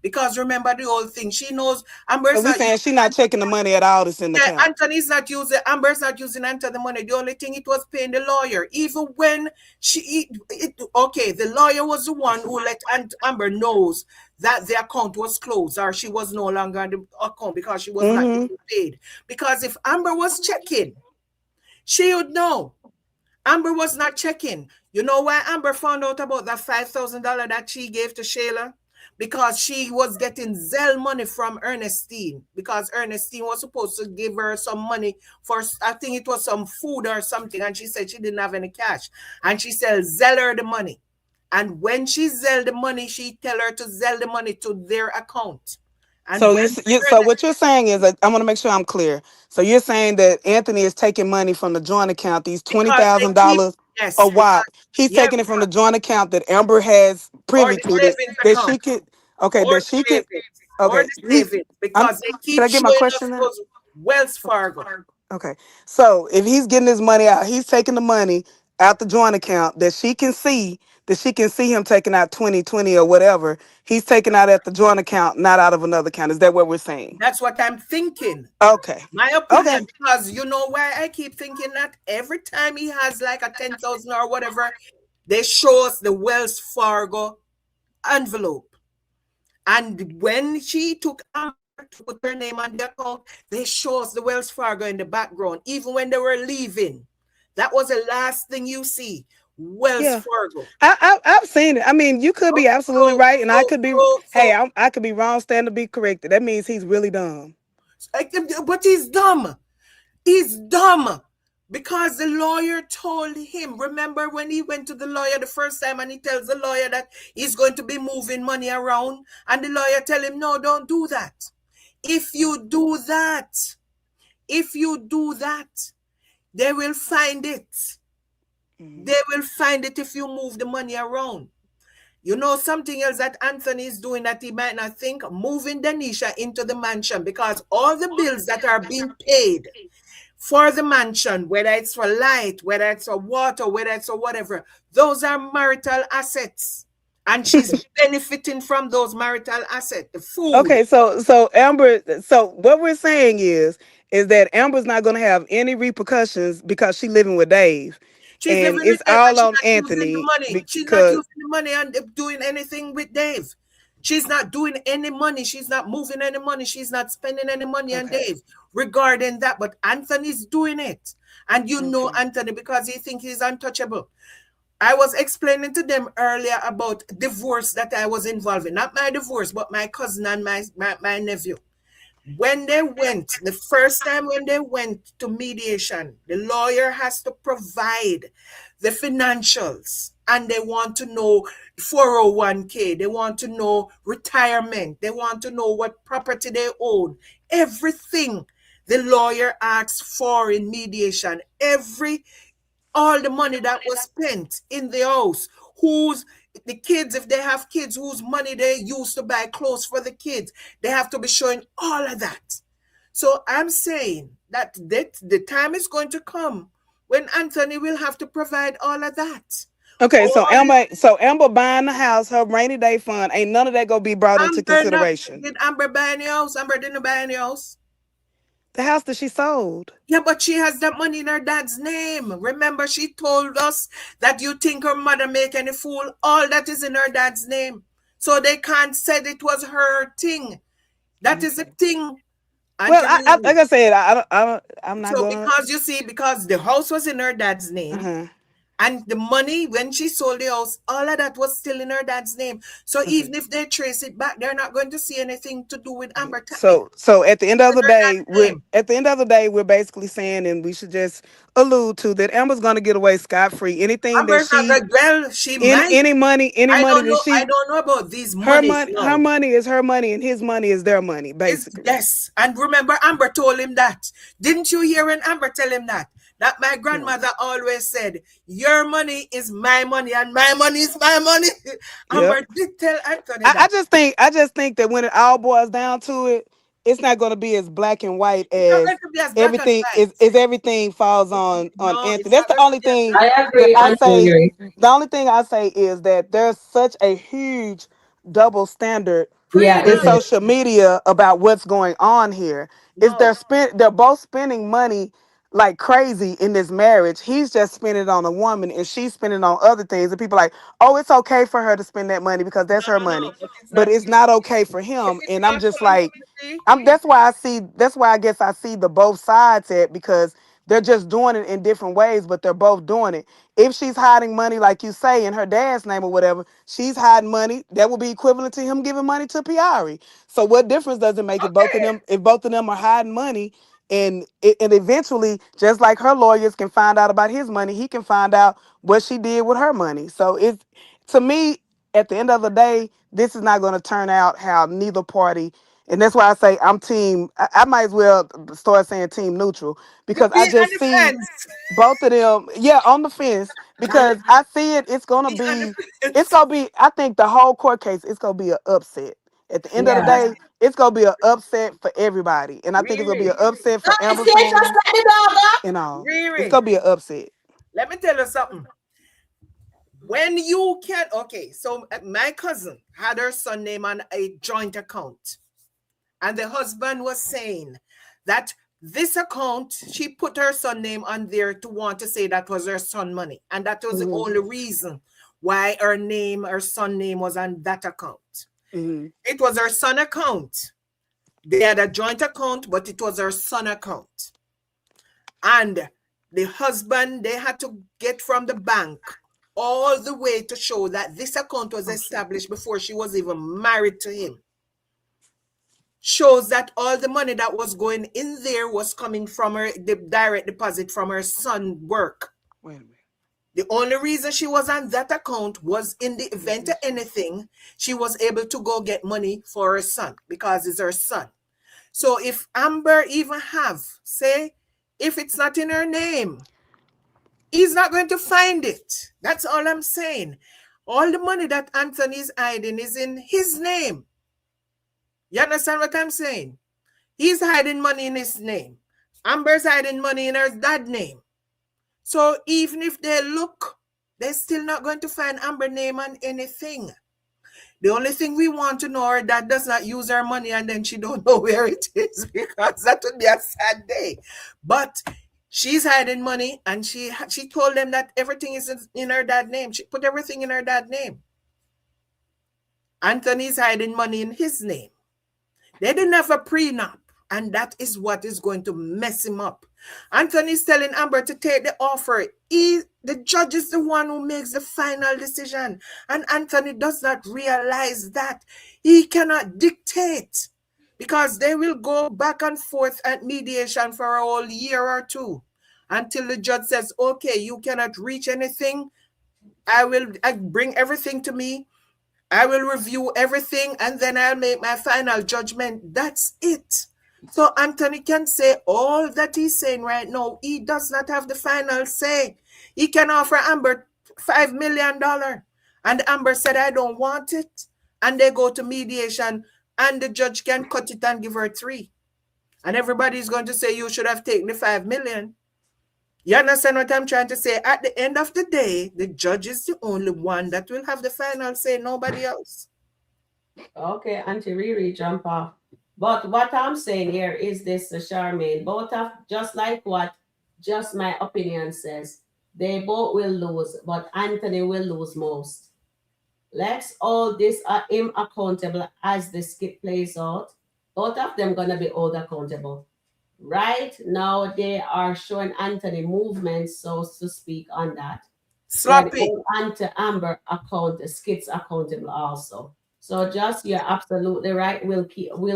Because remember the whole thing. She knows So Amber's we not saying she using not checking the money at all that's in the yeah, account. Anthony's not using Amber's not using Anthony the money. The only thing it was paying the lawyer. Even when okay, the lawyer was the one who let Amber knows that the account was closed or she was no longer on the account because she was not Mm-hmm. getting paid. Because if Amber was checking, she would know. Amber was not checking. You know why Amber found out about that $5,000 that she gave to Shayla? Because she was getting Zelle money from Ernestine. Because Ernestine was supposed to give her some money for, I think it was some food or something. And she said she didn't have any cash. And she said, Zelle her the money. And when she Zelle the money, she tell her to Zelle the money to their account. And So when so what you're saying is that I want to make sure I'm clear. So you're saying that Anthony is taking money from the joint account, these twenty because they thousand keep, dollars yes, or what? because, He's yeah, taking it from the joint account that Amber has or privy the to savings that account. she could okay, Or that the she could savings, or okay. the He's savings, I'm because they can keep I get my showing us question now? those Wells Fargo. Okay. So if he's getting his money out, he's taking the money out the joint account that she can see him taking out 2020 or whatever. He's taking out at the joint account, not out of another account. Is that what we're saying? That's what I'm thinking. Okay. My Okay. opinion, because you know why I keep thinking that every time he has like a 10,000 or whatever, they show us the Wells Fargo envelope. And when she took Amber to put her name on the account, they show us the Wells Fargo in the background, even when they were leaving. That was the last thing you see. Wells Yeah. Fargo. I've seen it. I mean, you could be absolutely So, right, and I so, could be. so, Hey, so, I could be wrong. Stand to be corrected. That means he's really dumb. but he's dumb. He's dumb because the lawyer told him. Remember when he went to the lawyer the first time and he tells the lawyer that he's going to be moving money around, and the lawyer tell him, no, don't do that. If you do that, if you do that, they will find it. They will find it if you move the money around. You know something else that Anthony is doing that he might not think? Moving Denisha into the mansion, because all the bills that are being paid for the mansion, whether it's for light, whether it's for water, whether it's for whatever, those are marital assets. And she's benefiting from those marital assets, the food. Okay, so Amber, so what we're saying is that Amber's not going to have any repercussions because she's living with Dave, She's and living with it's Dave and all she's on not using the Anthony money. She's not because using the money and doing anything with Dave. She's not doing any money. She's not moving any money. She's not spending any money on okay, Dave regarding that. But Anthony's doing it. And you know okay, Anthony because he thinks he's untouchable. I was explaining to them earlier about divorce that I was involved in. Not my divorce, but my cousin and my nephew. When they went, the first time when they went to mediation, the lawyer has to provide the financials and they want to know 401k, they want to know retirement, they want to know what property they own. Everything the lawyer asks for in mediation, all the money that was spent in the house, who's the kids, if they have kids, whose money they use to buy clothes for the kids, they have to be showing all of that. So I'm saying that the time is going to come when Anthony will have to provide all of that. okay. All this So Amber buying the house, her rainy day fund, ain't none of that gonna be brought into Amber not consideration. did Amber buy any house? Amber didn't buy any house. The house that she sold. Yeah, but she has that money in her dad's name. Remember, she told us that you think her mother make any fool. All that is in her dad's name. So they can't say it was her thing. That is a Okay. thing, Well, Anthony. like I said, I'm not So gonna. because you see, because the house was in her dad's name, Uh-huh. and the money when she sold the house, all of that was still in her dad's name. So Okay. even if they trace it back, they're not going to see anything to do with Okay. Amber Tammy. So at the end It's of in the her day, dad's name. we're basically saying, and we should just allude to that Amber's gonna get away scot free. Anything that Amber's not she good. Well, she might. any I money don't that know. I she don't know about these monies her now. money is her money and his money is their money, Is basically. yes. And remember, Amber told him that. Didn't you hear when Amber tell him that? That my No. grandmother always said, your money is my money and my money is my money. Yep. Amber did tell Anthony that. I just think that when it all boils down to it, it's not going to be as black and white It's not as going to be as black and everything white. is everything falls on No, Anthony. it's That's not the going to only be as thing black. I that agree, I and I say. agree. The only thing I say is that there's such a huge double standard Yeah, in it Freedom. is. social media about what's going on here. Is No. they're both spending money like crazy in this marriage. He's just spending it on a woman and she's spending on other things. And people are like, oh, it's okay for her to spend that money because that's her No. money. But it's But not. it's not okay for If him. it's And I'm not just like, controversy, that's why I guess I see the both sides at because they're just doing it in different ways, but they're both doing it. If she's hiding money, like you say, in her dad's name or whatever, she's hiding money. That would be equivalent to him giving money to Piari. So what difference does it make if both of okay. them are hiding money? And eventually, just like her lawyers can find out about his money, he can find out what she did with her money. So it's to me, at the end of the day, this is not going to turn out how neither party. And that's why I say I'm team. I might as well start saying team neutral You because I be on just the see fence. both of them, yeah, on the fence And because I see it. Be on the It's fence. gonna be. I think the whole court case, it's gonna be an upset. At the end of the yeah. day, it's gonna be an upset for everybody, and I think it's gonna be Riri, an upset for Guys, Amber can't just fans let the dog up. and all. It's Riri. gonna be an upset. Let me tell you something. When you can, okay, so my cousin had her son name on a joint account, and the husband was saying that this account, she put her son name on there to want to say that was her son money, and that was the Mhm. only reason why her son name was on that account. Hmm. It was her son account. They had a joint account, but it was her son account. And the husband, they had to get from the bank all the way to show that this account was established before she was even married to him. Shows that all the money that was going in there was coming from her, the direct deposit from her son work. Wait a minute. The only reason she was on that account was in the event of anything, she was able to go get money for her son because it's her son. So if Amber even have, say, if it's not in her name, he's not going to find it. That's all I'm saying. All the money that Anthony is hiding is in his name. You understand what I'm saying? He's hiding money in his name. Amber's hiding money in her dad's name. So even if they look, they're still not going to find Amber's name on anything. The only thing we want to know her dad does not use her money and then she don't know where it is because that would be a sad day. But she's hiding money and she told them that everything is in her dad's name. She put everything in her dad's name. Anthony's hiding money in his name. They didn't have a prenup, and that is what is going to mess him up. Anthony's telling Amber to take the offer. The judge is the one who makes the final decision, and Anthony does not realize that he cannot dictate because they will go back and forth at mediation for a whole year or two until the judge says, "Okay, you cannot reach anything. I bring everything to me. I will review everything and then I'll make my final judgment." That's it. So Anthony can say all that he's saying right now. He does not have the final say. He can offer Amber $5 million. And Amber said, "I don't want it." And they go to mediation and the judge can cut it and give her three. And everybody's going to say, "You should have taken the 5 million." You understand what I'm trying to say? At the end of the day, the judge is the only one that will have the final say, nobody else. Okay, Auntie Riri, jump off. But what I'm saying here is this, Charmaine. Both of, just like what just my opinion says, they both will lose, but Anthony will lose most. Let's all this him accountable as the skit plays out. Both of them gonna be held accountable. Right now, they are showing Anthony movements, so to speak, on that. Then Sloppy. hold Anti Amber account, the skits accountable also. So just you're absolutely right. We'll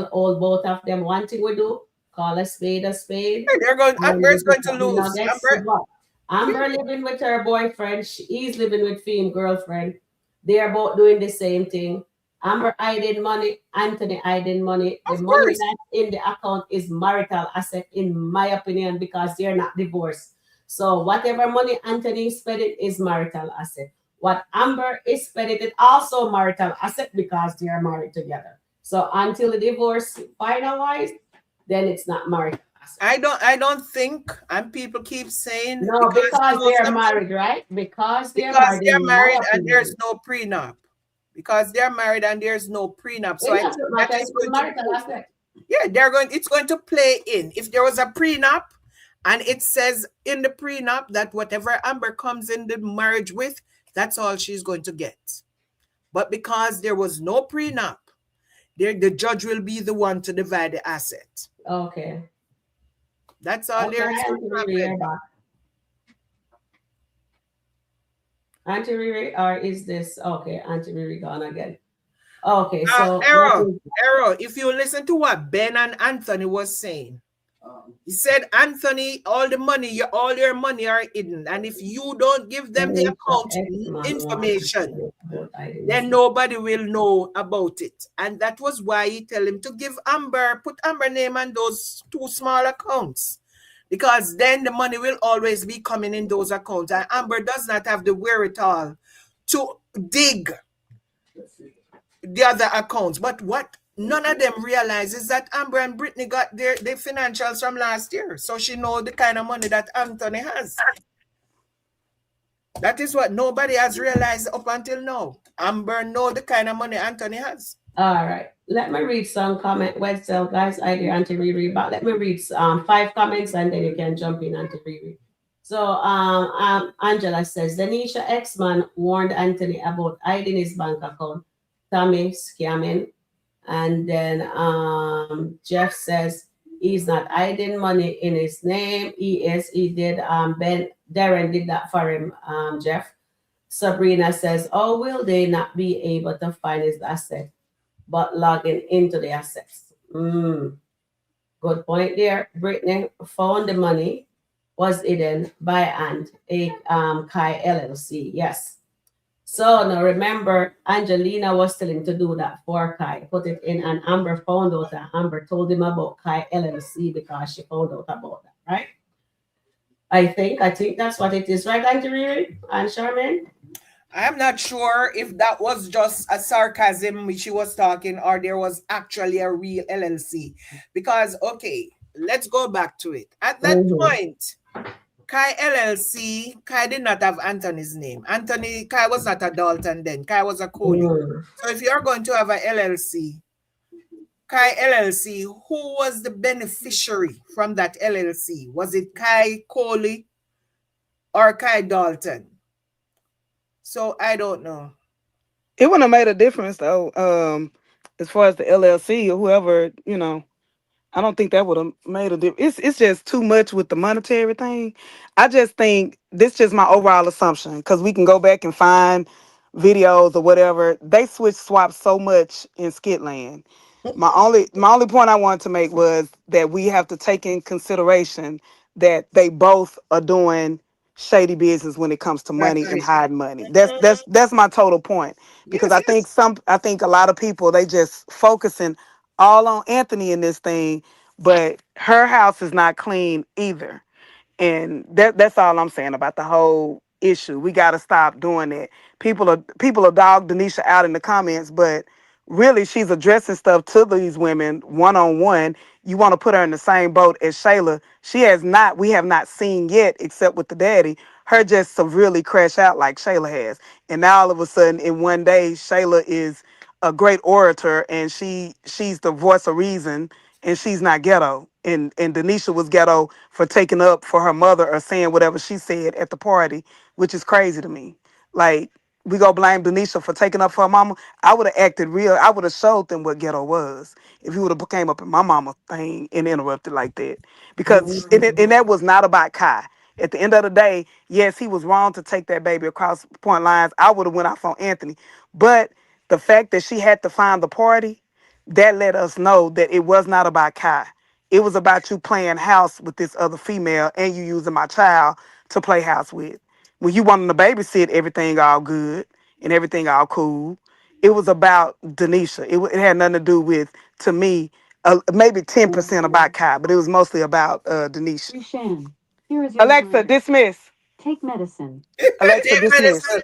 hold both of them. One thing we do, call a spade. They're going. And Amber's we going just to the lose. nuggets. Amber. But Yeah. Amber living with her boyfriend. He's living with Finn girlfriend. They're both doing the same thing. Amber hiding money, Anthony hiding money. The Of money course. that's in the account is marital asset, in my opinion, because they're not divorced. So whatever money Anthony is spending is marital asset. What Amber is spending is also marital asset because they are married together. So until the divorce finalized, then it's not married asset. I don't think, and people keep saying No, because because you know they're something, married, right? Because they're because married, they're in my married and there's opinion. no prenup. Because they're married and there's no prenup. So It I think doesn't that matter. is It's the going to marital play. asset. Yeah, it's going to play in. If there was a prenup and it says in the prenup that whatever Amber comes in the marriage with, that's all she's going to get. But because there was no prenup, the judge will be the one to divide the asset. Okay. That's all Okay, there is going Auntie to Riri, happen. you're back. Auntie Riri, or is this okay? Auntie Riri gone again. Okay, so what Errol, is Errol, if you listen to what Ben and Anthony was saying, he said, Anthony, all your money are hidden. And if you don't give them the Denanisha account ex-man want information, about then identity? nobody will know about it. And that was why he tell him to put Amber name on those two small accounts. Because then the money will always be coming in those accounts. And Amber does not have the wherewithal to dig the other accounts. But what none of them realize is that Amber and Brittany got their financials from last year. So she know the kind of money that Anthony has. That is what nobody has realized up until now. Amber know the kind of money Anthony has. All right. Let me read some comment. Well, so guys, I do Auntie Riri, but let me read five comments and then you can jump in, Auntie Riri. So Angela says Denisha ex-man warned Anthony about hiding his bank account. Tommy scamming. And then Jeff says he's not hiding money in his name. He did Ben Darren did that for him, Jeff. Sabrina says, oh, will they not be able to find his asset but logging into the assets? Good point there. Brittany found the money was hidden by a Kai LLC. Yes. So now remember, Angelina was telling him to do that for Kai. Put it in, and Amber found out that Amber told him about Kai LLC because she found out about that, right? I think that's what it is, right, Auntie Riri and Charmaine? I'm not sure if that was just a sarcasm which she was talking or there was actually a real LLC. Because, okay, let's go back to it. At that Mm-hmm. point, Kai LLC, Kai did not have Anthony's name. Kai was not a Dalton then. Kai was a Coley. Mm. So if you're going to have a LLC, Kai LLC, who was the beneficiary from that LLC? Was it Kai Coley or Kai Dalton? So I don't know. It wouldn't have made a difference though. As far as the LLC or whoever, I don't think that would have made a difference. It's just too much with the monetary thing. I just think this just my overall assumption because we can go back and find videos or whatever. They swap so much in Skitland. My only point I wanted to make was that we have to take in consideration that they both are doing shady business when it comes to That's money and it. hiding money. That's my total point because Yes, yes. I think a lot of people they just focusing all on Anthony in this thing, but her house is not clean either. And that's all I'm saying about the whole issue. We got to stop doing that. People are dog Denisha out in the comments, but really she's addressing stuff to these women one on one. You want to put her in the same boat as Shayla. She has not, we have not seen yet, except with the daddy, her just severely crash out like Shayla has. And now all of a sudden in one day, Shayla is a great orator and she's the voice of reason and she's not ghetto. And Denisha was ghetto for taking up for her mother or saying whatever she said at the party, which is crazy to me. Like, we go blame Denisha for taking up for her mama. I would have acted real. I would have showed them what ghetto was if he would have came up in my mama thing and interrupted like that. Because and that was not about Kai. At the end of the day, yes, he was wrong to take that baby across point lines. I would have went off on Anthony. But the fact that she had to find the party, that let us know that it was not about Kai. It was about you playing house with this other female and you using my child to play house with. When you wanted to babysit, everything all good and everything all cool. It was about Denisha. It had nothing to do with, to me, maybe 10% about Kai, but it was mostly about Denisha. Shan, here is your Alexa, reminder. Dismiss. Take medicine. Alexa, Take dismiss. medicine.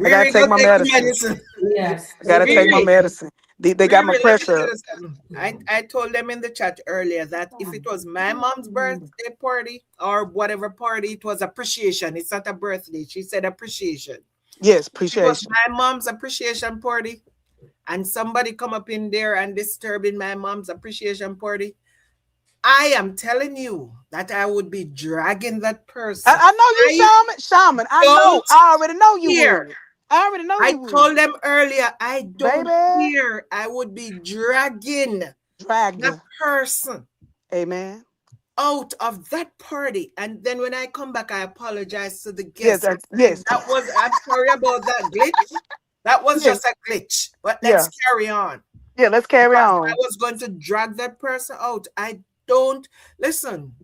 I gotta Riri, take go my take the medicine. medicine. Yes. I gotta take my Riri, medicine. They got my Let me pressure tell up. you something. I told them in the chat earlier that if it was my mom's birthday party or whatever party, it was appreciation. It's not a birthday. She said appreciation. Yes, If it was appreciation. my mom's appreciation party and somebody come up in there and disturbing my mom's appreciation party, I am telling you that I would be dragging that person. I know you, I Shaman. Shaman, I know. don't I already know you care. would. I already know I you would. told them earlier, I don't Baby. care. I would be dragging Dragged. that person Amen. out of that party. And then when I come back, I apologize to the Yes, guests. yes. I'm sorry about that glitch. That was Yes. just a glitch. But Yeah. let's carry on. Yeah, let's carry Because I on. was going to drag that person out. I don't listen.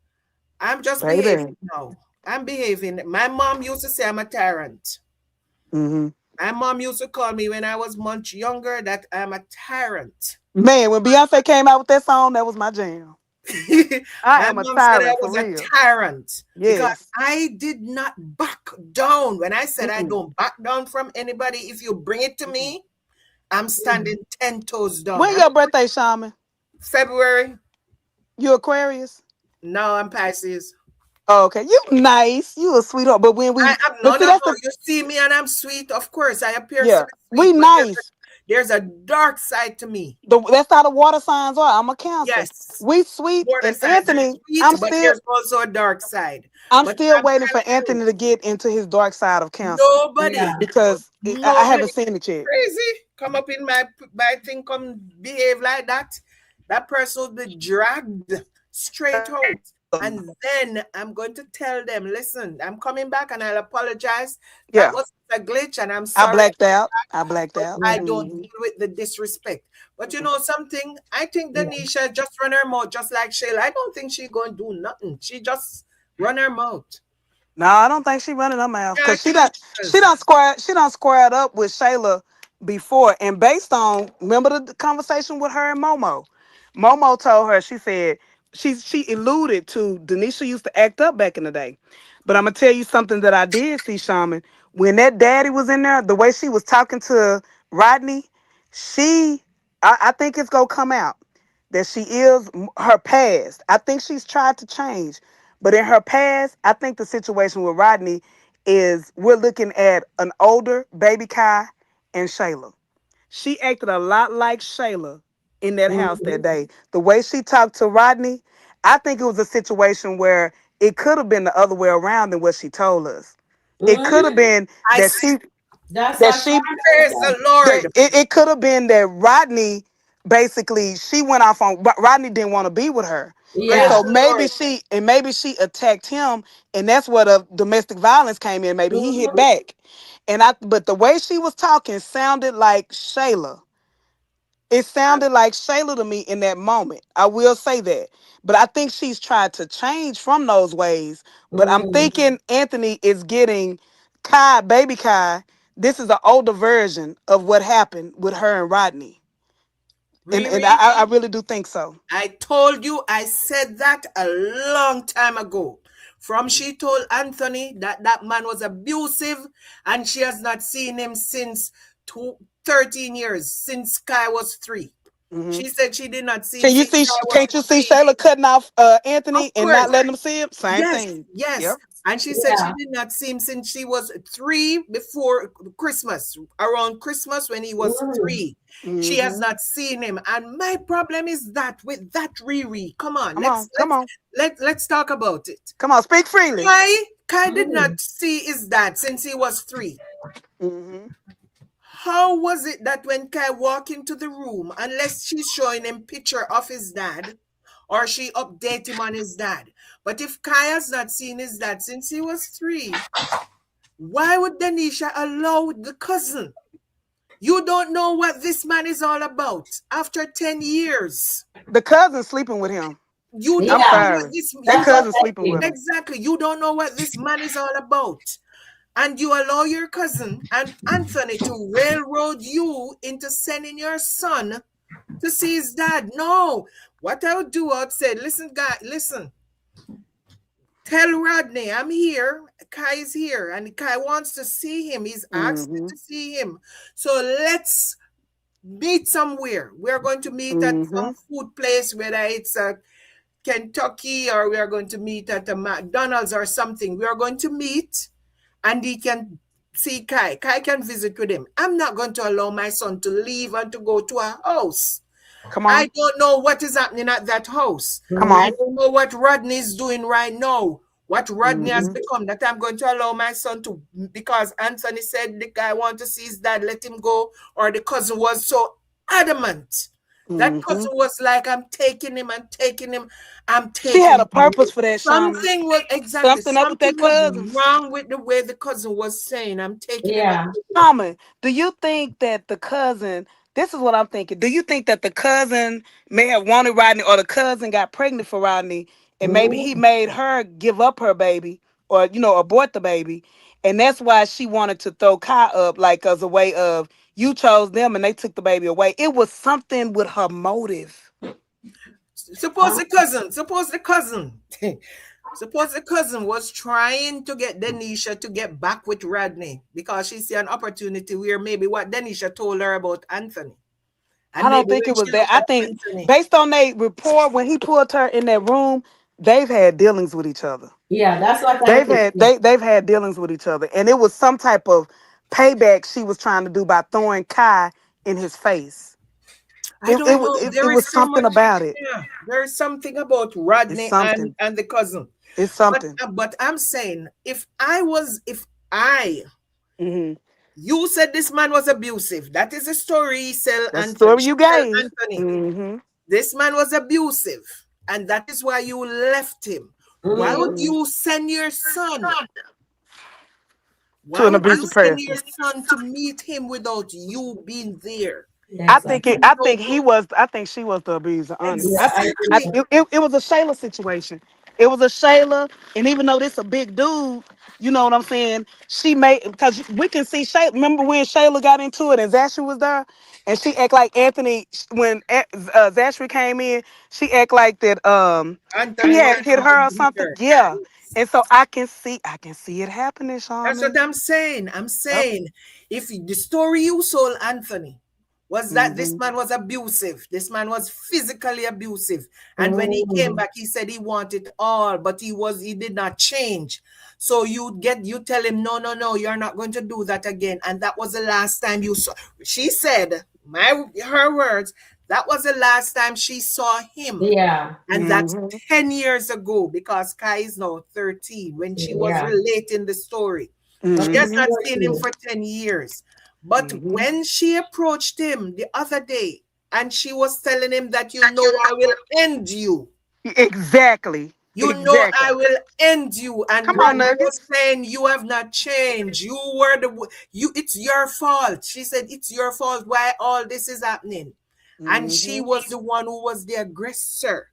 I'm just behaving Baby. now. I'm behaving. My mom used to say I'm a tyrant. Mm-hmm. My mom used to call me when I was much younger that I'm a tyrant. Man, when Beyonce came out with that song, that was my jam. I My am a mom said I tyrant for was a real. tyrant because Yes. I did not back down. When I said I Mm-mm. don't back down from anybody, if you bring it to me, I'm standing 10 toes down. When your birthday, Shaman? February. You Aquarius? No, I'm Pisces. Oh, okay. You nice. You a sweetheart. But when we I'm but no, see no, that's no. the You see me and I'm sweet. Of course, I appear to yeah. be We sweet, but nice. there's a dark side to me. That's how the water signs are. I'm a Cancer. Yes, We sweet border and signs are Anthony, sweet, but there's also a dark side. I'm But still I'm waiting for telling you, Anthony to get into his dark side of Cancer Yeah. nobody, because I nobody haven't seen it yet. crazy come up in my thing, come behave like that. That person will be dragged straight out. And then I'm going to tell them, listen, I'm coming back and I'll apologize. That Yeah, was a glitch and I'm I sorry, blacked out. I blacked but out. I Yeah. don't Hmm. deal with the disrespect. But you know something? I think Denisha just run her mouth just like Shayla. I don't think she gonna do nothing. She just run her mouth. No, I don't think she running her mouth Yeah, I because think she does. she done squared up with Shayla before, and based on remember the conversation with her and Momo. Momo told her she alluded to Denisha used to act up back in the day, but I'm gonna tell you something that I did see, Shaman, when that daddy was in there, the way she was talking to Rodney, she I think it's gonna come out that she is her past. I think she's tried to change. But in her past, I think the situation with Rodney is we're looking at an older baby Kai and Shayla. She acted a lot like Shayla in that house that Mhm. day. The way she talked to Rodney, I think it was a situation where it could have been the other way around than what she told us. It could have Mhm. been I that say, That's that what she Sharon praise the said. Lord. it could have been that Rodney basically she went off on Rodney didn't want to be with her. And Praise Yeah. so the Lord. maybe she attacked him and that's where the domestic violence came in. Maybe he hit Mhm. back. But the way she was talking sounded like Shayla. It sounded like Shayla to me in that moment. I will say that. But I think she's tried to change from those ways. But I'm Mhm. thinking Anthony is getting Kai, baby Kai. This is an older version of what happened with her and Rodney. And Riri, I really do think so. I told you I said that a long time ago. From she told Anthony that that man was abusive and she has not seen him since 13 years, since Kai was 3. Hmm. She said she did not see him since Kai was Can't you see 3. Shayla cutting off Of Anthony and not course. letting him see him? Same Yes, thing. yes. Yep. And she said she Yeah. did not see him since she was 3 before Christmas, around Christmas when he was Mhm. 3. She has Hmm. not seen him. And my problem is that with that Riri, come on, Come on, come on, let's talk about it. come on. Speak freely. Kai did Mhm. not see his dad since he was 3. Hmm. How was it that when Kai walked into the room, unless she's showing him picture of his dad, or she update him on his dad. But if Kai has not seen his dad since he was 3, why would Denisha allow the cousin? You don't know what this man is all about after 10 years. The cousin sleeping with him. You I'm don't know Yeah. what sorry. this That you That's what don't cousin I sleeping with think. him. exactly you don't know what this man is all about. And you allow your cousin and Anthony to railroad you into sending your son to see his dad. No. What I would do, I'd say, listen, guy, listen. Tell Rodney I'm here. Kai is here, and Kai wants to see him. He's asked me Hmm. to see him. So let's meet somewhere. We are going to meet at some food place, whether it's a Kentucky or we are going to meet at a McDonald's or something. We are going to meet and he can see Kai. Kai can visit with him. I'm not going to allow my son to leave and to go to a house. Come I on. don't know what is happening at that house. Come I on. don't know what Rodney is doing right now. What Rodney has Mm-hmm. become, that I'm going to allow my son to, because Anthony said the guy want to see his dad, let him go, or the cousin was so adamant. That Mm-hmm. cousin was like, I'm taking him, I'm taking him, I'm She taking had a him. purpose for that, Shaman. Something was exactly, Something up with something that was cousin. wrong with the way the cousin was saying, I'm taking him. Yeah. Shaman, do you think that the cousin, this is what I'm thinking, do you think that the cousin may have wanted Rodney or the cousin got pregnant for Rodney and maybe he Mm. made her give up her baby or, abort the baby? And that's why she wanted to throw Kai up like as a way of you chose them and they took the baby away. It was something with her motive. Suppose the cousin, suppose the cousin was trying to get Denisha to get back with Rodney because she see an opportunity where maybe what Denisha told her about Anthony. I And don't maybe think when it was she that. look I at think Anthony, based on their report, when he pulled her in that room, they've had dealings with each other. Yeah, that's what I They've think. had they've had dealings with each other, and it was some type of payback she was trying to do by throwing Kai in his face. I don't know. It There is was so something much. about it. Yeah, there is something about It's Rodney something. and the cousin. It's But something. but I'm saying if I Hmm. you said this man was abusive. That is the story he sell That's the Anthony. story She you tell gave. Anthony. Hmm. This man was abusive, and that is why you left him. Why would Mm. you send your son? To Why an would you abusive send your person. son to meet him without you being there? Exactly. I think he was. I think she was the abuser. Honestly, Yeah, I think Exactly. so. it was a Shayla situation. It was a Shayla, and even though this a big dude, you know what I'm saying. She made because we can see Shayla. Remember when Shayla got into it and Zachary was there, and she act like Anthony when Zachary came in. She act like that. He Anthony was had hit trying her or to beat something. her. Yeah, and so I can see it happening, That's what Shaman. I'm saying. I'm Yep. saying if the story you sold Anthony was that this Mm-hmm. man was abusive, this man was physically abusive, and when he came Mm. back, he said he wanted all, but he did not change. So you tell him no, no, no, you're not going to do that again, and that was the last time you saw. She said her words. That was the last time she saw him. Yeah. And that's Mm-hmm. 10 years ago because Kai is now 13 when she was Yeah. relating the story. She But has it's Mm-hmm. not seen him 14. for 10 years. But Mm-hmm. when she approached him the other day and she was telling him that you know I will end you. Exactly. You know I Exactly. will end you. And Come on, Rodney was Nuggets. saying you have not changed. You were you it's your fault. She said it's your fault why all this is happening. And she Mm-hmm. was the one who was the aggressor.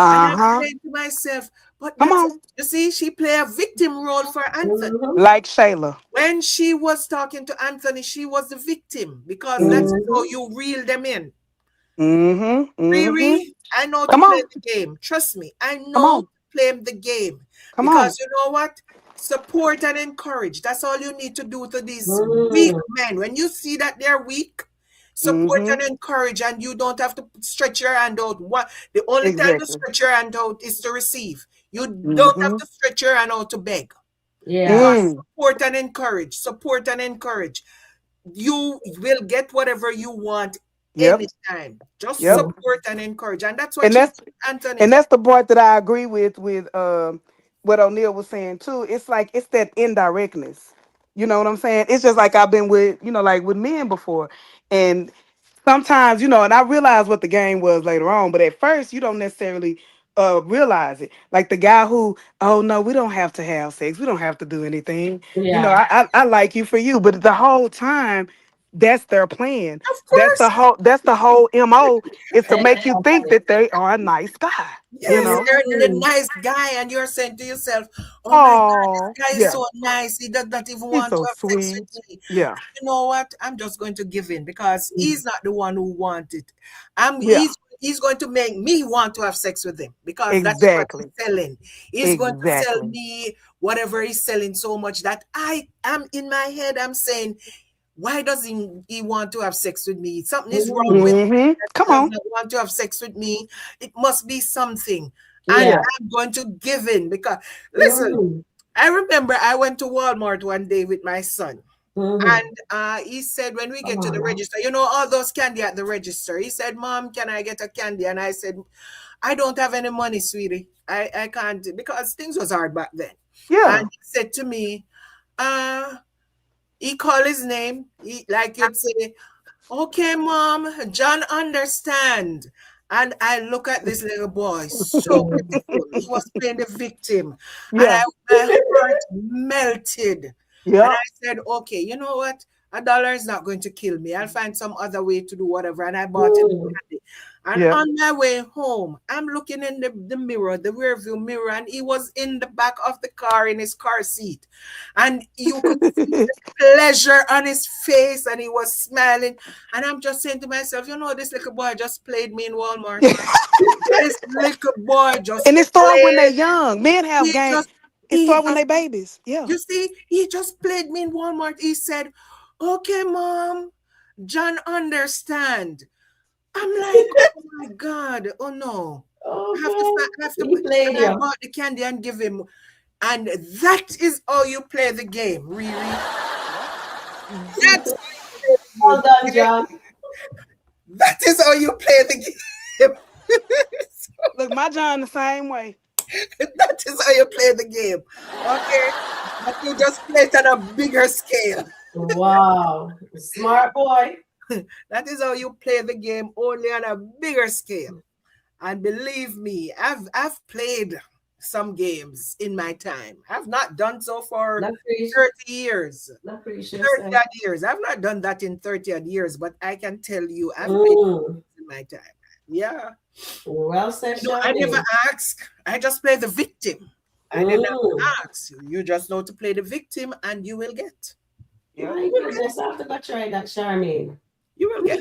And I'm Uh-huh. saying to myself, but Come that's, on. you see, she play a victim role for Anthony. Mm-hmm. Like Shayla. When she was talking to Anthony, she was the victim because that is how Mm-hmm. you reel them in. Mm-hmm. Mm-hmm. Riri, I know to Come play on. the game. Trust me, I Come know on. to play the game. Come Because on. you know what? Support and encourage. That's all you need to do to these weak Mm. men. When you see that they're weak, support Mm-hmm. and encourage, and you don't have to stretch your hand out. What the only time you Exactly. stretch your hand out is to receive. You don't have Mm-hmm. to stretch your hand out to beg. Yeah. Because Mm. support and encourage, support and encourage. You will get whatever you want Yep. anytime. Just Yep. support and encourage. And that's what And she did, that's Anthony. and that's the part that I agree with what O'Neill was saying too. It's like it's that indirectness. You know what I'm saying? It's just like I've been with, like with men before. And sometimes, and I realized what the game was later on, but at first you don't necessarily realize it. Like the guy who, oh no, we don't have to have sex. We don't have to do anything. Yeah. I like you for you. But the whole time, that's their plan. Of course. That's the whole MO is to make you think Exactly. that they are a nice guy. You Yes, know? they're the Mm. nice guy, and you're saying to yourself, "Oh my God, this Oh, guy is yeah. so nice. He does not even He's want to so have sex sweet. with me." Yeah. You know what? I'm just going to give in because he's not the one who wanted. I'm Yeah. he's going to make me want to have sex with him because that's what he's Exactly. selling. He's going to sell Exactly. me whatever he's selling so much that I am in my head. I'm saying Why does he want to have sex with me? Something is wrong with him. Mm-hmm. Come He does on. not want to have sex with me. It must be something. And Yeah. Yeah. I'm going to give in because, listen, Mm-hmm. I remember I went to Walmart one day with my son. Mm-hmm. And he said, when we Come get to on the now. register, you know, all those candy at the register. He said, Mom, can I get a candy? And I said, I don't have any money, sweetie. I can't, because things was hard back then. And Yeah. he said to me, uh, he called his name. He, like you'd say, okay, Mom, John understand. And I look at this little boy, so Mm. pitiful. He was playing the victim. And Yeah. my heart melted. And Yep. I said, okay, you know what? $1 is not going to kill me. I'll find some other way to do whatever. And I bought him Mm. candy. And Yep. on my way home, I'm looking in the mirror, the rear view mirror, and he was in the back of the car in his car seat. And you could see the pleasure on his face, and he was smiling. And I'm just saying to myself, you know, this little boy just played me in Walmart. This little boy just And it started when they played. young. Men have He game. just It he started when just they babies. Yeah. you see, he just played me in Walmart. He said, okay, Mom, John understand. I'm like, oh my God, oh no. Oh I have God. to, He played and I you. bought the candy and give him. And that is how you play the game, Riri. That's how you play the Well game, done, okay? John. That is how you play the game. Look, my John the same way. That is how you play the game, okay? But you just play it on a bigger scale. Wow. Smart boy. That is how you play the game, only on a bigger scale. And believe me, I've played some games in my time. I've not done so for Not pretty, 30 years. not pretty sure, 30 sir. odd years. I've not done that in 30 odd years, but I can tell you I've played Mm. in my time. Yeah. Well said, No, I never Charmaine. ask. I just play the victim. I didn't have Mm. to ask. You just know to play the victim and you will get. Yeah. My goodness, I have to go try that, Charmaine. You will get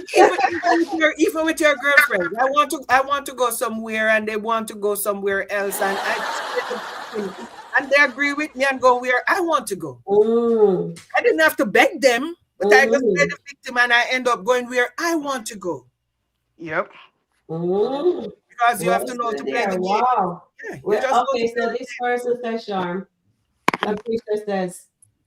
even with your girlfriend. I want to go somewhere and they want to go somewhere else and I just play the victim. And they agree with me and go where I want to go. Mm. I didn't have to beg them, but I just play Mm. the victim and I end up going where I want to go. Yep. Mm. Because you have Well to know to said play the there. game. Wow. Yeah, you Well, just know to okay, play so the this person says, Charm, the preacher says,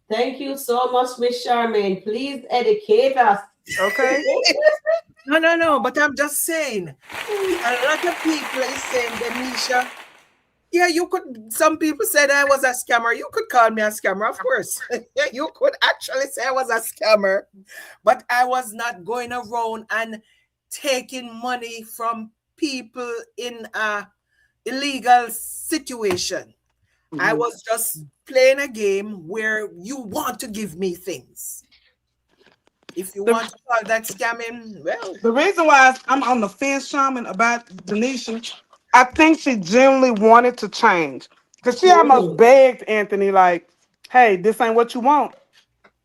thank you so much, Miss Charmaine. Please educate us. Okay. game. No, but I'm just saying. A lot of people is saying, Denisha, yeah, you could, some people said I was a scammer. You could call me a scammer, of course. You could actually say I was a scammer, but I was not going around and taking money from people in a illegal situation. I Mhm. was just playing a game where you want to give me things. If you want The, to call that scamming, well, the reason why I'm on the fence, Shaman, about Denisha, I think she genuinely wanted to change. Because she almost Mm. begged Anthony, like, hey, this ain't what you want.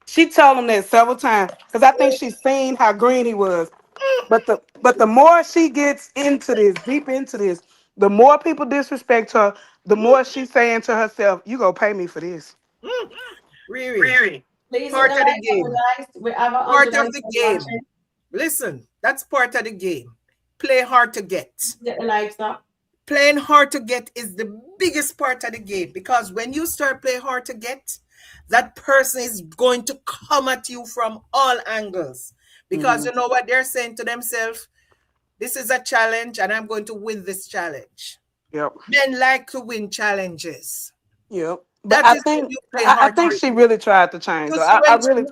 She told him that several times. Because I think she's seen how green he was. But the more she gets into this, deep into this, the more people disrespect her, the more she's saying to herself, you gonna pay me for this. mm, Riri, Please hit part the of the like button, game. guys. We have Part of the 104 game. watching. Listen, that's part of the game. Play hard to get. Get the likes up. Playing hard to get is the biggest part of the game because when you start playing hard to get, that person is going to come at you from all angles because Mhm. you know what they're saying to themselves, this is a challenge and I'm going to win this challenge. Yep. Men like to win challenges. Yep. But That I is when think you play I hard to think get. she really tried to change. You Though. see I when she, really.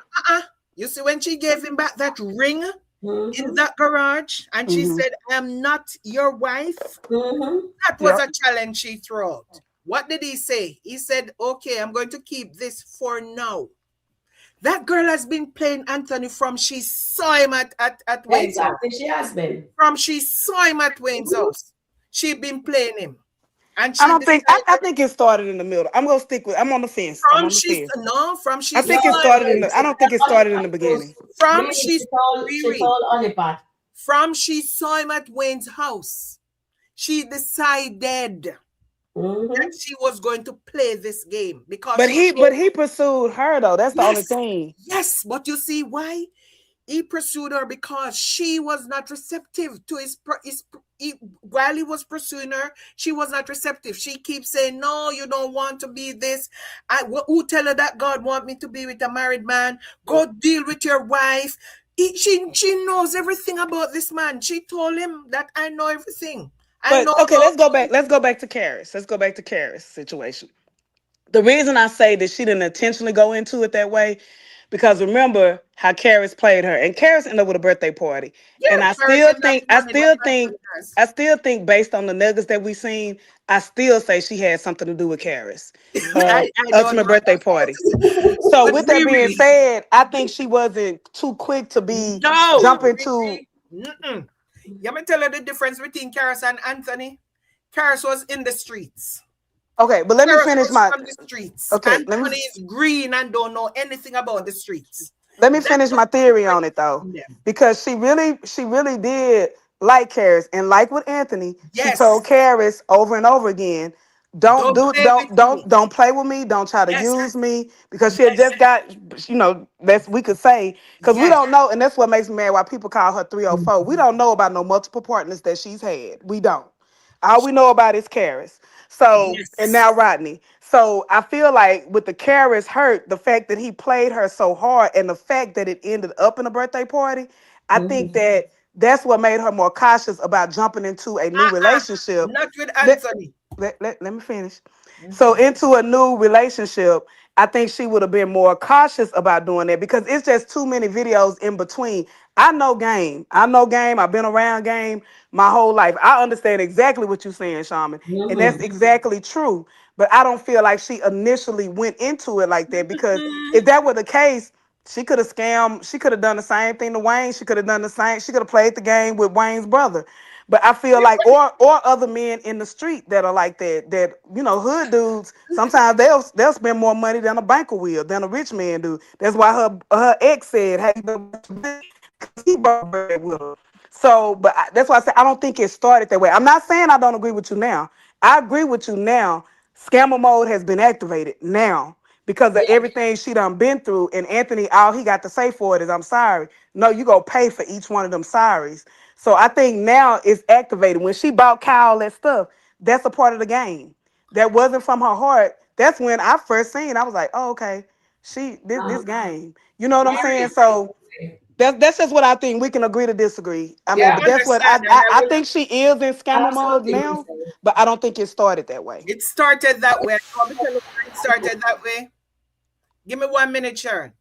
you see when she gave him back that ring in Mm-hmm. that garage and she Mhm. said, I'm not your wife. Mm-hmm. That was Yep. a challenge she threw out. What did he say? He said, okay, I'm going to keep this for now. That girl has been playing Anthony from she saw him at Wayne's house. Exactly. She has been. From she saw him at Wayne's Mhm. house. She been playing him. And I she don't think. I decided think it started in the middle. I'm gonna stick with. I'm on the fence. I'm from on the she fence. no, from she I No, think saw it him started in Wayne's the. I house. don't think it started in the beginning. From Really, she she Riri, told on the pot. from she saw him at Wayne's house. She decided that Mm-hmm. she was going to play this game because But she he pursued her though. That's the only yes, thing. yes, but you see why? He pursued her because she was not receptive to while he was pursuing her, she was not receptive. She keeps saying, no, you don't want to be this. Who tell her that God want me to be with a married man? Go deal with your wife. She knows everything about this man. She told him that I know everything. I know But okay, about let's go back. Let's go back to Karis. Let's go back to Karis' situation. The reason I say that she didn't intentionally go into it that way, because remember how Karis played her, and Karis ended up with a birthday party. And yeah, I Paris still and that think, money. What happened, guys? I still think, based on the nuggets that we seen, I still say she had something to do with Karis, I don't ultimate know birthday party. about So but with that being Riri, said, I think she wasn't too quick to be no, jumping to. Riri. Mm-mm. You me tell you the difference between Karis and Anthony. Karis was in the streets. Okay, but let me Karis finish was my. from the streets. Okay, Anthony is green and don't know anything about the streets. let me That's finish what my the theory difference on it though, between them. because she really did like Karis, and like with Anthony, she told Yes. Karis over and over again, don't Don't do play with me. don't play with me, don't try to Yes. use me, because she had Yes. just got, that's we could say, because we Yes. don't know, and that's what makes me mad why people call her 304. We don't know about no multiple partners that she's had. We don't. All we know about is Karis. So, and Yes. now Rodney. So I feel like with the Karis hurt, the fact that he played her so hard and the fact that it ended up in a birthday party, I think Mm-hmm. that that's what made her more cautious about jumping into a new Uh-uh. relationship. Not with Let, Anthony. let me finish. So Mhm. into a new relationship, I think she would have been more cautious about doing that, because it's just too many videos in between. I know game. I know game. I've been around game my whole life. I understand exactly what you're saying, Shaman. And that's Mm-hmm. exactly true. But I don't feel like she initially went into it like that, because Mm-mm. if that were the case, she could have scammed. She could have done the same thing to Wayne. She could have done the same. She could have played the game with Wayne's brother. But I feel like, or other men in the street that are like that, hood dudes. Sometimes they'll spend more money than a banker will, than a rich man do. That's why her ex said, "Hey, you better watch your money," because he broke bread with her. So, but that's why I said I don't think it started that way. I'm not saying I don't agree with you now. I agree with you now. Scammer mode has been activated now because of Yeah. everything she done been through. And Anthony, all he got to say for it is, "I'm sorry." No, you go pay for each one of them sorries. So I think now it's activated. When she bought Kyle that stuff, that's a part of the game. That wasn't from her heart. That's when I first seen. I was like, "Oh, okay, she this Uh-huh. game." You know what I'm saying? Riri, So that's just what I think. We can agree to disagree. I mean, I Yeah. but that's what understand, and I I will. think she is in I scammer have mode something to now, say. but I don't think it started that way. It started that way. I want to tell you why it started that way. Give me 1 minute, Sharon.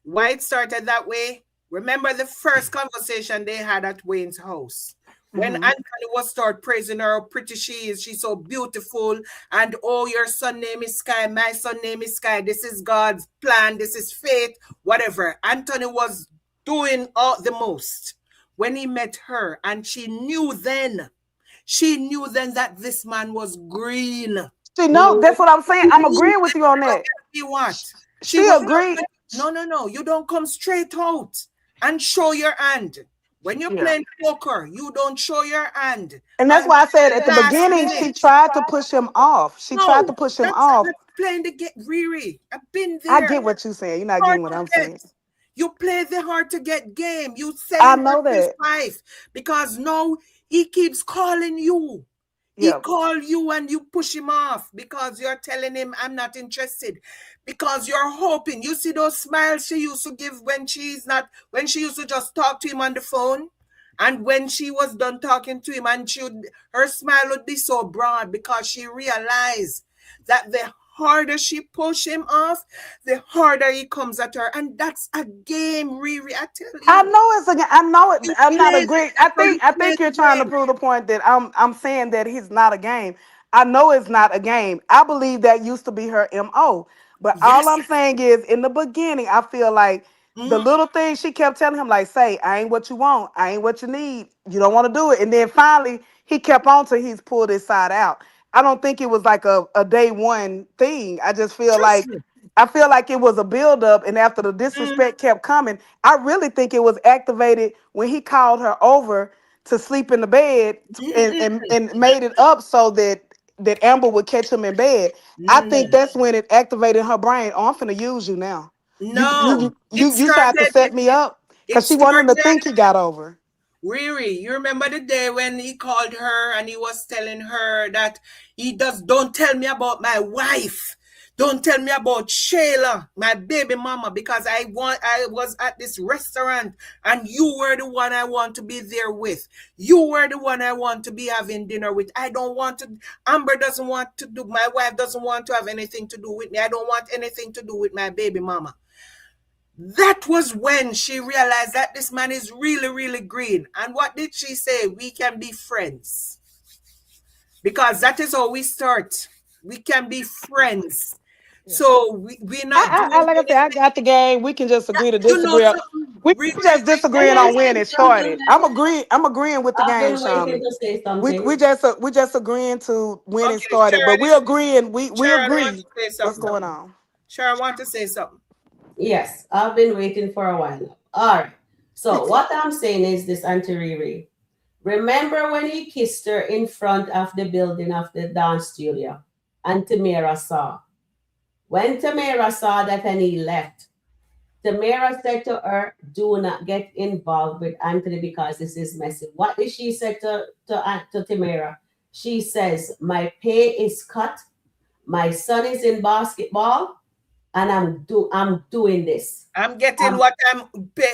Why it started that way? Remember the first conversation they had at Wayne's house. When Hmm. Anthony was start praising her how pretty she is, she's so beautiful, and oh, your son name is Sky, my son name is Sky. This is God's plan, this is fate, whatever. Anthony was doing all the most when he met her, and she knew then that this man was green. See, no, Mm-hmm. that's what I'm saying. She I'm knew agreeing with that you on she was that. gonna be what? She She was not agreed. going to, no, no, no. You don't come straight out and show your hand. When you're Yeah. playing poker, you don't show your hand And that's until why I said at the the last beginning she minute. tried to push him off. She tried to No, push him that's off. playing the game. Riri, I've been I there. get what you're saying. You're not Hard getting what to I'm get. saying. You play the hard to get game. You I selling her know his that. wife because now he keeps calling you. He Yeah. call you and you push him off because you're telling him I'm not interested. Because you're hoping. You see those smiles she used to give when she used to just talk to him on the phone. And when she was done talking to him, her smile would be so broad because she realized that the harder she push him off, the harder he comes at her. And that's a game, Riri. I tell I you. know it's again. I know it. You I'm not play agreeing. you I play think you're the trying to game. prove the point that I'm saying that he's not a game. I know it's not a game. I believe that used to be her MO. But all Yes. I'm saying is in the beginning, I feel like the Mm, little things she kept telling him, like, say, I ain't what you want, I ain't what you need, you don't want to do it. And then finally he kept on till he's pulled his side out. I don't think it was like a day one thing. trust me. I feel like it was a buildup, and after the Mm, disrespect kept coming, I really think it was activated when he called her over to sleep in the bed mm, and mm, and, and made it up so that that Amber would catch him in bed. I think Mm, that's when it activated her brain. Oh, I'm finna use you now. no, You tried to set me up it because she wanted him to started. think he got over. Riri, you remember the day when he called her and he was telling her that don't tell me about my wife. Don't tell me about Shayla, my baby mama, because I was at this restaurant and you were the one I want to be there with. You were the one I want to be having dinner with. I don't want to, Amber doesn't want to do, my wife doesn't want to have anything to do with me. I don't want anything to do with my baby mama. That was when she realized that this man is really, really green. And what did she say? We can be friends. Because that is how we start. We can be friends. Yeah. So we're not I doing like I said, I anything. got the game. We can just agree to You know disagree. something, We Riri? just Can disagreeing I on when say it something, started. guys? I'm agreeing with the I've game, been waiting Shaman. to say We something. just agreeing to when it Okay, started, but we agreeing. We Sharon wants agree. to say What's something. going on? Sharon wants to say something. Yes, I've been waiting for a while now. All right. So what I'm saying is this, Auntie Riri. Remember when he kissed her in front of the building of the dance studio? And Tamara saw. When Tamara saw that and he left, Tamara said to her, do not get involved with Anthony because this is messy. What did she say to Tamara? She says, my pay is cut. My son is in basketball and I'm doing this. I'm getting Um, what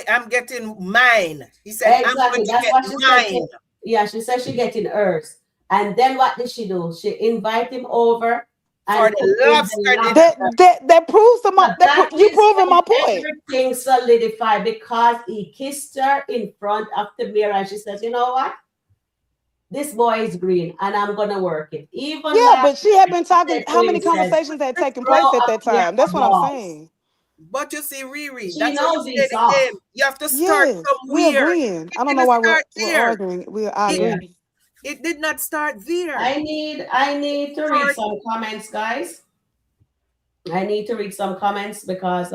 I'm getting mine. He said, I'm going exactly. to That's get what she said. mine. Yeah, she said she getting hers. And then what did she do? She invite him over For and cook the him the lobster dinner. lobster. That proves So that you is proving when my point. everything solidified because he kissed her in front of the mirror and she says, you know what? This boy is green and I'm gonna work it. Even Yeah, last but she had night been she talking. said to How him, many says, conversations had taken grow place at up that your time? That's what I'm balls. saying. But you see, Riri, She that's how you knows play he's the soft. game. You have to start Yes, we're somewhere. agreeing. It I don't know didn't why start we're there. arguing. I It Yeah. agree. it did not start there. I need to read Start some comments, guys. I need to read some comments because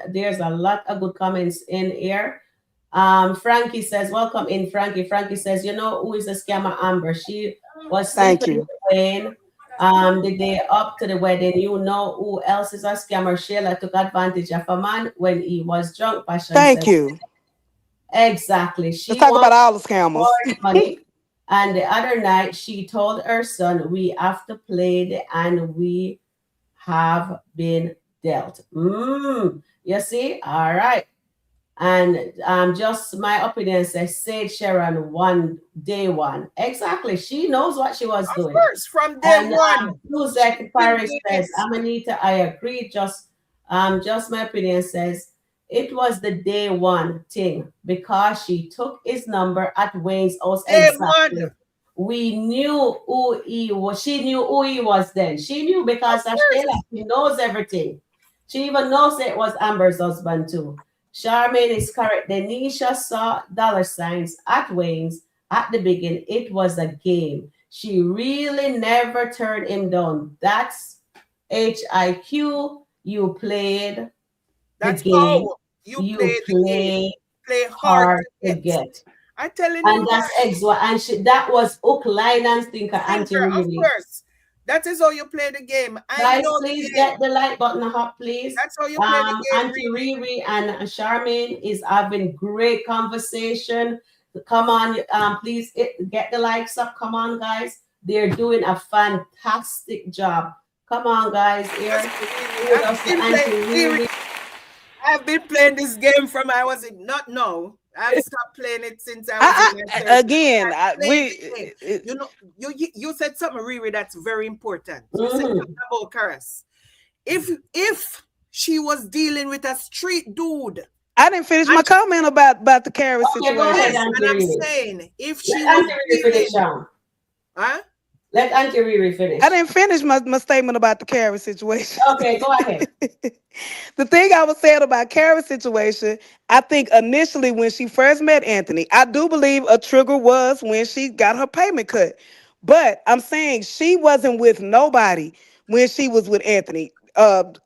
there's a lot of good comments in here. Frankie says, welcome in, Frankie. Frankie says, you know who is the scammer Amber? She was Thank sleeping you. with Wayne the day up to the wedding. You know who else is a scammer? Shayla took advantage of a man when he was drunk, Passion Thank says. you. Exactly. Let's She talk about wants all the scammers. more money. And the other night she told her son, we have to play the and we have been dealt. You see? All right. And just my opinion says, say Sharon one day one. Exactly. She knows what she was of doing. course from day And one. She's Suzette been Paris doing says, this. Amanita, I agree. Just my opinion says it was the day one thing because she took his number at Wayne's house. Day Exactly. one. We knew who he was. She knew who he was then. She knew Of because that's Shayla. course. She knows everything. She even knows it was Amber's husband too. Charmaine is correct. Denisha saw dollar signs at Wayne's at the beginning. It was a game. She really never turned him down. That's HIQ. You played the That's game. how you You play the game. play Play hard hard to to get. get. I'm telling And you that's that. and that was hook, line, and sinker, Auntie Thinker, of Riri. course. That is how you play the game. I Guys, know the please game. get the like button up, please. That's how you play the game, Auntie Riri. Riri and Charmaine is having great conversation. Come on, please get the likes up. Come on, guys. They're doing a fantastic job. Come on, guys. You Here, see, Riri, here goes the Auntie Riri, Riri. I've been playing this game from I was in, not now. I've stopped playing it since I was in my 30s. Again, I played the game. You know, you said something, Riri, that's very important. You said Mhm. something about Karas. If she was dealing with a street dude, I didn't finish my and comment about the carrot Okay, go ahead, yes, situation. Auntie and I'm Riri. saying if she Let was Auntie Riri finish, dealing, Sean. huh? Let Auntie Riri I finish. didn't finish my statement about the carrot situation. Okay, go ahead. The thing I was saying about Kara's situation, I think initially when she first met Anthony, I do believe a trigger was when she got her payment cut. But I'm saying she wasn't with nobody when she was with Anthony.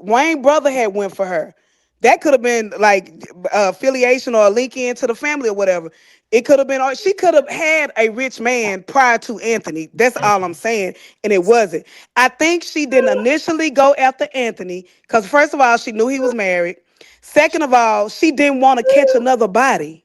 Wayne brother had went for her. That could have been like affiliation or a link into the family or whatever. It could have been, or she could have had a rich man prior to Anthony. That's all I'm saying. And it wasn't. I think she didn't initially go after Anthony because, first of all, she knew he was married. Second of all, she didn't want to catch another body.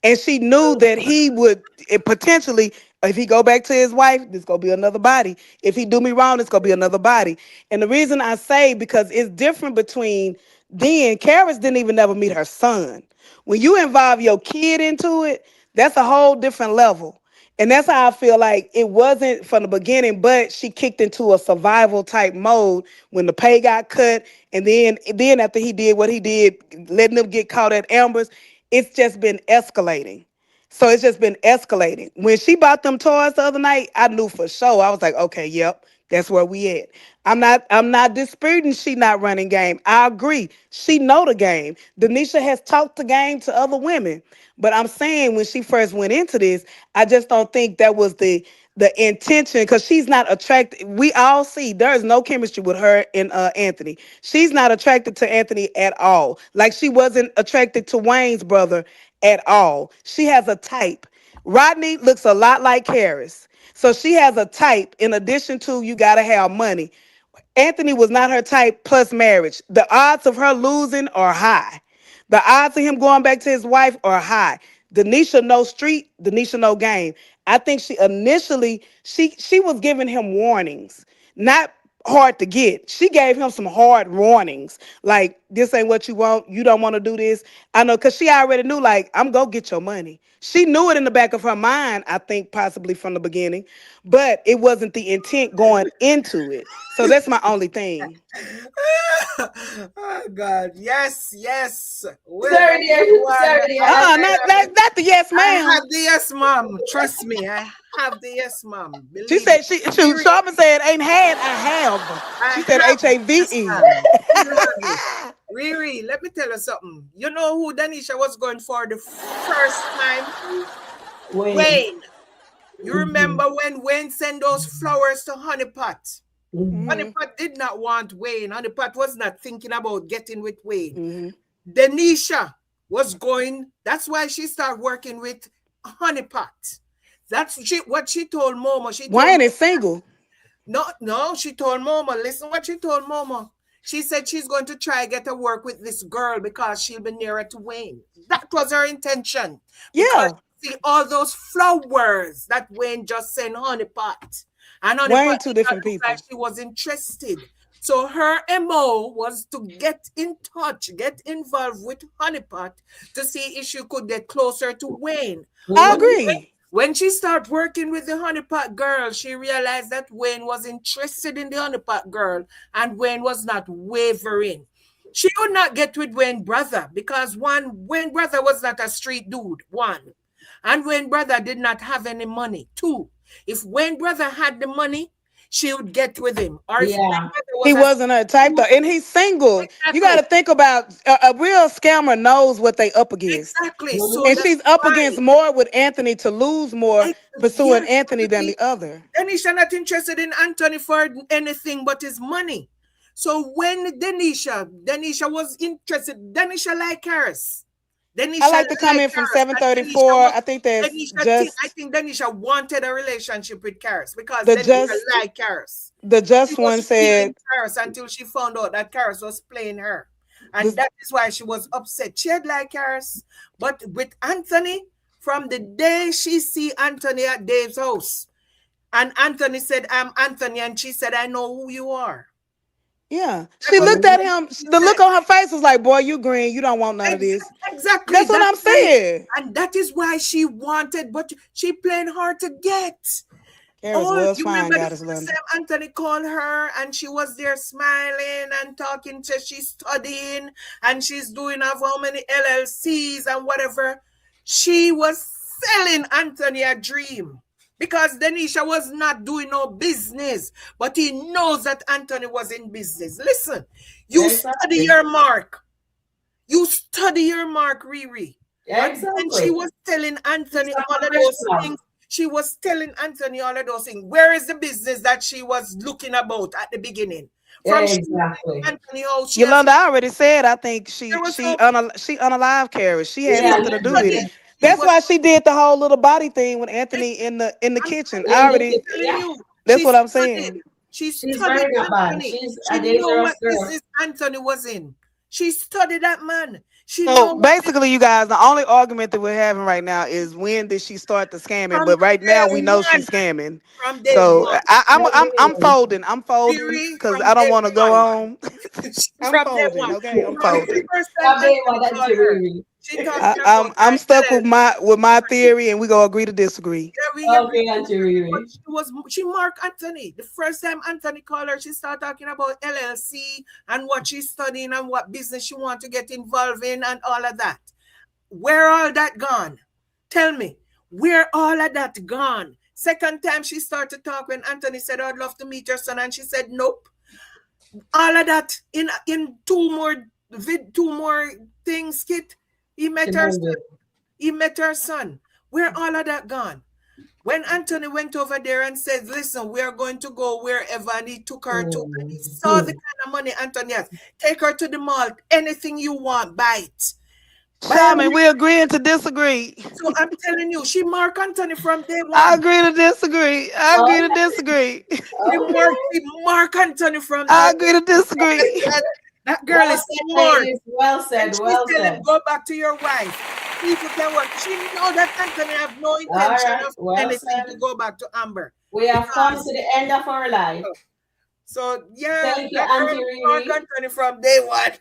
And she knew that he would potentially, if he go back to his wife, this gonna be another body. If he do me wrong, it's gonna be another body. And the reason I say, because it's different between then, Karis didn't even never meet her son. When you involve your kid into it, that's a whole different level. And that's how I feel like it wasn't from the beginning, but she kicked into a survival type mode when the pay got cut. And then after he did what he did, letting them get caught at Amber's, it's just been escalating. So it's just been escalating. When she bought them toys the other night, I knew for sure. I was like, okay, yep, that's where we at. I'm not disputing she not running game. I agree. She know the game. Denisha has talked the game to other women. But I'm saying when she first went into this, I just don't think that was the intention, because she's not attracted. We all see there is no chemistry with her and Anthony. She's not attracted to Anthony at all. Like she wasn't attracted to Wayne's brother at all. She has a type. Rodney looks a lot like Harris. So she has a type in addition to you got to have money. Anthony was not her type plus marriage. The odds of her losing are high. The odds of him going back to his wife are high. Denisha no street, Denisha no game. I think she initially she was giving him warnings, not hard to get. She gave him some hard warnings, like this ain't what you want. You don't want to do this. I know, cause she already knew. Like I'm gonna get your money. She knew it in the back of her mind. I think possibly from the beginning, but it wasn't the intent going into it. So that's my only thing. Oh God, yes, yes. Well, Sorry, dear. everyone, Sorry, dear. Not the yes, I ma'am. have the yes, mom. Trust me, I have the yes, mom. She Believe me. said Sharma said ain't had, I have. She I said have the yes, HAVE. mom. You have it. Riri, let me tell you something. You know who Denisha was going for the first time? Wayne. Wayne. You remember when Wayne sent those flowers to Honeypot? Honeypot did not want Wayne. Honeypot was not thinking about getting with Wayne. Denisha was going, that's why she started working with Honeypot. That's what she told Momo. Wayne is single. No, she told Momo. Listen what she told Momo. She said she's going to try get to work with this girl because she'll be nearer to Wayne. That was her intention. Because Yeah. see all those flowers that Wayne just sent Honeypot. And Wayne, Honeypot two did not different look like people. she was interested. So her MO was to get in touch, get involved with Honeypot to see if she could get closer to Wayne. I But agree. when she started working with the Honeypot girl, she realized that Wayne was interested in the Honeypot girl and Wayne was not wavering. She would not get with Wayne brother because one, Wayne brother was not a street dude, one. And Wayne brother did not have any money, two. If Wayne brother had the money, she would get with him. Or if Wayne Yeah. brother He was a wasn't her type though, and he's single. You got exactly, to think about a real scammer knows what they up against, exactly. So and that's she's up why against more with Anthony to lose more pursuing yes, Anthony than the other. Denisha not interested in Anthony for anything but his money. So when Denisha was interested, Denisha like Harris. I Denisha like the like comment from Harris. And Denisha 734. was I think that's I just think Denisha wanted a relationship with Karis because the Denisha just liked Karis. the She just one was feeling said. Karis until she found out that Karis was playing her. And This, that is why she was upset. She had like Karis. But with Anthony, from the day she see Anthony at Dave's house, and Anthony said, I'm Anthony, and she said, I know who you are. yeah, That she was looked the at first him. thing she The said. look on her face was like, "Boy, you green. You don't want none of this." Exactly. That's what I'm saying. And that is why she wanted, but she playing hard to get. Harris Oh, was you fine, remember the Goddess first London. time Anthony called her and she was there smiling and talking to she's studying and she's doing of how many LLCs and whatever. She was selling Anthony a dream because Denisha was not doing no business, but he knows that Anthony was in business. Listen, you study Exactly. your mark. You study your mark, Riri. And when she Exactly. was telling She's Anthony a all of those professional. things, she was telling Anthony all of those things. Where is the business that she was looking about at the beginning? From she went Exactly. to Anthony house, she has Yolanda, I already said I think there was so she unalive Carrie. She had Yeah, she something to you do with did. it. studied. She That's was why she did the whole little body thing with yes, Anthony in the I'm kitchen. telling I you, In the already kitchen, I'm telling yeah. you, that's she what I'm studied. saying. She She's studied very not bad. Anthony. She's She a know dangerous what girl. business Anthony was in. She studied that man. She know So what basically, you guys, the only argument that we're having right now is when did she start the scamming? from But right day now, we know one. she's scamming. From day So one. I'm folding. I'm folding Theory because from I don't day want to go one. on. I'm From day folding. one. Okay, I'm From the folding. first time Sabi mo, Anthony that's called her, Riri. she talking about I'm her stuck with my LLC. theory, and we gonna agree to disagree. Yeah, we agree Okay, to Auntie disagree, but Riri. she marked Anthony. The first time Anthony called her, she started talking about LLC and what she's studying and what business she want to get involved in and all of that. Where all that gone? Tell me, where all of that gone? Second time she started to talk when Anthony said, I'd love to meet your son, and she said, nope. All of that in two more things, skit. He met her son. Chimamanda. He met her son. Where all of that gone? When Anthony went over there and said, listen, we are going to go wherever, and he took her to, and he saw the Hmm. kind of money Anthony has. Take her to the mall. Anything you want, buy it. Buy Shaman, her. we agreeing to disagree. So I'm telling you, she marked Anthony from day I one. agree to disagree. I agree to Okay, disagree. okay. She marked Anthony from day I agree to disagree. one. That girl Well is said, smart. ladies. Well And said, she well tell him, said. go back to your wife. See if you can work. She know that Anthony have no All intention right, of well anything to said. go back to Amber. We have come to Because the end of our life. so yeah, Thank you, that girl Auntie Mark Riri. Anthony from day one.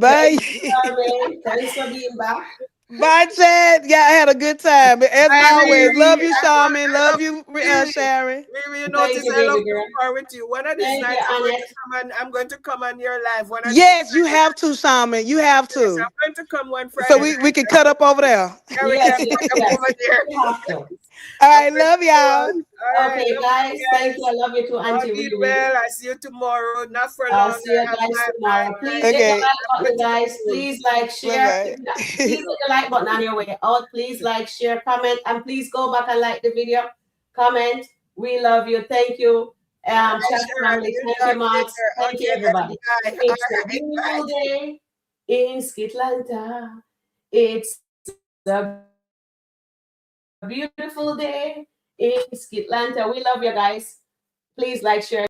Thank Bye. you, Charmaine. Thanks for being back. Bye, Chad. Yeah, I had a good time. As I always, love really, you, Shaman. I Love love you, really, Sharon. really, you Thank notice you, I love baby to girl. spar with you. One of these Thank you, nights Annette. I'm going to come on your live. One of these Yes, you Friday have to, Shaman. You have nights. to. I'm going to come one So Friday we night. can cut up over there. Yeah, we Yes, can yes, put up yes. over there. You have to. All I'm right, going love to go y'all. on. All right, Okay, love guys. you Thank you. guys. I love you too, All Auntie be Riri. well. I see you tomorrow. Not for I'll long. see you I have guys my tomorrow. Please hit the Okay. like I'm going button, to the guys. pool. Please like, Bye share. Please bye. hit the like button on your way out. Please like, share, comment, and please go back and like the video. Comment. We love you. Thank you. All right, Chat Sharon. family. You Thank you, talk Max. later. Thank you, Okay, then. everybody. Bye. All It's a right, bye. beautiful day in SkitLanta. It's a beautiful day in SkitLanta. We love you guys. Please like, share, comment, and subscribe.